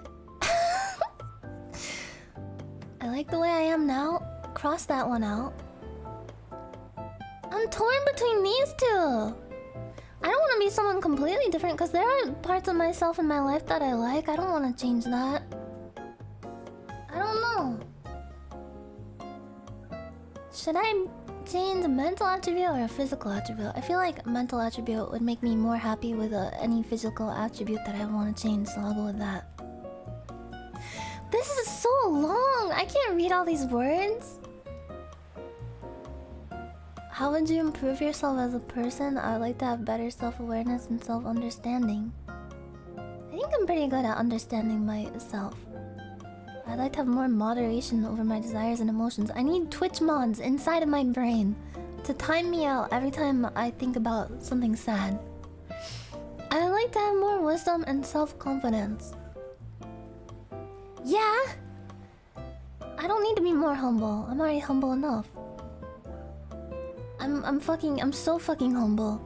I like the way I am now. Cross that one out. I'm torn between these two. I don't want to be someone completely different because there are parts of myself in my life that I like. I don't want to change that. I don't know. Should I change a mental attribute or a physical attribute? I feel like a mental attribute would make me more happy with any physical attribute that I want to change, so I'll go with that. This is so long! I can't read all these words. How would you improve yourself as a person? I would like to have better self-awareness and self-understanding. I think I'm pretty good at understanding myself. I'd like to have more moderation over my desires and emotions. I need Twitch mods inside of my brain to time me out every time I think about something sad. I'd like to have more wisdom and self-confidence. Yeah! I don't need to be more humble. I'm already humble enough. I'm so fucking humble.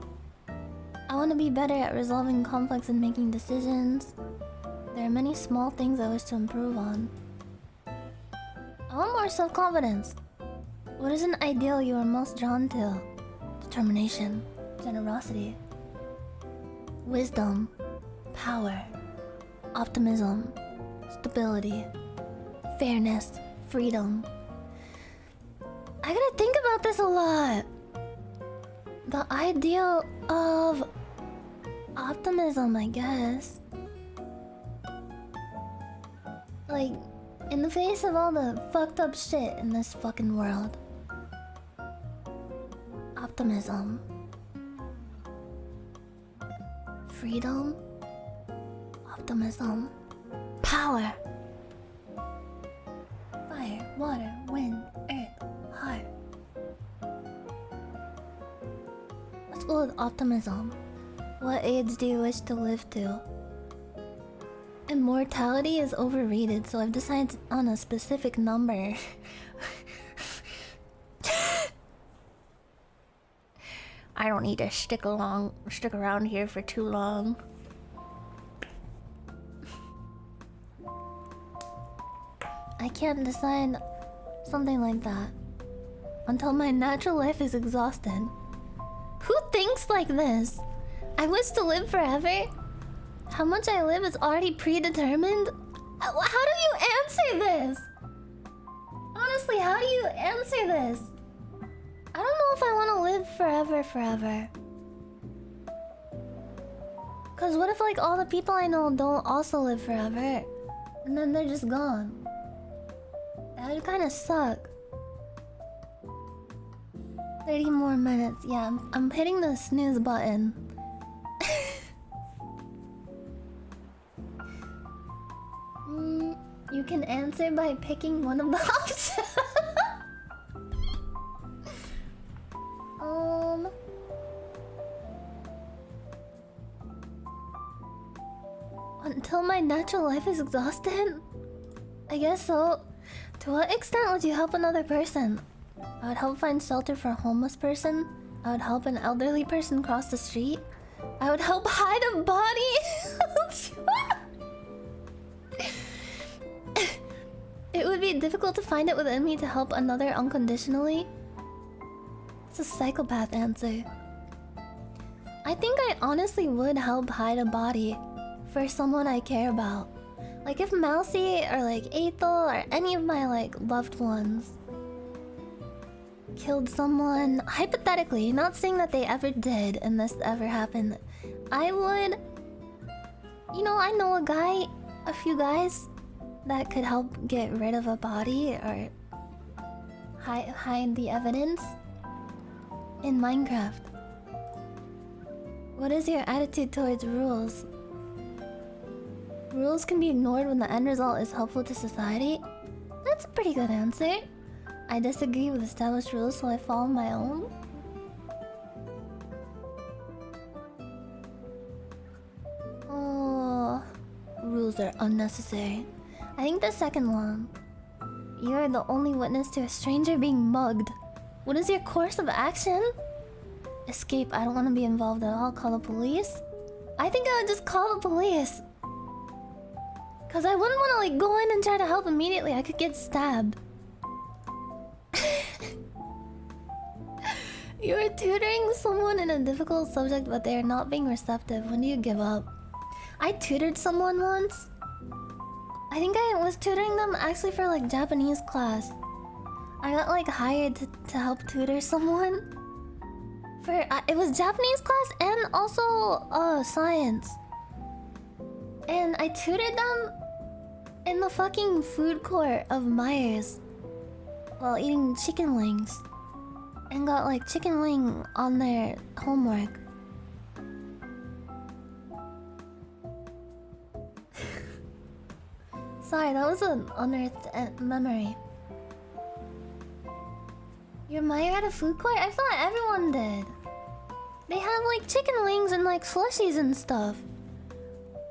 I want to be better at resolving conflicts and making decisions. There are many small things I wish to improve on. I want more self-confidence. What is an ideal you are most drawn to? Determination, generosity, wisdom, power, optimism, stability, fairness, freedom. I gotta think about this a lot. The ideal of optimism, I guess. Like, in the face of all the fucked up shit in this fucking world. Optimism. Freedom. Optimism. Power. Fire, water, wind, earth, heart. Let's go with optimism. What age do you wish to live to? Immortality is overrated, so I've decided on a specific number. I don't need to stick around here for too long. I can't decide something like that until my natural life is exhausted. Who thinks like this? I wish to live forever? How much I live is already predetermined? How do you answer this? Honestly, how do you answer this? I don't know if I want to live forever. Cause what if like all the people I know don't also live forever? And then they're just gone. That would kind of suck. 30 more minutes. Yeah, I'm hitting the snooze button. You can answer by picking one of the options. Until my natural life is exhausted? I guess so. To what extent would you help another person? I would help find shelter for a homeless person. I would help an elderly person cross the street. I would help hide a body. It would be difficult to find it within me to help another unconditionally. It's a psychopath answer. I think I honestly would help hide a body for someone I care about. Like if Mousy or like Ethel or any of my like loved ones killed someone, hypothetically, not saying that they ever did and this ever happened, I would... You know, I know a few guys that could help get rid of a body or hide the evidence in Minecraft. What is your attitude towards rules? Rules can be ignored when the end result is helpful to society? That's a pretty good answer. I disagree with established rules, so I follow my own. Oh, rules are unnecessary. I think the second one. You are the only witness to a stranger being mugged. What is your course of action? Escape. I don't want to be involved at all. Call the police? I think I would just call the police. Cause I wouldn't want to like go in and try to help immediately. I could get stabbed. You are tutoring someone in a difficult subject, but they are not being receptive. When do you give up? I tutored someone once. I think I was tutoring them actually for like Japanese class. I got like hired to help tutor someone. It was Japanese class and also science. And I tutored them in the fucking food court of Myers while eating chicken wings. And got like chicken wing on their homework. Sorry, that was an unearthed memory. Your Meyer had a food court? I thought everyone did. They have like chicken wings and like slushies and stuff.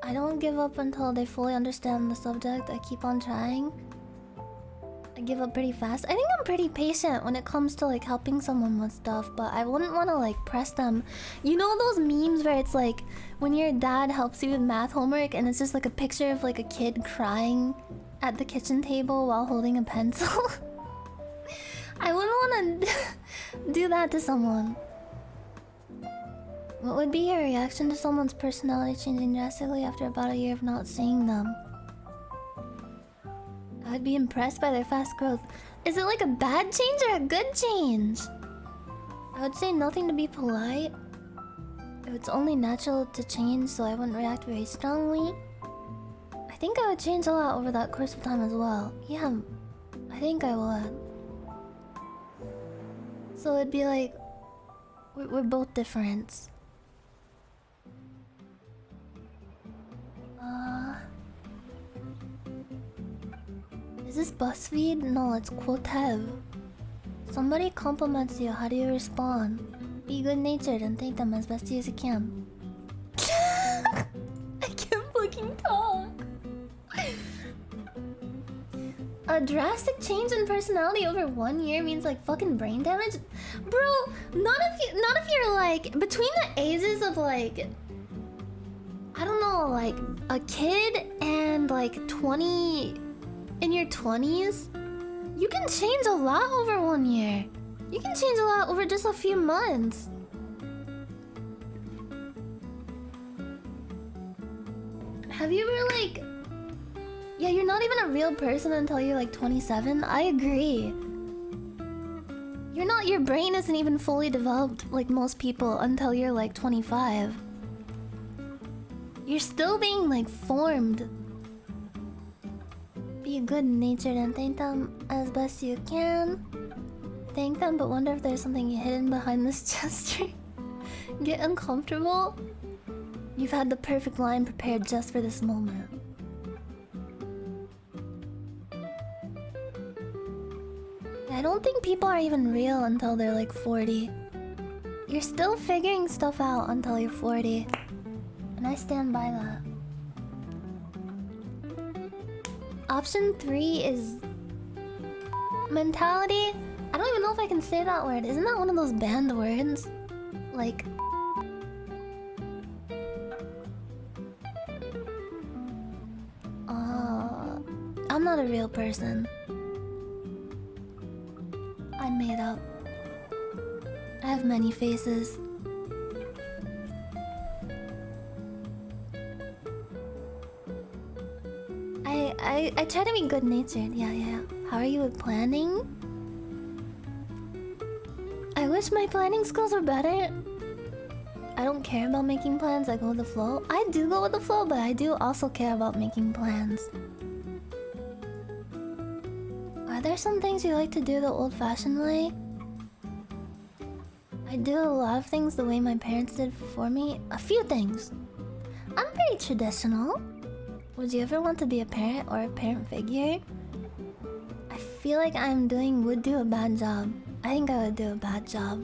I don't give up until they fully understand the subject. I keep on trying. I give up pretty fast. I think I'm pretty patient when it comes to like helping someone with stuff, but I wouldn't want to like press them. You know those memes where it's like when your dad helps you with math homework and it's just like a picture of like a kid crying at the kitchen table while holding a pencil? I wouldn't want to do that to someone. What would be your reaction to someone's personality changing drastically after about a year of not seeing them? I'd be impressed by their fast growth. Is it like a bad change or a good change? I would say nothing to be polite. It's only natural to change, so I wouldn't react very strongly. I think I would change a lot over that course of time as well. Yeah, I think I would. So it'd be like, we're both different. Is this BuzzFeed? No, it's Quotev. Somebody compliments you, how do you respond? Be good-natured and thank them as best as you can. I can't fucking talk. A drastic change in personality over 1 year means like fucking brain damage? Bro, not if you're like between the ages of like, I don't know, like a kid and like 20 in your 20s, you can change a lot over 1 year. You can change a lot over just a few months. Have you ever like... Yeah, you're not even a real person until you're like 27. I agree. Your brain isn't even fully developed like most people until you're like 25. You're still being like formed. Be good-natured and thank them as best you can. Thank them, but wonder if there's something hidden behind this gesture. Get uncomfortable. You've had the perfect line prepared just for this moment. I don't think people are even real until they're like 40. You're still figuring stuff out until you're 40. And I stand by that. Option 3 is mentality. I don't even know if I can say that word. Isn't that one of those banned words? Like... I'm not a real person. I'm made up. I have many faces. I try to be good-natured. Yeah. How are you with planning? I wish my planning skills were better. I don't care about making plans. I go with the flow. I do go with the flow, but I do also care about making plans. Are there some things you like to do the old-fashioned way? I do a lot of things the way my parents did before me. A few things. I'm pretty traditional. Would you ever want to be a parent or a parent figure? I feel like would do a bad job. I think I would do a bad job.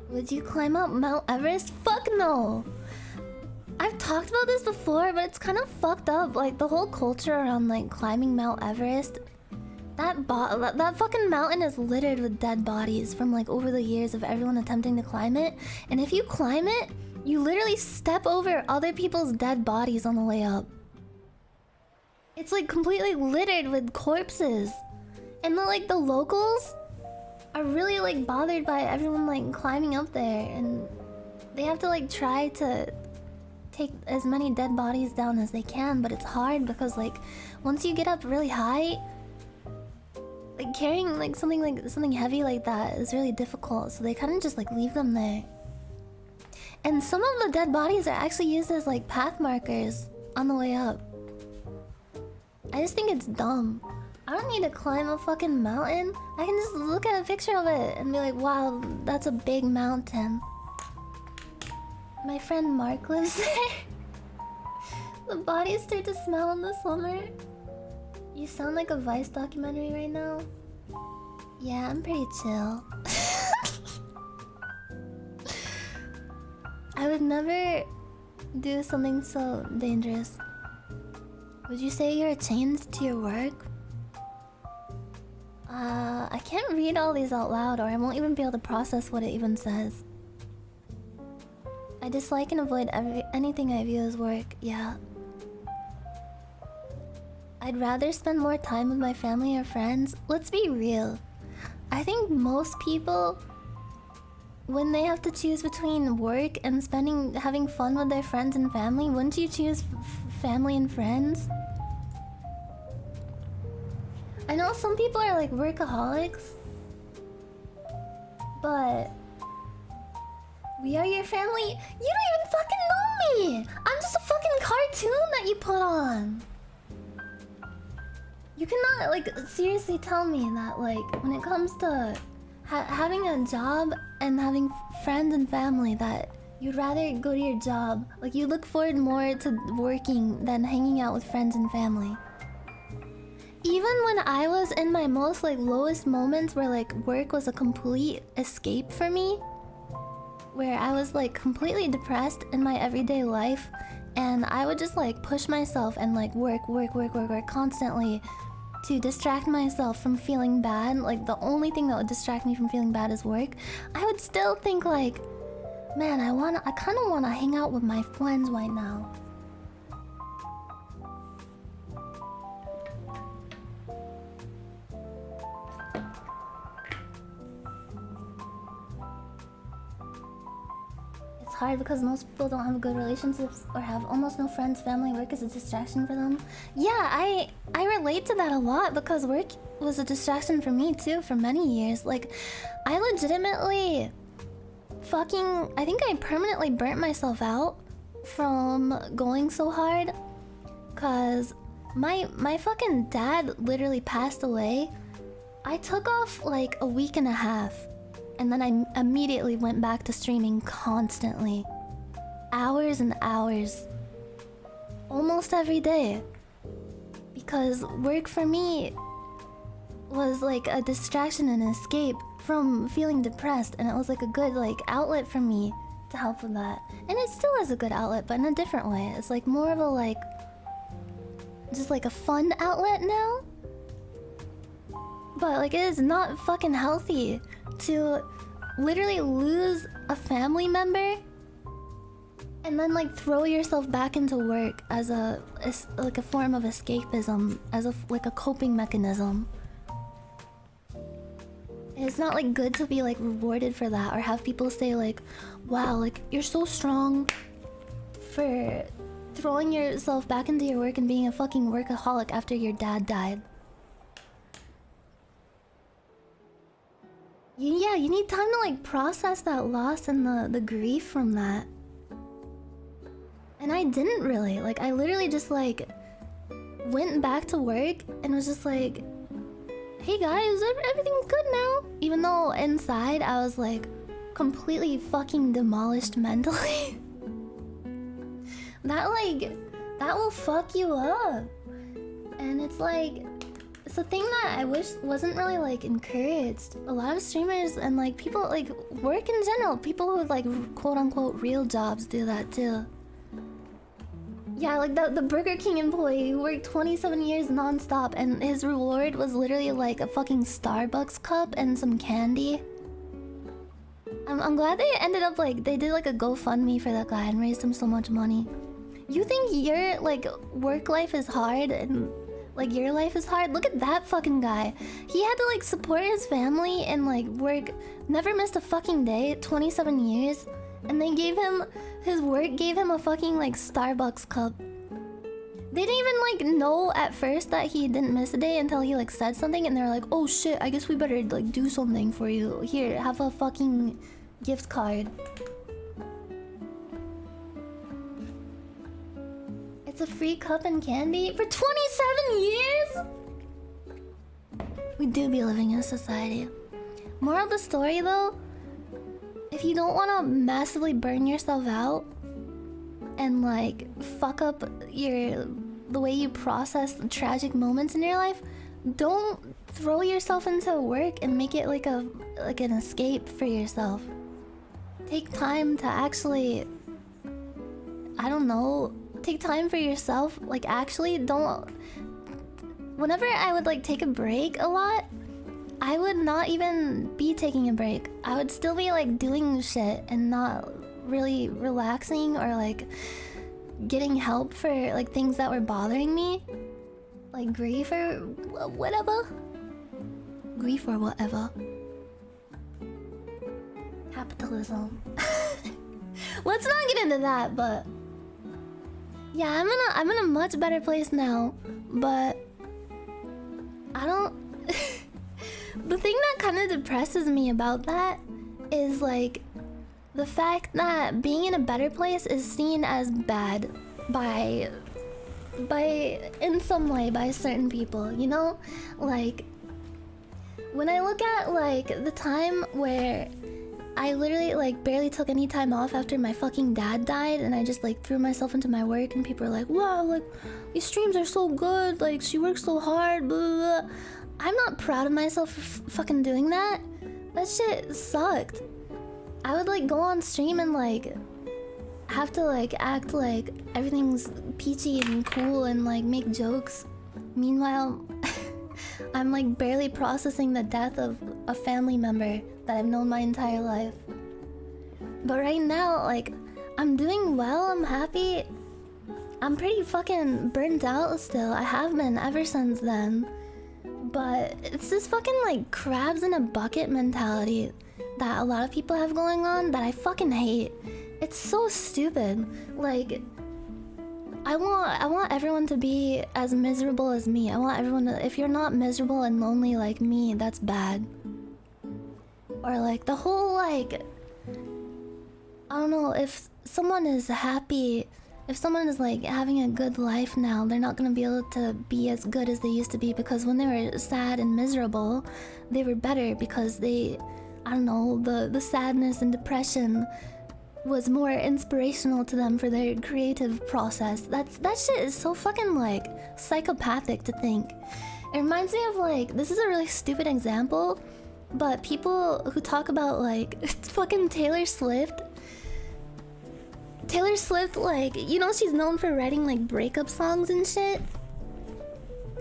Would you climb up Mount Everest? Fuck no! I've talked about this before, but it's kind of fucked up. Like, the whole culture around, like, climbing Mount Everest. That fucking mountain is littered with dead bodies from, like, over the years of everyone attempting to climb it. And if you climb it, you literally step over other people's dead bodies on the way up. It's, like, completely littered with corpses. And, the locals are really, like, bothered by everyone, like, climbing up there. And they have to, like, try to take as many dead bodies down as they can, but it's hard because, like, once you get up really high, like, carrying like something heavy like that is really difficult, so they kind of just like leave them there. And some of the dead bodies are actually used as like path markers on the way up. I just think it's dumb. I don't need to climb a fucking mountain. I can just look at a picture of it and be like, wow, that's a big mountain. My friend Mark lives there. The bodies start to smell in the summer. You sound like a Vice documentary right now. Yeah, I'm pretty chill. I would never do something so dangerous. Would you say you're chained to your work? I can't read all these out loud, or I won't even be able to process what it even says. I dislike and avoid anything I view as work, yeah. I'd rather spend more time with my family or friends. Let's be real. I think most people, when they have to choose between work and having fun with their friends and family, wouldn't you choose family and friends? I know some people are like workaholics, but we are your family. You don't even fucking know me. I'm just a fucking cartoon that you put on. You cannot like seriously tell me that like when it comes to having a job and having friends and family that you'd rather go to your job. Like you look forward more to working than hanging out with friends and family. Even when I was in my most like lowest moments where like work was a complete escape for me, where I was like completely depressed in my everyday life, and I would just like push myself and like work constantly to distract myself from feeling bad. Like the only thing that would distract me from feeling bad is work. I would still think like, man, I kind of want to hang out with my friends right now. Hard because most people don't have good relationships or have almost no friends. Family, work is a distraction for them. Yeah, I relate to that a lot because work was a distraction for me too for many years. Like, I legitimately I think I permanently burnt myself out from going so hard because my fucking dad literally passed away. I took off like a week and a half. And then I immediately went back to streaming constantly. Hours and hours. Almost every day. Because work for me was like a distraction and escape from feeling depressed. And it was like a good like outlet for me to help with that. And it still is a good outlet, but in a different way. It's like more of a like just like a fun outlet now. But like, it is not fucking healthy to literally lose a family member and then like throw yourself back into work as like a form of escapism, as like a coping mechanism. It's not like good to be like rewarded for that, or have people say like, wow, like you're so strong for throwing yourself back into your work and being a fucking workaholic after your dad died. Yeah, you need time to like process that loss and the grief from that. And I didn't really. Like, I literally just like went back to work and was just like, hey guys, everything's good now. Even though inside I was like completely fucking demolished mentally. That will fuck you up. And it's like, it's a thing that I wish wasn't really like encouraged. A lot of streamers and like people like work in general, people who like quote unquote real jobs do that too. Yeah, like the Burger King employee who worked 27 years non-stop and his reward was literally like a fucking Starbucks cup and some candy. I'm glad they ended up like, they did like a GoFundMe for that guy and raised him so much money. You think your like work life is hard and like your life is hard? Look at that fucking guy. He had to like support his family and like work, never missed a fucking day, 27 years. And they gave him, his work gave him a fucking like Starbucks cup. They didn't even like know at first that he didn't miss a day until he like said something, and they're like, oh shit, I guess we better like do something for you. Here, have a fucking gift card. It's a free cup and candy for 27 years? We do be living in a society. Moral of the story though, if you don't want to massively burn yourself out and like fuck up the way you process the tragic moments in your life, don't throw yourself into work and make it like an escape for yourself. Take time to actually, I don't know, take time for yourself. Like actually don't, whenever I would like take a break a lot, I would not even be taking a break. I would still be like doing shit and not really relaxing or like getting help for like things that were bothering me. Like grief or whatever. Grief or whatever. Capitalism. Let's not get into that, but yeah, I'm in a much better place now, but I don't the thing that kind of depresses me about that is like the fact that being in a better place is seen as bad by in some way by certain people, you know? Like when I look at like the time where I literally like barely took any time off after my fucking dad died, and I just like threw myself into my work, and people are like, wow, like these streams are so good, like she works so hard, blah, blah, blah. I'm not proud of myself for fucking doing that. That shit sucked. I would like go on stream and like have to like act like everything's peachy and cool and like make jokes. Meanwhile, I'm like barely processing the death of a family member that I've known my entire life. But right now, like, I'm doing well, I'm happy. I'm pretty fucking burnt out still. I have been ever since then. But it's this fucking like crabs in a bucket mentality that a lot of people have going on that I fucking hate. It's so stupid. Like, I want everyone to be as miserable as me. I want everyone to, if you're not miserable and lonely like me, that's bad. Or like the whole like, I don't know, if someone is happy, if someone is like having a good life now, they're not gonna be able to be as good as they used to be, because when they were sad and miserable, they were better because they, I don't know, the sadness and depression was more inspirational to them for their creative process. That shit is so fucking like psychopathic to think. It reminds me of like, this is a really stupid example, but people who talk about like fucking Taylor Swift, like, you know, she's known for writing like breakup songs and shit.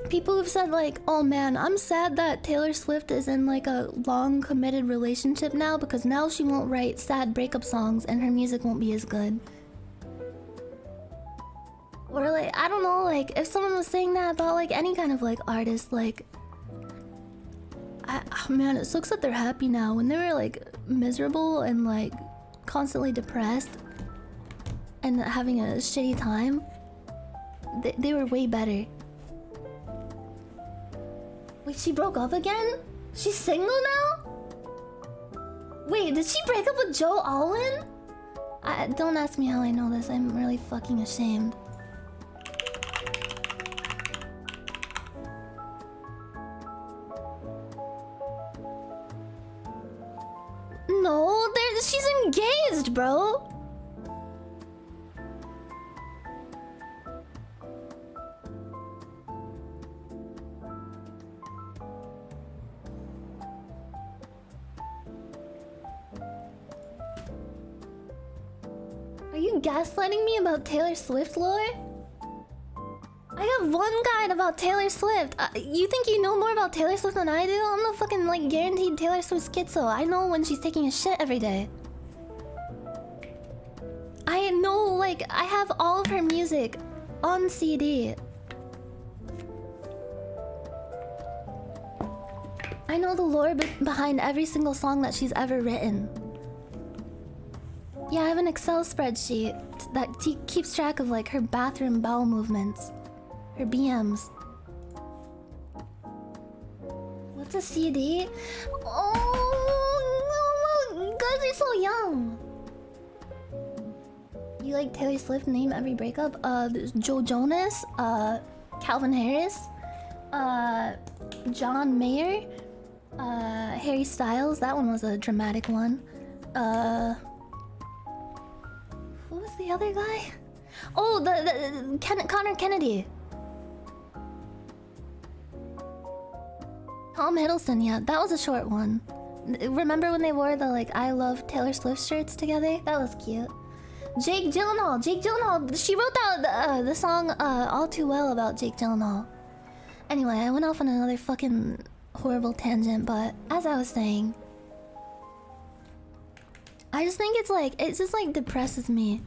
People who've said like, oh man, I'm sad that Taylor Swift is in like a long committed relationship now because now she won't write sad breakup songs and her music won't be as good. Or like, I don't know, like if someone was saying that about like any kind of like artist, like man, it sucks that they're happy now. When they were like miserable and like constantly depressed and having a shitty time, they were way better. Wait, she broke up again? She's single now? Wait, did she break up with Joe Alwyn? Don't ask me how I know this. I'm really fucking ashamed. No, she's engaged, bro. Are you gaslighting me about Taylor Swift lore? I got one guide about Taylor Swift. You think you know more about Taylor Swift than I do? I'm the fucking like guaranteed Taylor Swift schizo. I know when she's taking a shit every day. I know, like, I have all of her music on CD. I know the lore behind every single song that she's ever written. Yeah, I have an Excel spreadsheet that keeps track of like her bathroom bowel movements. Her BMs. What's a CD? Oh, you guys are so young. You like Taylor Swift? Name every breakup. There's Joe Jonas, Calvin Harris, John Mayer, Harry Styles. That one was a dramatic one. Who was the other guy? Oh, the Connor Kennedy. Tom Hiddleston, yeah, that was a short one. Remember when they wore the like I love Taylor Swift shirts together? That was cute. Jake Gyllenhaal, she wrote that the song All Too Well about Jake Gyllenhaal. Anyway, I went off on another fucking horrible tangent, but as I was saying, I just think it just like depresses me.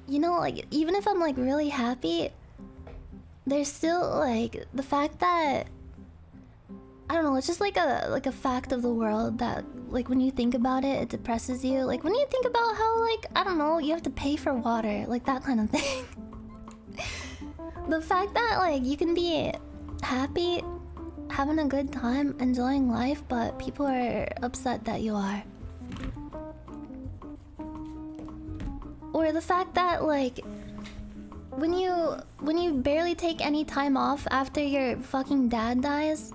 You know, like even if I'm like really happy, there's still like the fact that I don't know, it's just like a fact of the world that like when you think about it, it depresses you. Like when you think about how like, I don't know, you have to pay for water, like that kind of thing. The fact that like you can be happy, having a good time, enjoying life, but people are upset that you are. Or the fact that like when you barely take any time off after your fucking dad dies,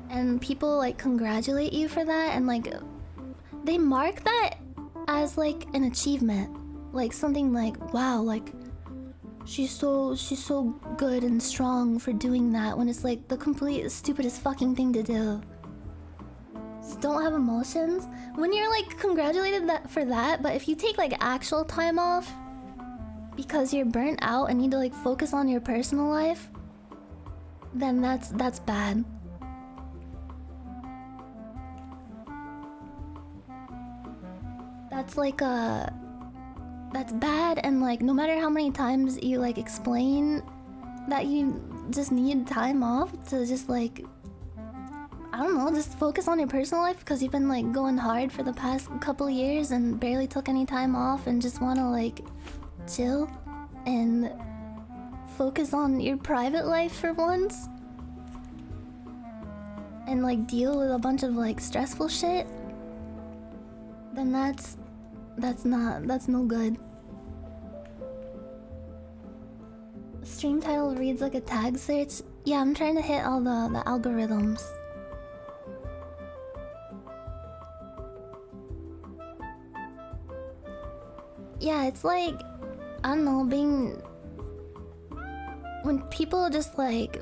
and people like congratulate you for that, and like they mark that as like an achievement, like something like, wow, like she's so good and strong for doing that, when it's like the complete stupidest fucking thing to do. Just don't have emotions when you're like congratulated for that. But if you take like actual time off because you're burnt out and need to like focus on your personal life, then that's bad. That's like that's bad, and like no matter how many times you like explain that you just need time off to just like, I don't know, just focus on your personal life because you've been like going hard for the past couple years and barely took any time off and just want to like chill and focus on your private life for once and like deal with a bunch of like stressful shit, then that's no good. Stream title reads like a tag search. Yeah, I'm trying to hit all the algorithms. Yeah, it's like, I don't know, when people just like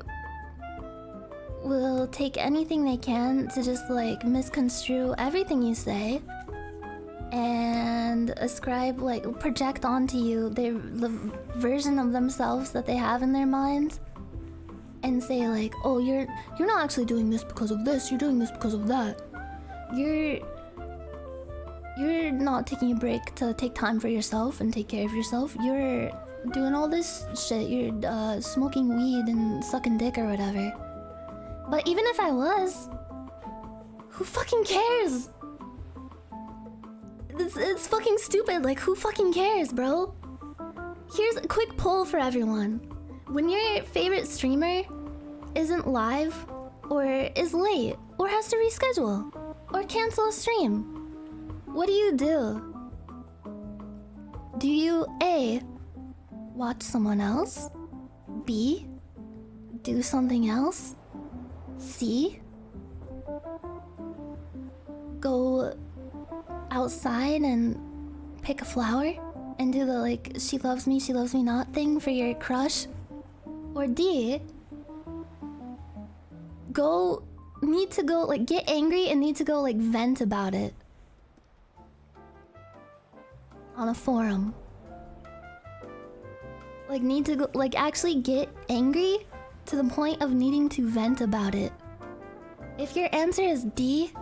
will take anything they can to just like misconstrue everything you say. and ascribe, like, project onto you the version of themselves that they have in their minds, and say like, oh, you're not actually doing this because of this, you're doing this because of that. You're not taking a break to take time for yourself and take care of yourself. You're doing all this shit. You're smoking weed and sucking dick or whatever. But even if I was, who fucking cares? It's fucking stupid. Like, who fucking cares, bro? Here's a quick poll for everyone. When your favorite streamer isn't live, or is late, or has to reschedule, or cancel a stream, what do? Do you A, watch someone else? B, do something else? C, go outside and pick a flower and do the like she loves me not thing for your crush? Or D, need to go like get angry and need to go like vent about it on a forum? Like need to go like actually get angry to the point of needing to vent about it? If your answer is D,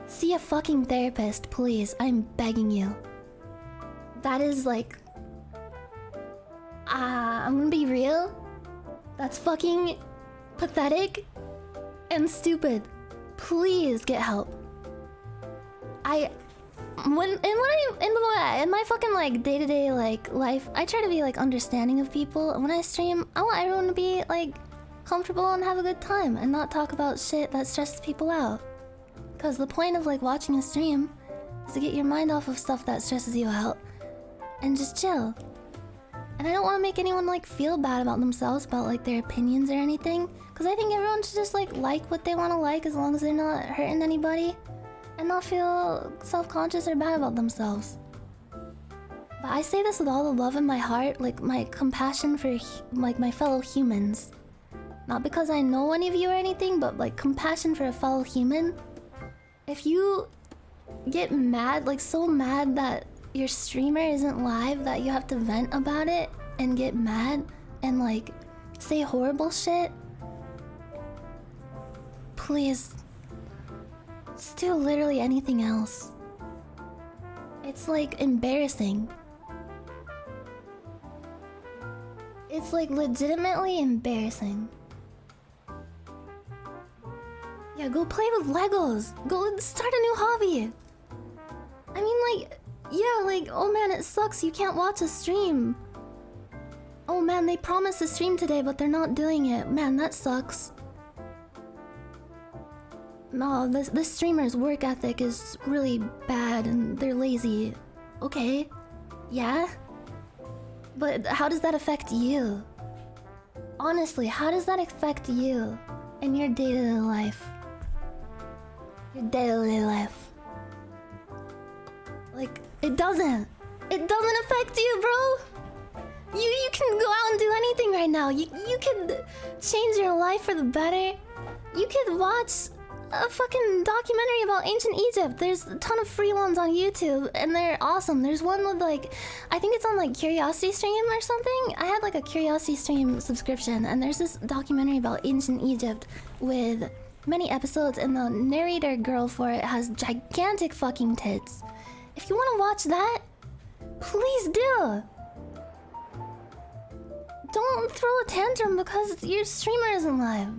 see a fucking therapist, please. I'm begging you. That is like... I'm gonna be real. That's fucking pathetic and stupid. Please get help. In my fucking like day-to-day like life, I try to be like understanding of people. When I stream, I want everyone to be like comfortable and have a good time and not talk about shit that stresses people out. Because the point of like watching a stream is to get your mind off of stuff that stresses you out and just chill. And I don't want to make anyone like feel bad about themselves, about like their opinions or anything. Because I think everyone should just like what they want to like as long as they're not hurting anybody. And not feel self-conscious or bad about themselves. But I say this with all the love in my heart, like my compassion for like my fellow humans. Not because I know any of you or anything, but like compassion for a fellow human. If you get mad, like so mad that your streamer isn't live, that you have to vent about it and get mad and like say horrible shit, please just do literally anything else. It's like embarrassing. It's like legitimately embarrassing. Yeah, go play with Legos. Go start a new hobby. I mean, like, yeah, like, oh man, it sucks you can't watch a stream. Oh man, they promised a stream today, but they're not doing it. Man, that sucks. No, this streamer's work ethic is really bad and they're lazy. Okay, yeah? But how does that affect you? Honestly, how does that affect you in your day-to-day life? Your day-to-day life. Like, it doesn't affect you, bro! You can go out and do anything right now. You could change your life for the better. You could watch a fucking documentary about ancient Egypt. There's a ton of free ones on YouTube and they're awesome. There's one with like, I think it's on like Curiosity Stream or something. I had like a Curiosity Stream subscription and there's this documentary about ancient Egypt with many episodes and the narrator girl for it has gigantic fucking tits. If you want to watch that, please do. Don't throw a tantrum because your streamer isn't live.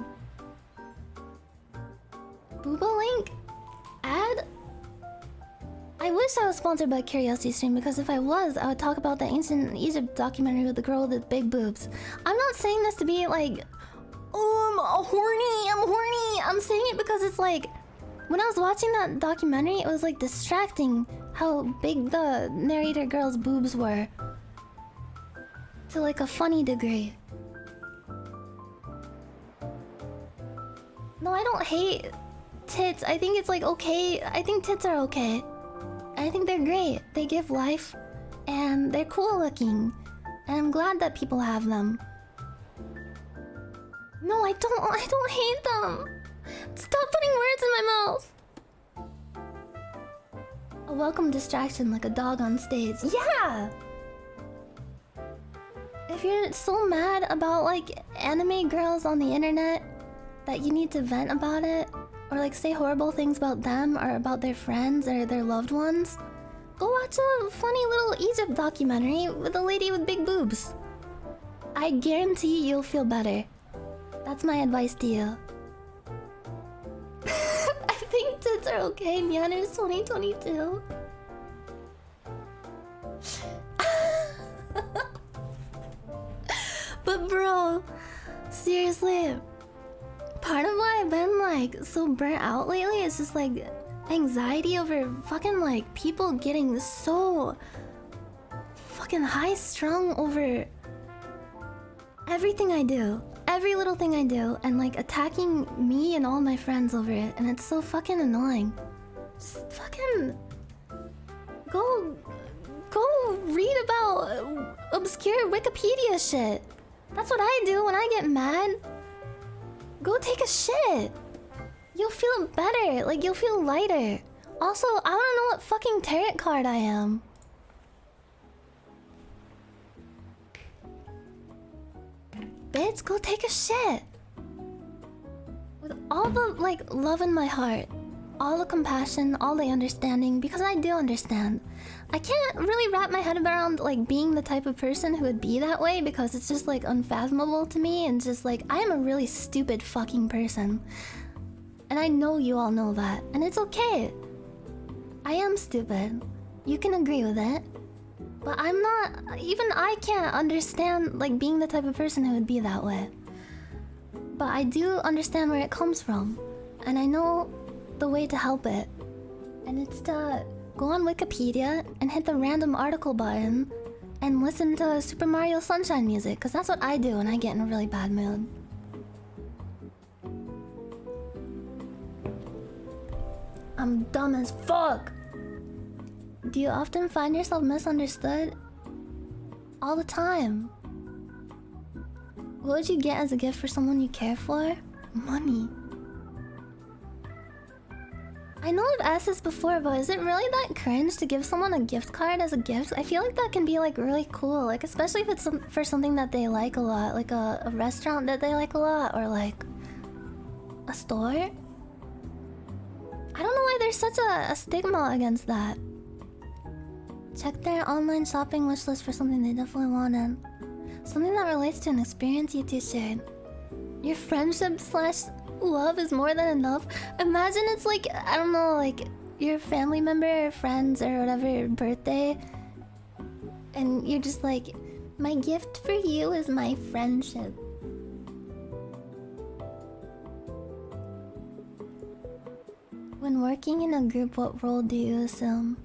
Booba link? Ad? I wish I was sponsored by Curiosity Stream because if I was, I would talk about the ancient Egypt documentary with the girl with the big boobs. I'm not saying this to be like, oh, I'm horny. I'm saying it because it's like, when I was watching that documentary, it was like distracting how big the narrator girl's boobs were. To like a funny degree. No, I don't hate tits. I think it's like okay. I think tits are okay. I think they're great. They give life and they're cool looking. And I'm glad that people have them. No, I don't hate them. Stop putting words in my mouth. A welcome distraction like a dog on stage. Yeah! If you're so mad about like anime girls on the internet that you need to vent about it, or like say horrible things about them or about their friends or their loved ones, go watch a funny little Egypt documentary with a lady with big boobs. I guarantee you'll feel better. That's my advice to you. I think tits are okay, Nyanners 2022. But bro, seriously, part of why I've been like so burnt out lately is just like anxiety over fucking like people getting so fucking high strung over everything I do, every little thing I do, and like attacking me and all my friends over it, and it's so fucking annoying. Just fucking go read about obscure Wikipedia shit. That's what I do when I get mad. Go take a shit. You'll feel better, like you'll feel lighter. Also, I wanna know what fucking tarot card I am. Bitch, go take a shit. With all the like love in my heart, all the compassion, all the understanding, because I do understand. I can't really wrap my head around like being the type of person who would be that way, because it's just like unfathomable to me, and just like I am a really stupid fucking person. And I know you all know that, and it's okay. I am stupid. You can agree with it. But I'm not, even I can't understand like being the type of person who would be that way. But I do understand where it comes from, and I know the way to help it. And it's to go on Wikipedia and hit the random article button and listen to Super Mario Sunshine music, because that's what I do when I get in a really bad mood. I'm dumb as fuck! Do you often find yourself misunderstood? All the time. What would you get as a gift for someone you care for? Money. I know I've asked this before, but is it really that cringe to give someone a gift card as a gift? I feel like that can be like really cool, like especially if it's for something that they like a lot, like a restaurant that they like a lot, or like a store. I don't know why there's such a stigma against that. Check their online shopping wish list for something they definitely wanted. Something that relates to an experience you two shared. Your friendship / love is more than enough. Imagine it's like, I don't know, like your family member or friends or whatever birthday, and you're just like, my gift for you is my friendship. When working in a group, what role do you assume?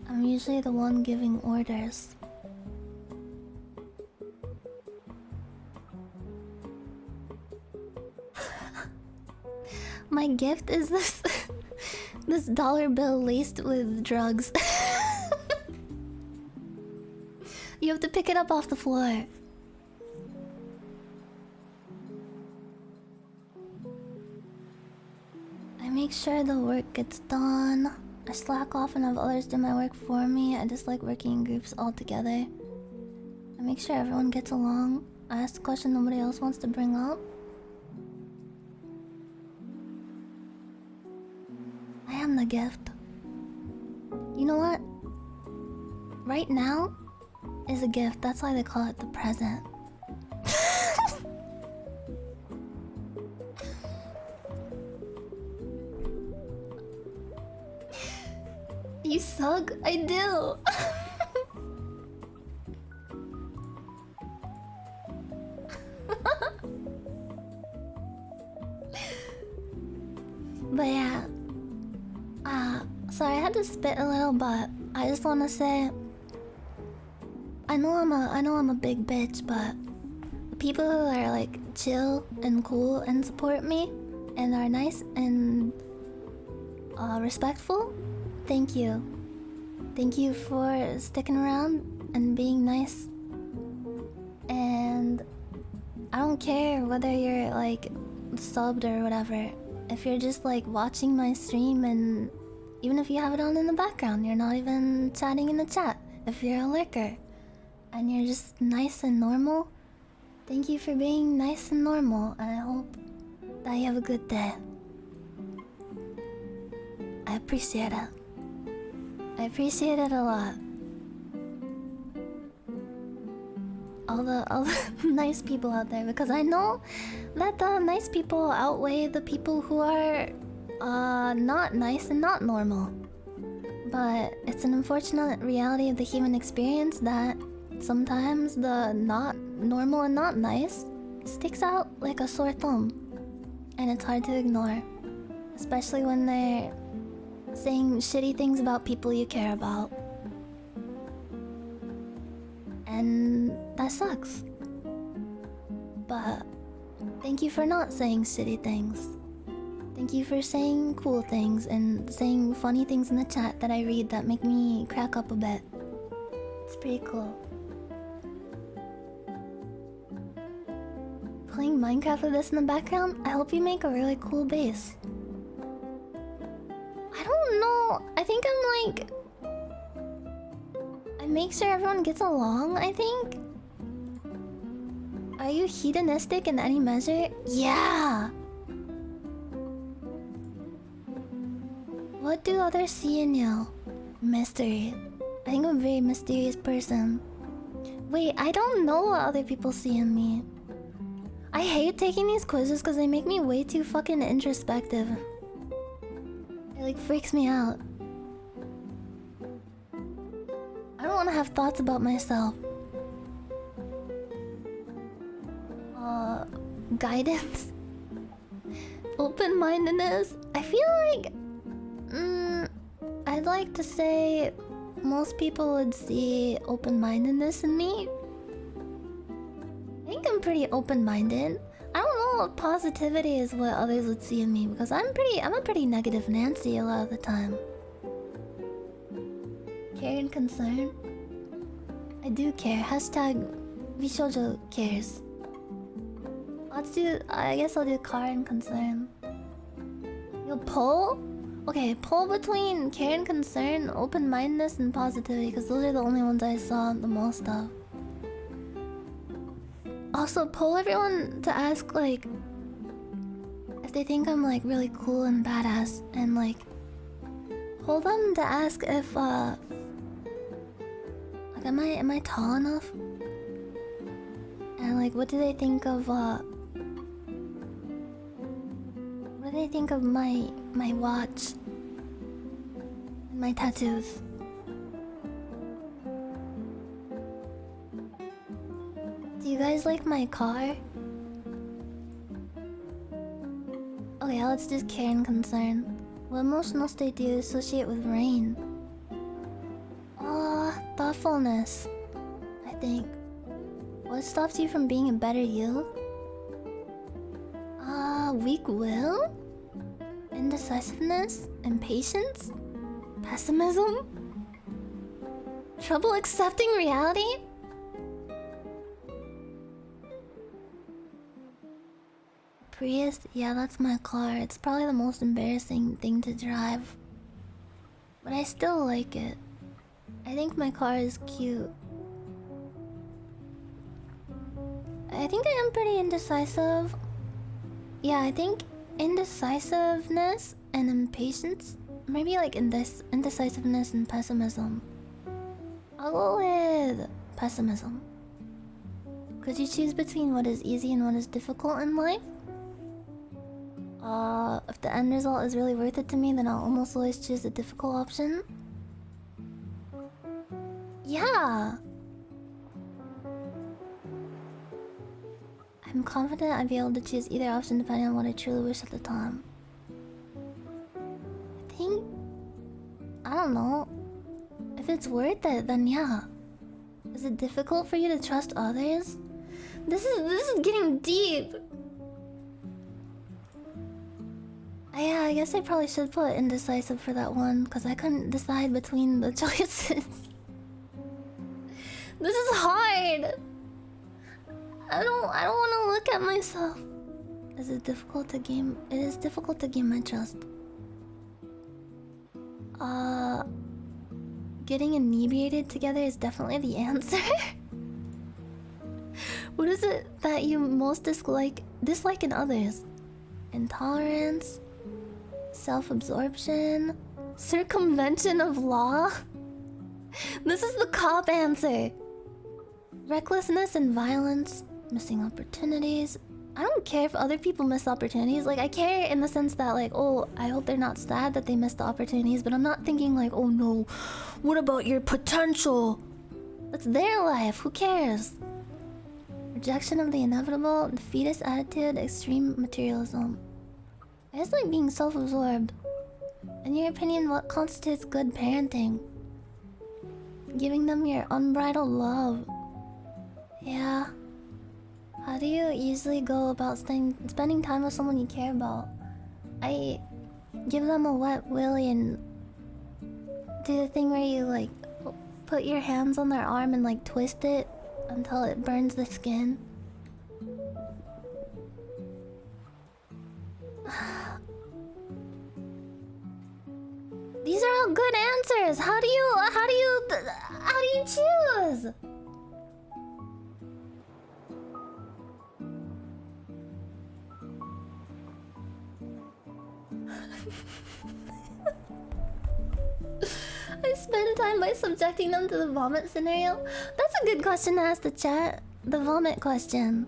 I'm usually the one giving orders. My gift is this this dollar bill laced with drugs. You have to pick it up off the floor. I make sure the work gets done. I slack off and have others do my work for me. I dislike working in groups all together. I make sure everyone gets along. I ask the question nobody else wants to bring up. I am the gift. You know what? Right now is a gift. That's why they call it the present. You suck? I do. But yeah. Sorry, I had to spit a little, but I just want to say, I know I'm a big bitch, but the people who are like chill and cool and support me and are nice and respectful, thank you. Thank you for sticking around and being nice and I don't care whether you're like subbed or whatever. If you're just like watching my stream, and even if you have it on in the background, you're not even chatting in the chat. If you're a lurker and you're just nice and normal, thank you for being nice and normal, and I hope that you have a good day. I appreciate it. I appreciate it a lot. All the nice people out there, because I know that the nice people outweigh the people who are not nice and not normal. But it's an unfortunate reality of the human experience that sometimes the not normal and not nice sticks out like a sore thumb, and it's hard to ignore, especially when they're saying shitty things about people you care about. And that sucks. But thank you for not saying shitty things. Thank you for saying cool things and saying funny things in the chat that I read that make me crack up a bit. It's pretty cool. Playing Minecraft with this in the background, I hope you make a really cool base. I don't know. I think I'm like... I make sure everyone gets along, I think. Are you hedonistic in any measure? Yeah! What do others see in you? Mystery. I think I'm a very mysterious person. Wait, I don't know what other people see in me. I hate taking these quizzes because they make me way too fucking introspective. It like freaks me out. I don't want to have thoughts about myself. Guidance. Open-mindedness. I feel like... I'd like to say most people would see open-mindedness in me. I think I'm pretty open-minded. I don't know if positivity is what others would see in me, because I'm a pretty negative Nancy a lot of the time. Care and concern. I do care. Hashtag Vishoujo cares. I guess I'll do car and concern. You'll pull? Okay, pull between care and concern, open-mindedness, and positivity, because those are the only ones I saw the most of. Also, poll everyone to ask, like, if they think I'm, like, really cool and badass, and, like, poll them to ask if, like, am I tall enough? And, like, what do they think of, what do they think of my watch? And my tattoos? Do you guys like my car? Okay, let's do care and concern. What emotional state do you associate with rain? Thoughtfulness, I think. What stops you from being a better you? Weak will? Indecisiveness? Impatience? Pessimism? Trouble accepting reality? Prius? Yeah, that's my car. It's probably the most embarrassing thing to drive. But I still like it. I think my car is cute. I think I am pretty indecisive. Yeah, I think indecisiveness and impatience. Maybe like indecisiveness and pessimism. I'll go with pessimism. Could you choose between what is easy and what is difficult in life? If the end result is really worth it to me, then I'll almost always choose the difficult option. Yeah! I'm confident I'd be able to choose either option depending on what I truly wish at the time. I think... I don't know. If it's worth it, then yeah. Is it difficult for you to trust others? This is getting deep! Yeah, I guess I probably should put indecisive for that one, because I couldn't decide between the choices. This is hard! I don't want to look at myself. Is it difficult to gain? It is difficult to gain my trust. Getting inebriated together is definitely the answer. What is it that you most dislike in others? Intolerance, self-absorption, circumvention of law. This is the cop answer. Recklessness and violence, missing opportunities. I don't care if other people miss opportunities. Like, I care in the sense that, like, oh, I hope they're not sad that they missed the opportunities, but I'm not thinking like, oh no, what about your potential? That's their life, who cares? Rejection of the inevitable, defeatist attitude, extreme materialism. I just like being self-absorbed. In your opinion, what constitutes good parenting? Giving them your unbridled love. Yeah. How do you usually go about spending time with someone you care about? I give them a wet willy and do the thing where you like put your hands on their arm and like twist it until it burns the skin. These are all good answers. How do you choose? I spend time by subjecting them to the vomit scenario. That's a good question to ask the chat. The vomit question.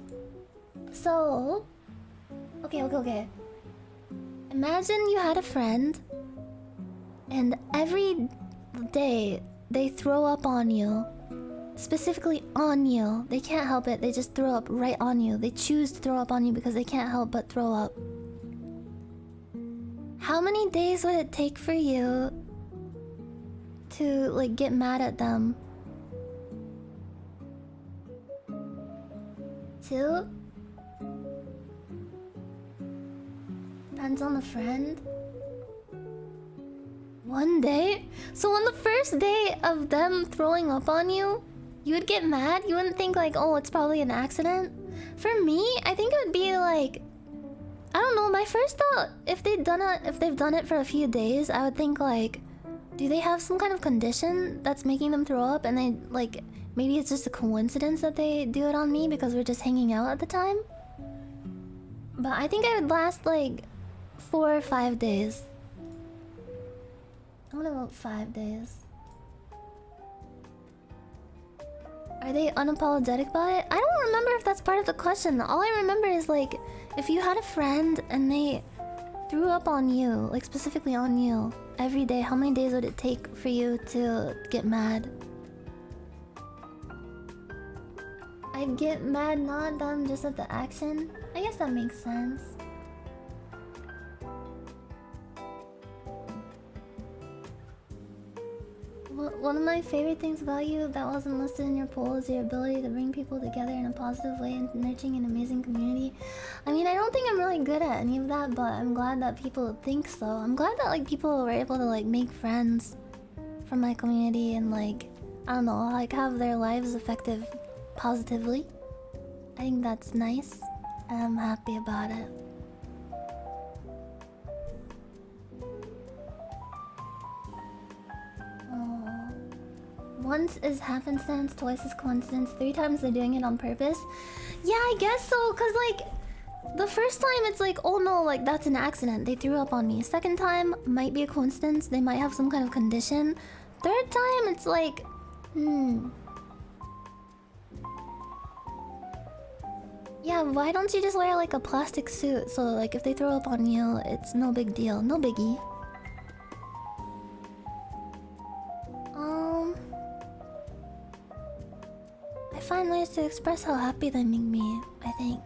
So, okay. Imagine you had a friend, and every day they throw up on you. Specifically on you. They can't help it. They just throw up right on you. They choose to throw up on you because they can't help but throw up. How many days would it take for you to like get mad at them? 2? Depends on the friend. 1 day? So on the first day of them throwing up on you, you would get mad? You wouldn't think like, oh, it's probably an accident? For me, I think it would be like, I don't know, my first thought, if they've done it for a few days, I would think like, do they have some kind of condition that's making them throw up? And they like, maybe it's just a coincidence that they do it on me because we're just hanging out at the time. But I think I would last like 4 or 5 days. I wanna vote 5 days. Are they unapologetic about it? I don't remember if that's part of the question. All I remember is like, if you had a friend and they threw up on you, like specifically on you, every day, how many days would it take for you to get mad? I'd get mad not at them, just at the action. I guess that makes sense. One of my favorite things about you that wasn't listed in your poll is your ability to bring people together in a positive way and nurturing an amazing community. I mean, I don't think I'm really good at any of that, but I'm glad that people think so. I'm glad that like people were able to like make friends from my community and like, I don't know, like have their lives affected positively. I think that's nice and I'm happy about it. Once is happenstance, twice is coincidence, 3 times they're doing it on purpose. Yeah, I guess so, cause like the first time it's like, oh no, like that's an accident, they threw up on me. Second time might be a coincidence, they might have some kind of condition. Third time it's like, yeah, why don't you just wear like a plastic suit so like if they throw up on you, it's no big deal, no biggie. I find ways to express how happy they make me, I think.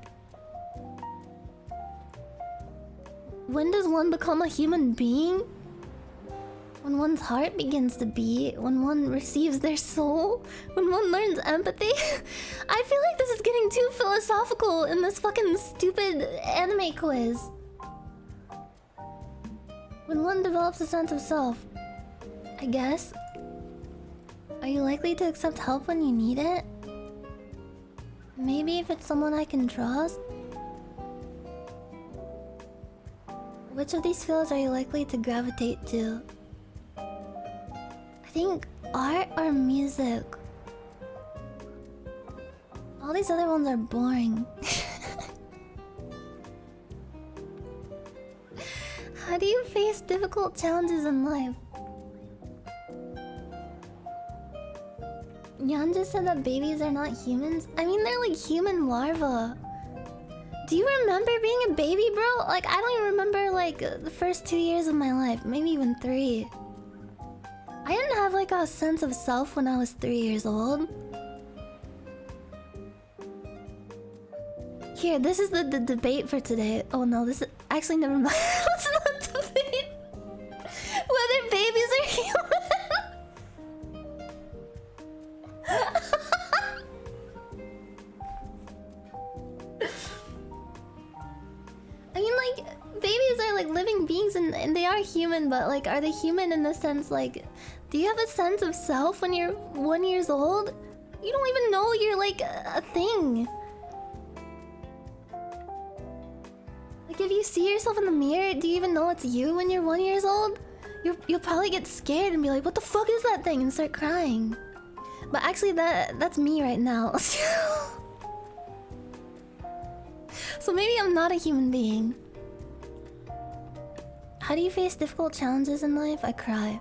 When does one become a human being? When one's heart begins to beat, when one receives their soul, when one learns empathy. I feel like this is getting too philosophical in this fucking stupid anime quiz. When one develops a sense of self, I guess. Are you likely to accept help when you need it? Maybe if it's someone I can trust. Which of these fields are you likely to gravitate to? I think art or music. All these other ones are boring. How do you face difficult challenges in life? Yan just said that babies are not humans. I mean, they're like human larvae. Do you remember being a baby, bro? Like, I don't even remember like the first 2 years of my life. Maybe even 3. I didn't have like a sense of self when I was 3 years old. Here, this is the debate for today. Oh no, this is... Actually, never mind. Let's not debate whether babies are human. I mean, like, babies are like living beings and they are human, but like, are they human in the sense like... Do you have a sense of self when you're 1 year old? You don't even know you're like a thing. Like, if you see yourself in the mirror, do you even know it's you when you're 1 year old? You'll probably get scared and be like, what the fuck is that thing? And start crying. But actually, that's me right now. So maybe I'm not a human being. How do you face difficult challenges in life? I cry.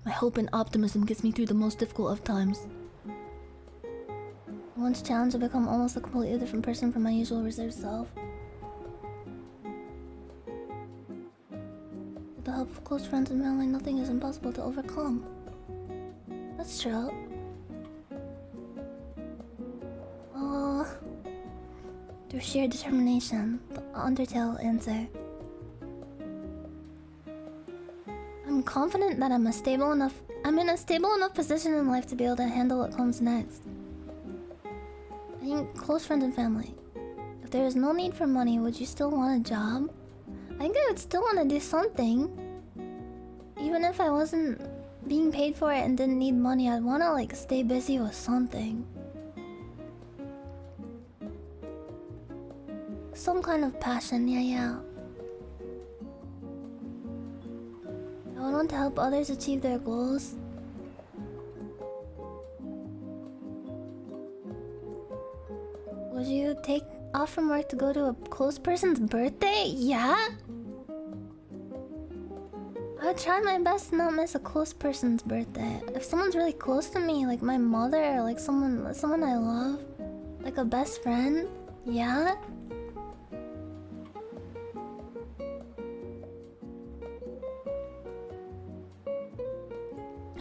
My hope and optimism gets me through the most difficult of times. Once challenged, I become almost a completely different person from my usual reserved self. With the help of close friends and family, nothing is impossible to overcome. That's true. Oh, through sheer determination, the Undertale answer. I'm confident that I'm in a stable enough position in life to be able to handle what comes next. I think close friends and family. If there is no need for money, would you still want a job? I think I would still want to do something. Even if I wasn't being paid for it and didn't need money, I'd want to like stay busy with something. Some kind of passion, yeah. I would want to help others achieve their goals. Would you take off from work to go to a close person's birthday? Yeah? I would try my best to not miss a close person's birthday. If someone's really close to me, like my mother or like someone I love, like a best friend, yeah?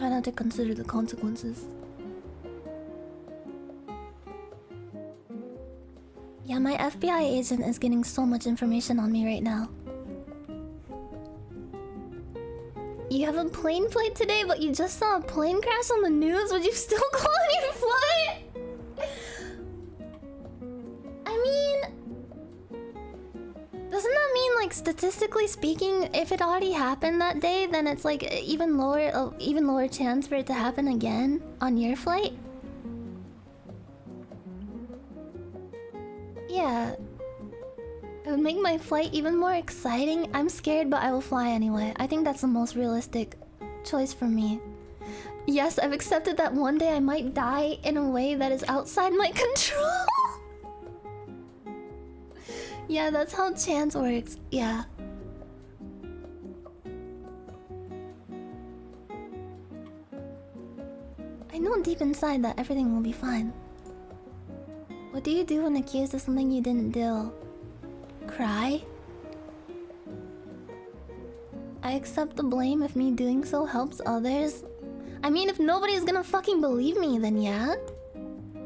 I'd have to consider the consequences. Yeah, my FBI agent is getting so much information on me right now. You have a plane flight today, but you just saw a plane crash on the news? Would you still go on your flight? I mean... Doesn't that mean, like, statistically speaking, if it already happened that day, then it's like even lower chance for it to happen again on your flight? Yeah. It would make my flight even more exciting. I'm scared, but I will fly anyway. I think that's the most realistic choice for me. Yes, I've accepted that one day I might die in a way that is outside my control. Yeah, that's how chance works. Yeah. I know deep inside that everything will be fine. What do you do when accused of something you didn't do? Cry? I accept the blame if me doing so helps others. I mean, if nobody's gonna fucking believe me, then yeah.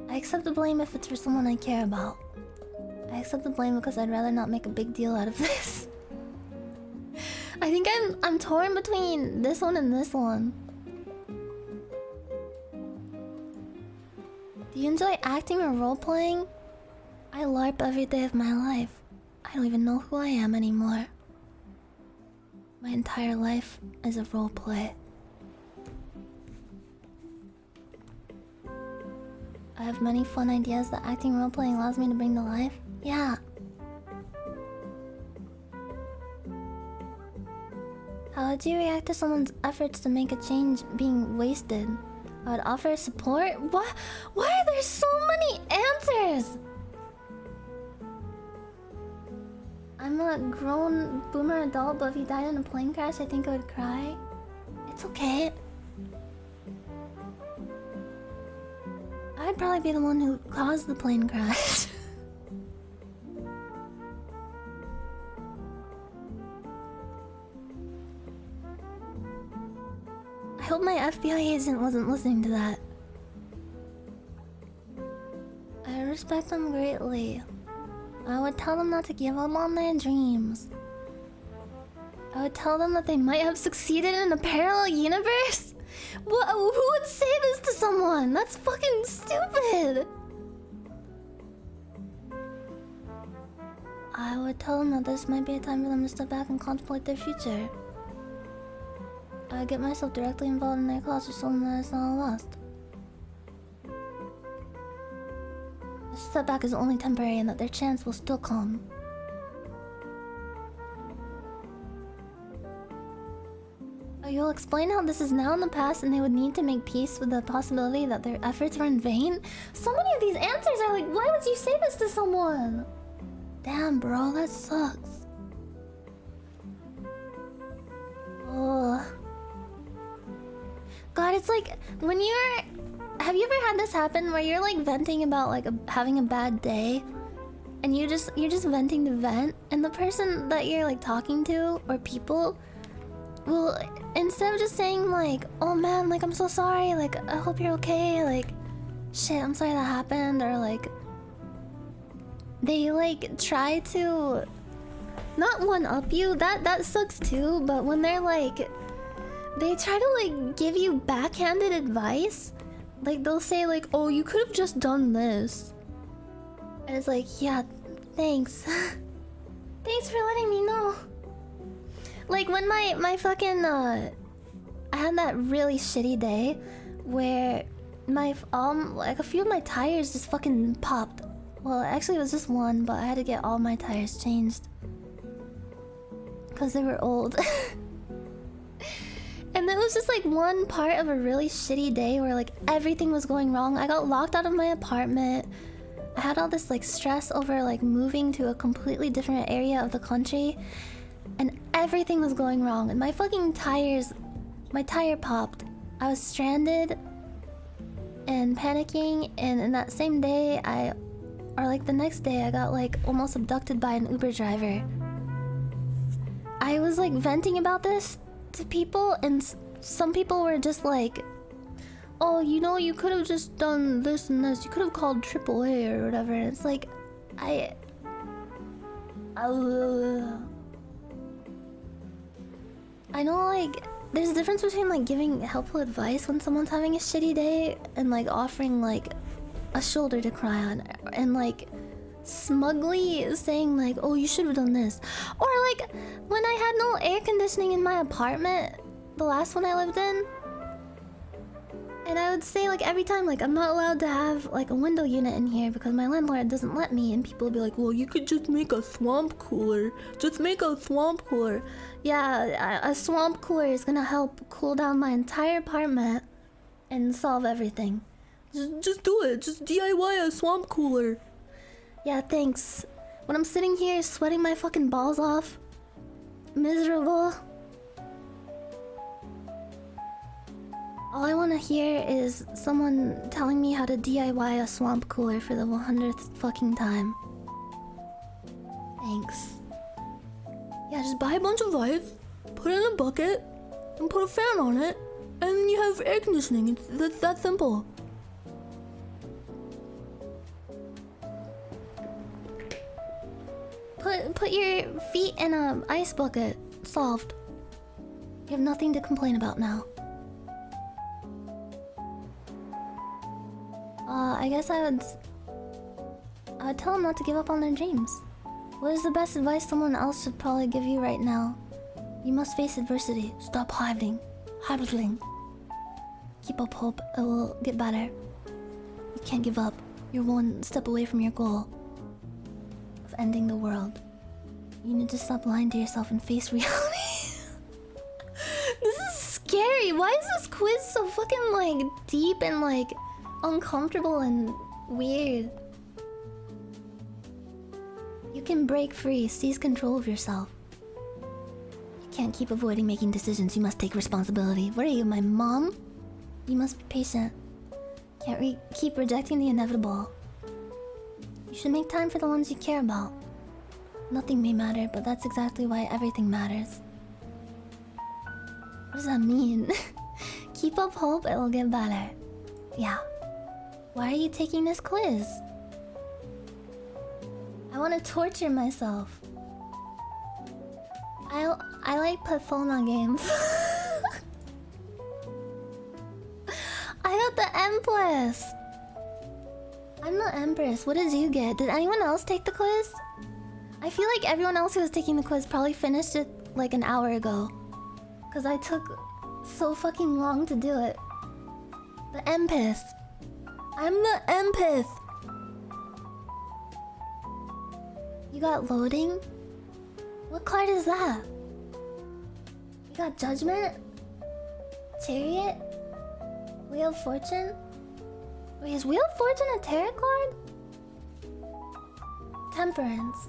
I accept the blame if it's for someone I care about. I accept the blame because I'd rather not make a big deal out of this. I think I'm torn between this one and this one. Do you enjoy acting or role-playing? I LARP every day of my life. I don't even know who I am anymore. My entire life is a roleplay. I have many fun ideas that acting roleplaying allows me to bring to life. Yeah. How would you react to someone's efforts to make a change being wasted? I would offer support? What? Why are there so many answers? I'm a grown boomer adult, but if he died in a plane crash, I think I would cry. It's okay. I'd probably be the one who caused the plane crash. I hope my FBI agent wasn't listening to that. I respect them greatly. I would tell them not to give up on their dreams. I would tell them that they might have succeeded in a parallel universe? What? Who would say this to someone? That's fucking stupid! I would tell them that this might be a time for them to step back and contemplate their future. I would get myself directly involved in their cause to show them that it's not lost. The setback is only temporary and that their chance will still come. You'll explain how this is now in the past and they would need to make peace with the possibility that their efforts were in vain? So many of these answers are like, why would you say this to someone? Damn, bro, that sucks. Oh. God, it's like when you're... Have you ever had this happen where you're like venting about like having a bad day? And you're just venting to vent, and the person that you're like talking to or people will, instead of just saying like, oh man, like I'm so sorry, like I hope you're okay, like shit, I'm sorry that happened, or like they like try to not one up you, that sucks too, but when they're like, they try to like give you backhanded advice, like they'll say like, oh, you could have just done this, and it's like, yeah, thanks. Thanks for letting me know. Like when my fucking I had that really shitty day where my like a few of my tires just fucking popped. Well, actually it was just one, but I had to get all my tires changed because they were old. And it was just like one part of a really shitty day where like everything was going wrong. I got locked out of my apartment. I had all this like stress over like moving to a completely different area of the country, and everything was going wrong, and my fucking tires, my tire popped. I was stranded and panicking, and in that same day or like the next day, I got like almost abducted by an Uber driver. I was like venting about this to people, and some people were just like, oh, you know, you could have just done this and this, you could have called AAA or whatever, and it's like, I know, like, there's a difference between like giving helpful advice when someone's having a shitty day and like offering like a shoulder to cry on, and like smugly saying like, oh, you should have done this. Or like when I had no air conditioning in my apartment, the last one I lived in, and I would say like every time, like, I'm not allowed to have like a window unit in here because my landlord doesn't let me, and people would be like, well, you could just make a swamp cooler. Just make a swamp cooler. Yeah, a swamp cooler is gonna help cool down my entire apartment and solve everything. Just do it. Just DIY a swamp cooler. Yeah, thanks. When I'm sitting here sweating my fucking balls off, miserable, all I want to hear is someone telling me how to DIY a swamp cooler for the 100th fucking time. Thanks. Yeah, just buy a bunch of ice, put it in a bucket, and put a fan on it, and you have air conditioning. It's that simple. Put your feet in a ice bucket. Solved. You have nothing to complain about now. I guess I would tell them not to give up on their dreams. What is the best advice someone else should probably give you right now? You must face adversity. Stop hiding. Keep up hope. It will get better. You You can't give up. You're one step away from your goal of ending the world. You need to stop lying to yourself and face reality. This is scary. Why is this quiz so fucking like deep and like uncomfortable and weird? You can break free, seize control of yourself. You can't keep avoiding making decisions. You must take responsibility. What are you, my mom? You must be patient. Can't keep rejecting the inevitable. You should make time for the ones you care about. Nothing may matter, but that's exactly why everything matters. What does that mean? Keep up hope, it'll get better. Yeah. Why are you taking this quiz? I want to torture myself. I like Pathona games. I got the Empress. I'm the Empress. What did you get? Did anyone else take the quiz? I feel like everyone else who was taking the quiz probably finished it like an hour ago. Cause I took so fucking long to do it. The Empath. I'm the Empath. You got loading? What card is that? You got Judgment? Chariot? Wheel of Fortune? Wait, is Wheel of Fortune a tarot card? Temperance.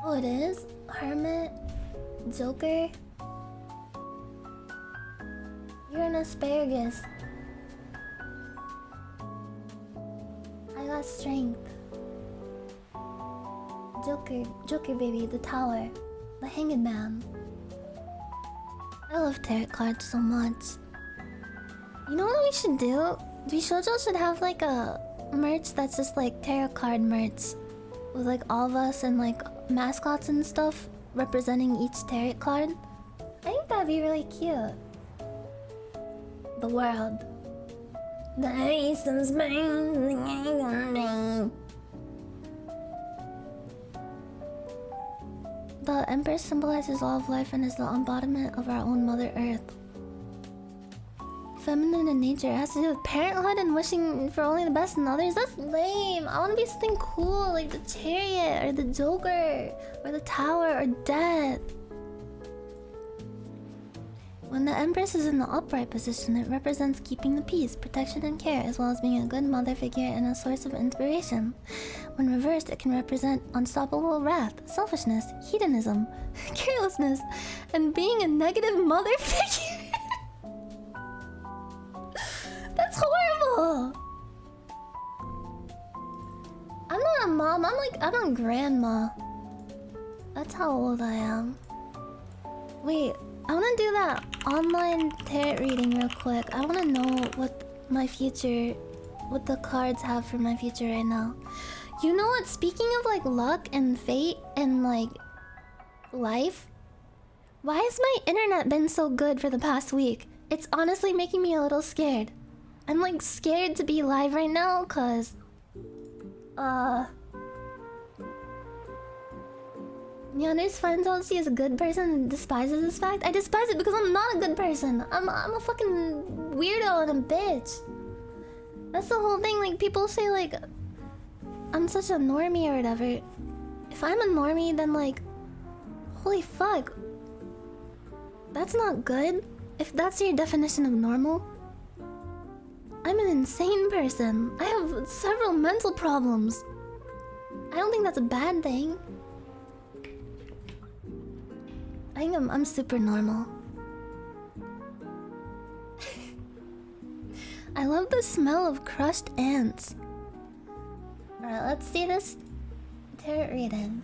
Oh, it is? Hermit? Joker? You're an asparagus. I got Strength. Joker baby, the Tower, the Hanged Man. I love tarot cards so much. You know what we should do? Vishojo should have like a merch that's just like tarot card merch with like all of us and like mascots and stuff representing each tarot card. I think that'd be really cute. The world. The ace of spades. The Empress symbolizes all of life and is the embodiment of our own Mother Earth. Feminine in nature, it has to do with parenthood and wishing for only the best in others. That's lame. I want to be something cool like the Chariot or the Joker or the Tower or Death. When the Empress is in the upright position, it represents keeping the peace, protection, and care, as well as being a good mother figure and a source of inspiration. When reversed, it can represent unstoppable wrath, selfishness, hedonism, carelessness, and being a negative mother figure. That's horrible! I'm not a mom, I'm a grandma. That's how old I am. Wait, I wanna do that online tarot reading real quick. I wanna know what the cards have for my future right now. You know what? Speaking of like luck and fate and like life, why has my internet been so good for the past week? It's honestly making me a little scared. I'm like scared to be live right now cause Nyanners finds out she is a good person and despises this fact. I despise it because I'm not a good person. I'm a fucking weirdo and a bitch. That's the whole thing. Like people say like I'm such a normie or whatever. If I'm a normie, then like holy fuck. That's not good. If that's your definition of normal. I'm an insane person. I have several mental problems. I don't think that's a bad thing. I think I'm super normal. I love the smell of crushed ants. Alright, let's see this tarot reading.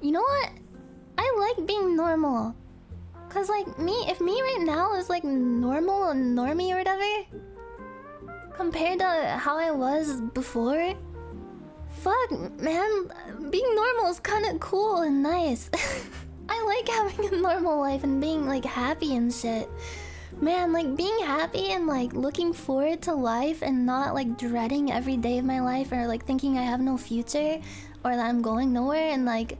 You know what? I like being normal. Cause like if me right now is like normal and normie or whatever, compared to how I was before, fuck, man, being normal is kind of cool and nice. I like having a normal life and being like happy and shit. Man, like being happy and like looking forward to life and not like dreading every day of my life or like thinking I have no future or that I'm going nowhere and like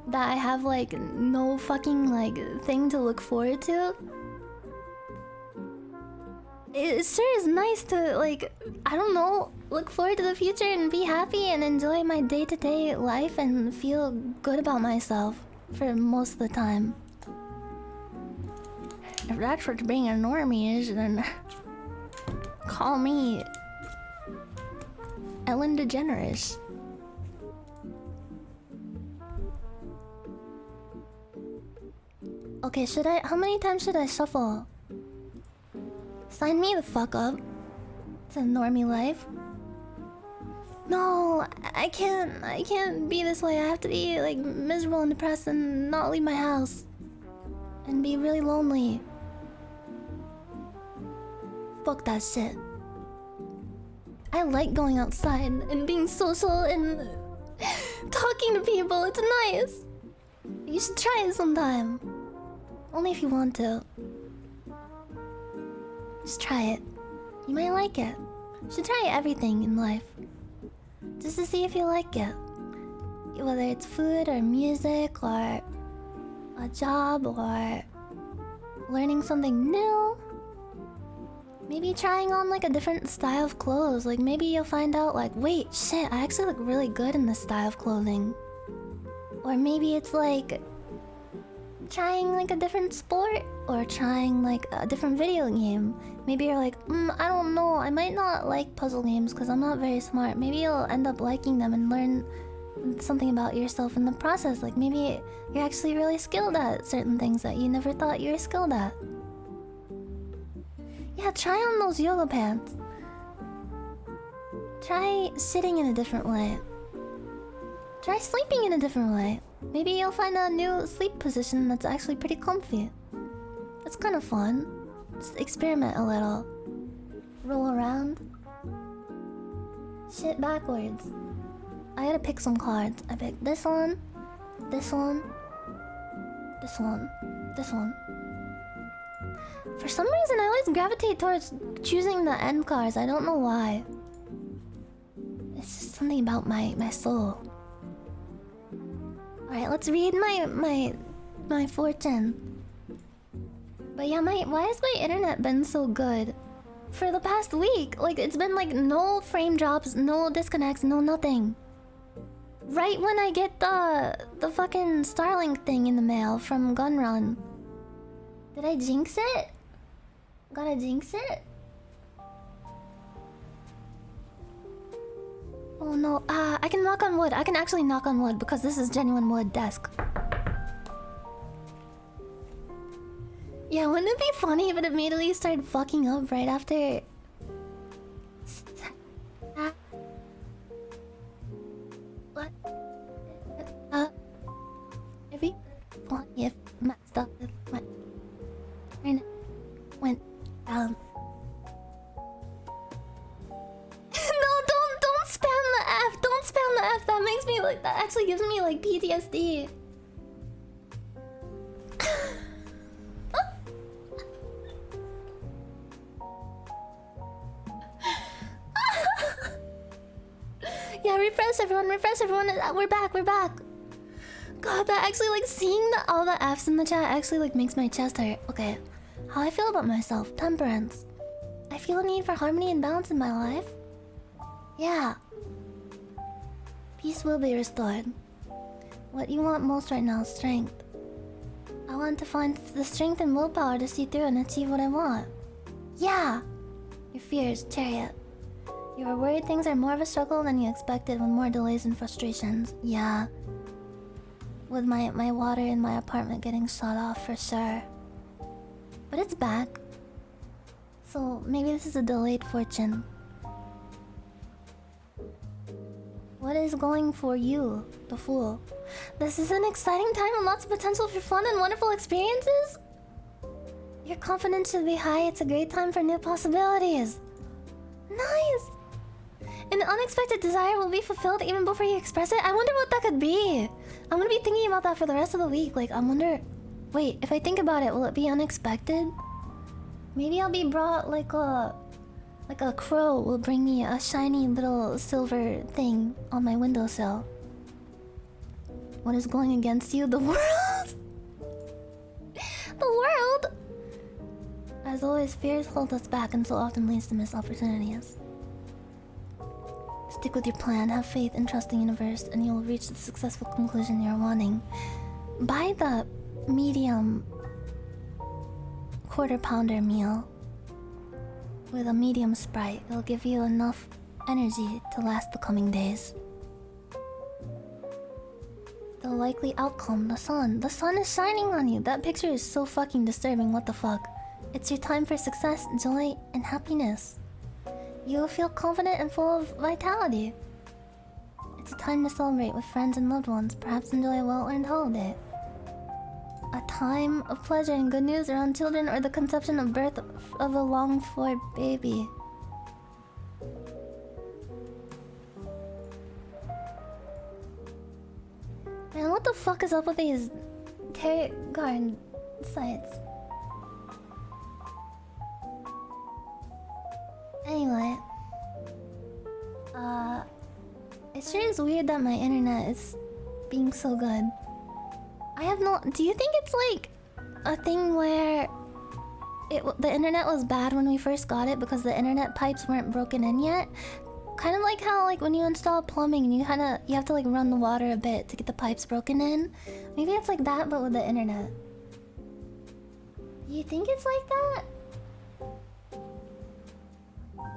that I have like no fucking like thing to look forward to. it sure is nice to, like, I don't know, look forward to the future and be happy and enjoy my day-to-day life and feel good about myself for most of the time. If that's what being a normie is, then call me Ellen DeGeneres. Okay, how many times should I shuffle? Sign me the fuck up. It's a normie life. No, I can't be this way. I have to be like miserable and depressed and not leave my house. And be really lonely. Fuck that shit. I like going outside and being social and talking to people. It's nice. You should try it sometime. Only if you want to. Just try it. You might like it. You should try everything in life. Just to see if you like it. Whether it's food or music or a job or learning something new. Maybe trying on like a different style of clothes. Like maybe you'll find out like, wait, shit, I actually look really good in this style of clothing. Or maybe it's like trying like a different sport or trying like a different video game. Maybe you're like, I don't know, I might not like puzzle games because I'm not very smart. Maybe you'll end up liking them and learn something about yourself in the process. Like maybe you're actually really skilled at certain things that you never thought you were skilled at. Yeah, try on those yoga pants. Try sitting in a different way. Try sleeping in a different way. Maybe you'll find a new sleep position that's actually pretty comfy. It's kind of fun. Just experiment a little. Roll around. Shit backwards. I gotta pick some cards. I picked this one, this one, this one, this one. For some reason, I always gravitate towards choosing the end cards. I don't know why. It's just something about my soul. Alright, let's read my fortune. But yeah, why has my internet been so good? For the past week, like it's been like no frame drops, no disconnects, no nothing. Right when I get the fucking Starlink thing in the mail from Gunrun. Did I jinx it? Gotta jinx it? Oh no, I can knock on wood. I can actually knock on wood because this is genuine wood desk. Yeah, wouldn't it be funny if it immediately started fucking up right after... What? It'd be funny if my stuff went down. No, don't spam the F. Don't spam the F. That makes me like, that actually gives me like PTSD. Yeah, refresh everyone, refresh everyone. We're back, we're back. God, that actually like seeing all the F's in the chat actually like makes my chest hurt. Okay, how I feel about myself. Temperance. I feel a need for harmony and balance in my life. Yeah. Peace will be restored. What you want most right now is strength. I want to find the strength and willpower to see through and achieve what I want. Yeah. Your fears, Chariot. You are worried things are more of a struggle than you expected with more delays and frustrations. Yeah. With my water in my apartment getting shut off for sure. But it's back. So maybe this is a delayed fortune. What is going for you, the Fool? This is an exciting time and lots of potential for fun and wonderful experiences? Your confidence should be high. It's a great time for new possibilities. Nice! An unexpected desire will be fulfilled even before you express it. I wonder what that could be. I'm gonna be thinking about that for the rest of the week. Like, I wonder... Wait, if I think about it, will it be unexpected? Maybe I'll be brought like a crow will bring me a shiny little silver thing on my windowsill. What is going against you? The world? The world? As always, fears hold us back and so often leads to missed opportunities. Stick with your plan, have faith and trust the universe, and you will reach the successful conclusion you're wanting. Buy the medium quarter pounder meal with a medium Sprite. It'll give you enough energy to last the coming days. The likely outcome, the sun. The sun is shining on you. That picture is so fucking disturbing, what the fuck. It's your time for success, joy, and happiness. You will feel confident and full of vitality. It's a time to celebrate with friends and loved ones, perhaps enjoy a well-earned holiday. A time of pleasure and good news around children or the conception of birth of a longed-for baby. Man, what the fuck is up with these tarot card sites? Anyway, it sure is weird that my internet is being so good. I have no... Do you think it's like a thing where the internet was bad when we first got it because the internet pipes weren't broken in yet? Kind of like how like when you install plumbing and you have to like run the water a bit to get the pipes broken in. Maybe it's like that but with the internet. You think it's like that?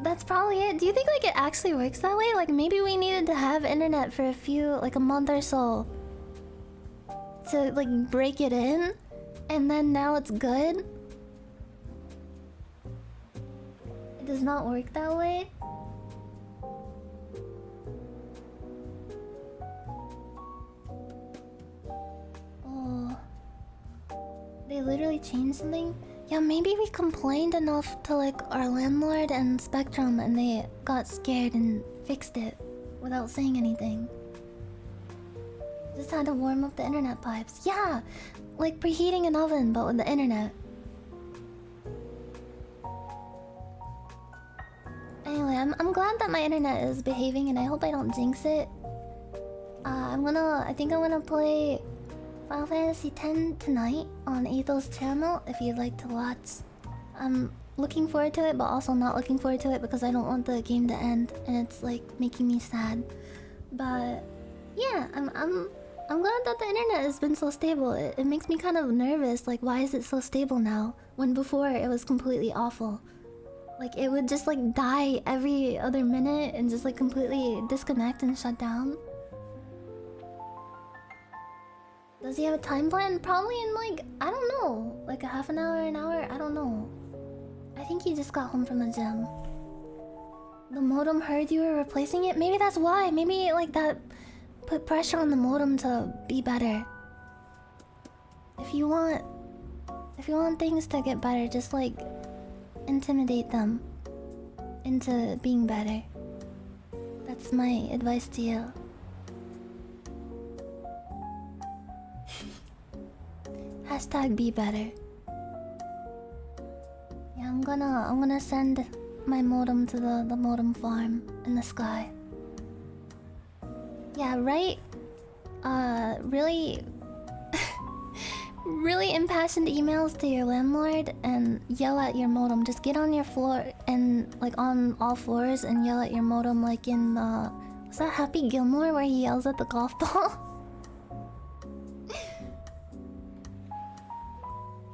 That's probably it. Do you think like it actually works that way? Like maybe we needed to have internet for a month or so to like break it in, and then now it's good? It does not work that way? Oh, they literally changed something? Yeah, maybe we complained enough to like our landlord and Spectrum and they got scared and fixed it without saying anything. Just had to warm up the internet pipes. Yeah, like preheating an oven but with the internet. Anyway, I'm glad that my internet is behaving and I hope I don't jinx it. I think I'm gonna play Final Fantasy X tonight on Ethel's channel if you'd like to watch. I'm looking forward to it but also not looking forward to it because I don't want the game to end and it's like making me sad. But yeah, I'm glad that the internet has been so stable. It makes me kind of nervous, like why is it so stable now when before it was completely awful. Like it would just like die every other minute and just like completely disconnect and shut down. Does he have a time plan? Probably in like, I don't know, like a half an hour, an hour, I don't know. I think he just got home from the gym. The modem heard you were replacing it? Maybe that's why. Maybe like that put pressure on the modem to be better. If you want things to get better, just like intimidate them into being better. That's my advice to you. Hashtag be better. Yeah, I'm gonna send my modem to the modem farm in the sky. Yeah, right? Really really impassioned emails to your landlord and yell at your modem. Just get on your floor and like on all floors and yell at your modem like in was that Happy Gilmore where he yells at the golf ball?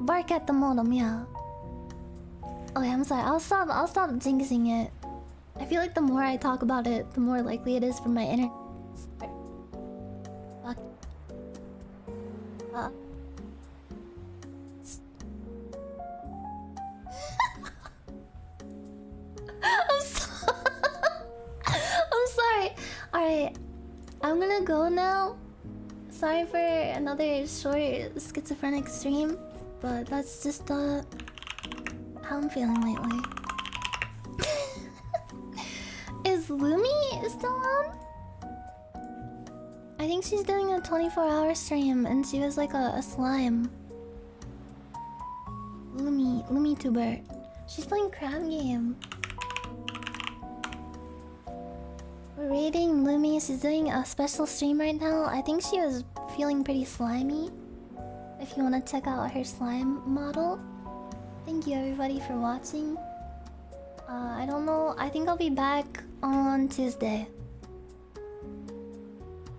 Bark at the modem, yeah. Okay, I'm sorry. I'll stop jinxing it. I feel like the more I talk about it, the more likely it is for my internet. Fuck. I'm sorry. Alright. I'm gonna go now. Sorry for another short schizophrenic stream. But that's just how I'm feeling lately. Is Lumi still on? I think she's doing a 24-hour stream and she was like a slime. Lumi tuber. She's playing crab game. We're raiding Lumi. She's doing a special stream right now. I think she was feeling pretty slimy. If you want to check out her slime model. Thank you everybody for watching. I don't know. I think I'll be back on Tuesday.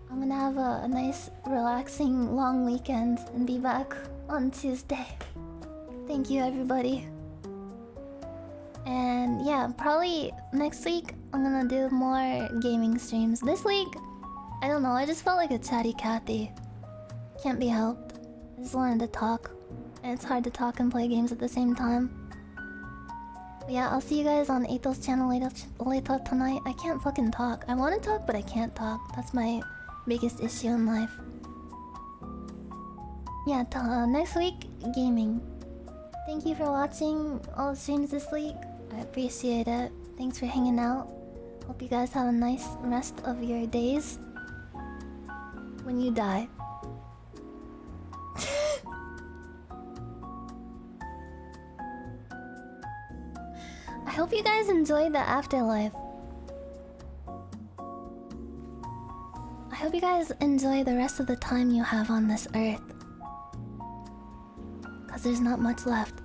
I'm gonna have a nice, relaxing, long weekend and be back on Tuesday. Thank you, everybody. And yeah, probably next week I'm gonna do more gaming streams. This week, I don't know. I just felt like a chatty Cathy. Can't be helped. I just wanted to talk, and it's hard to talk and play games at the same time. But yeah, I'll see you guys on Ato's channel later tonight. I can't fucking talk. I want to talk, but I can't talk. That's my biggest issue in life. Yeah, next week, gaming. Thank you for watching all the streams this week. I appreciate it. Thanks for hanging out. Hope you guys have a nice rest of your days. When you die. I hope you guys enjoy the afterlife. I hope you guys enjoy the rest of the time you have on this earth. 'Cause there's not much left.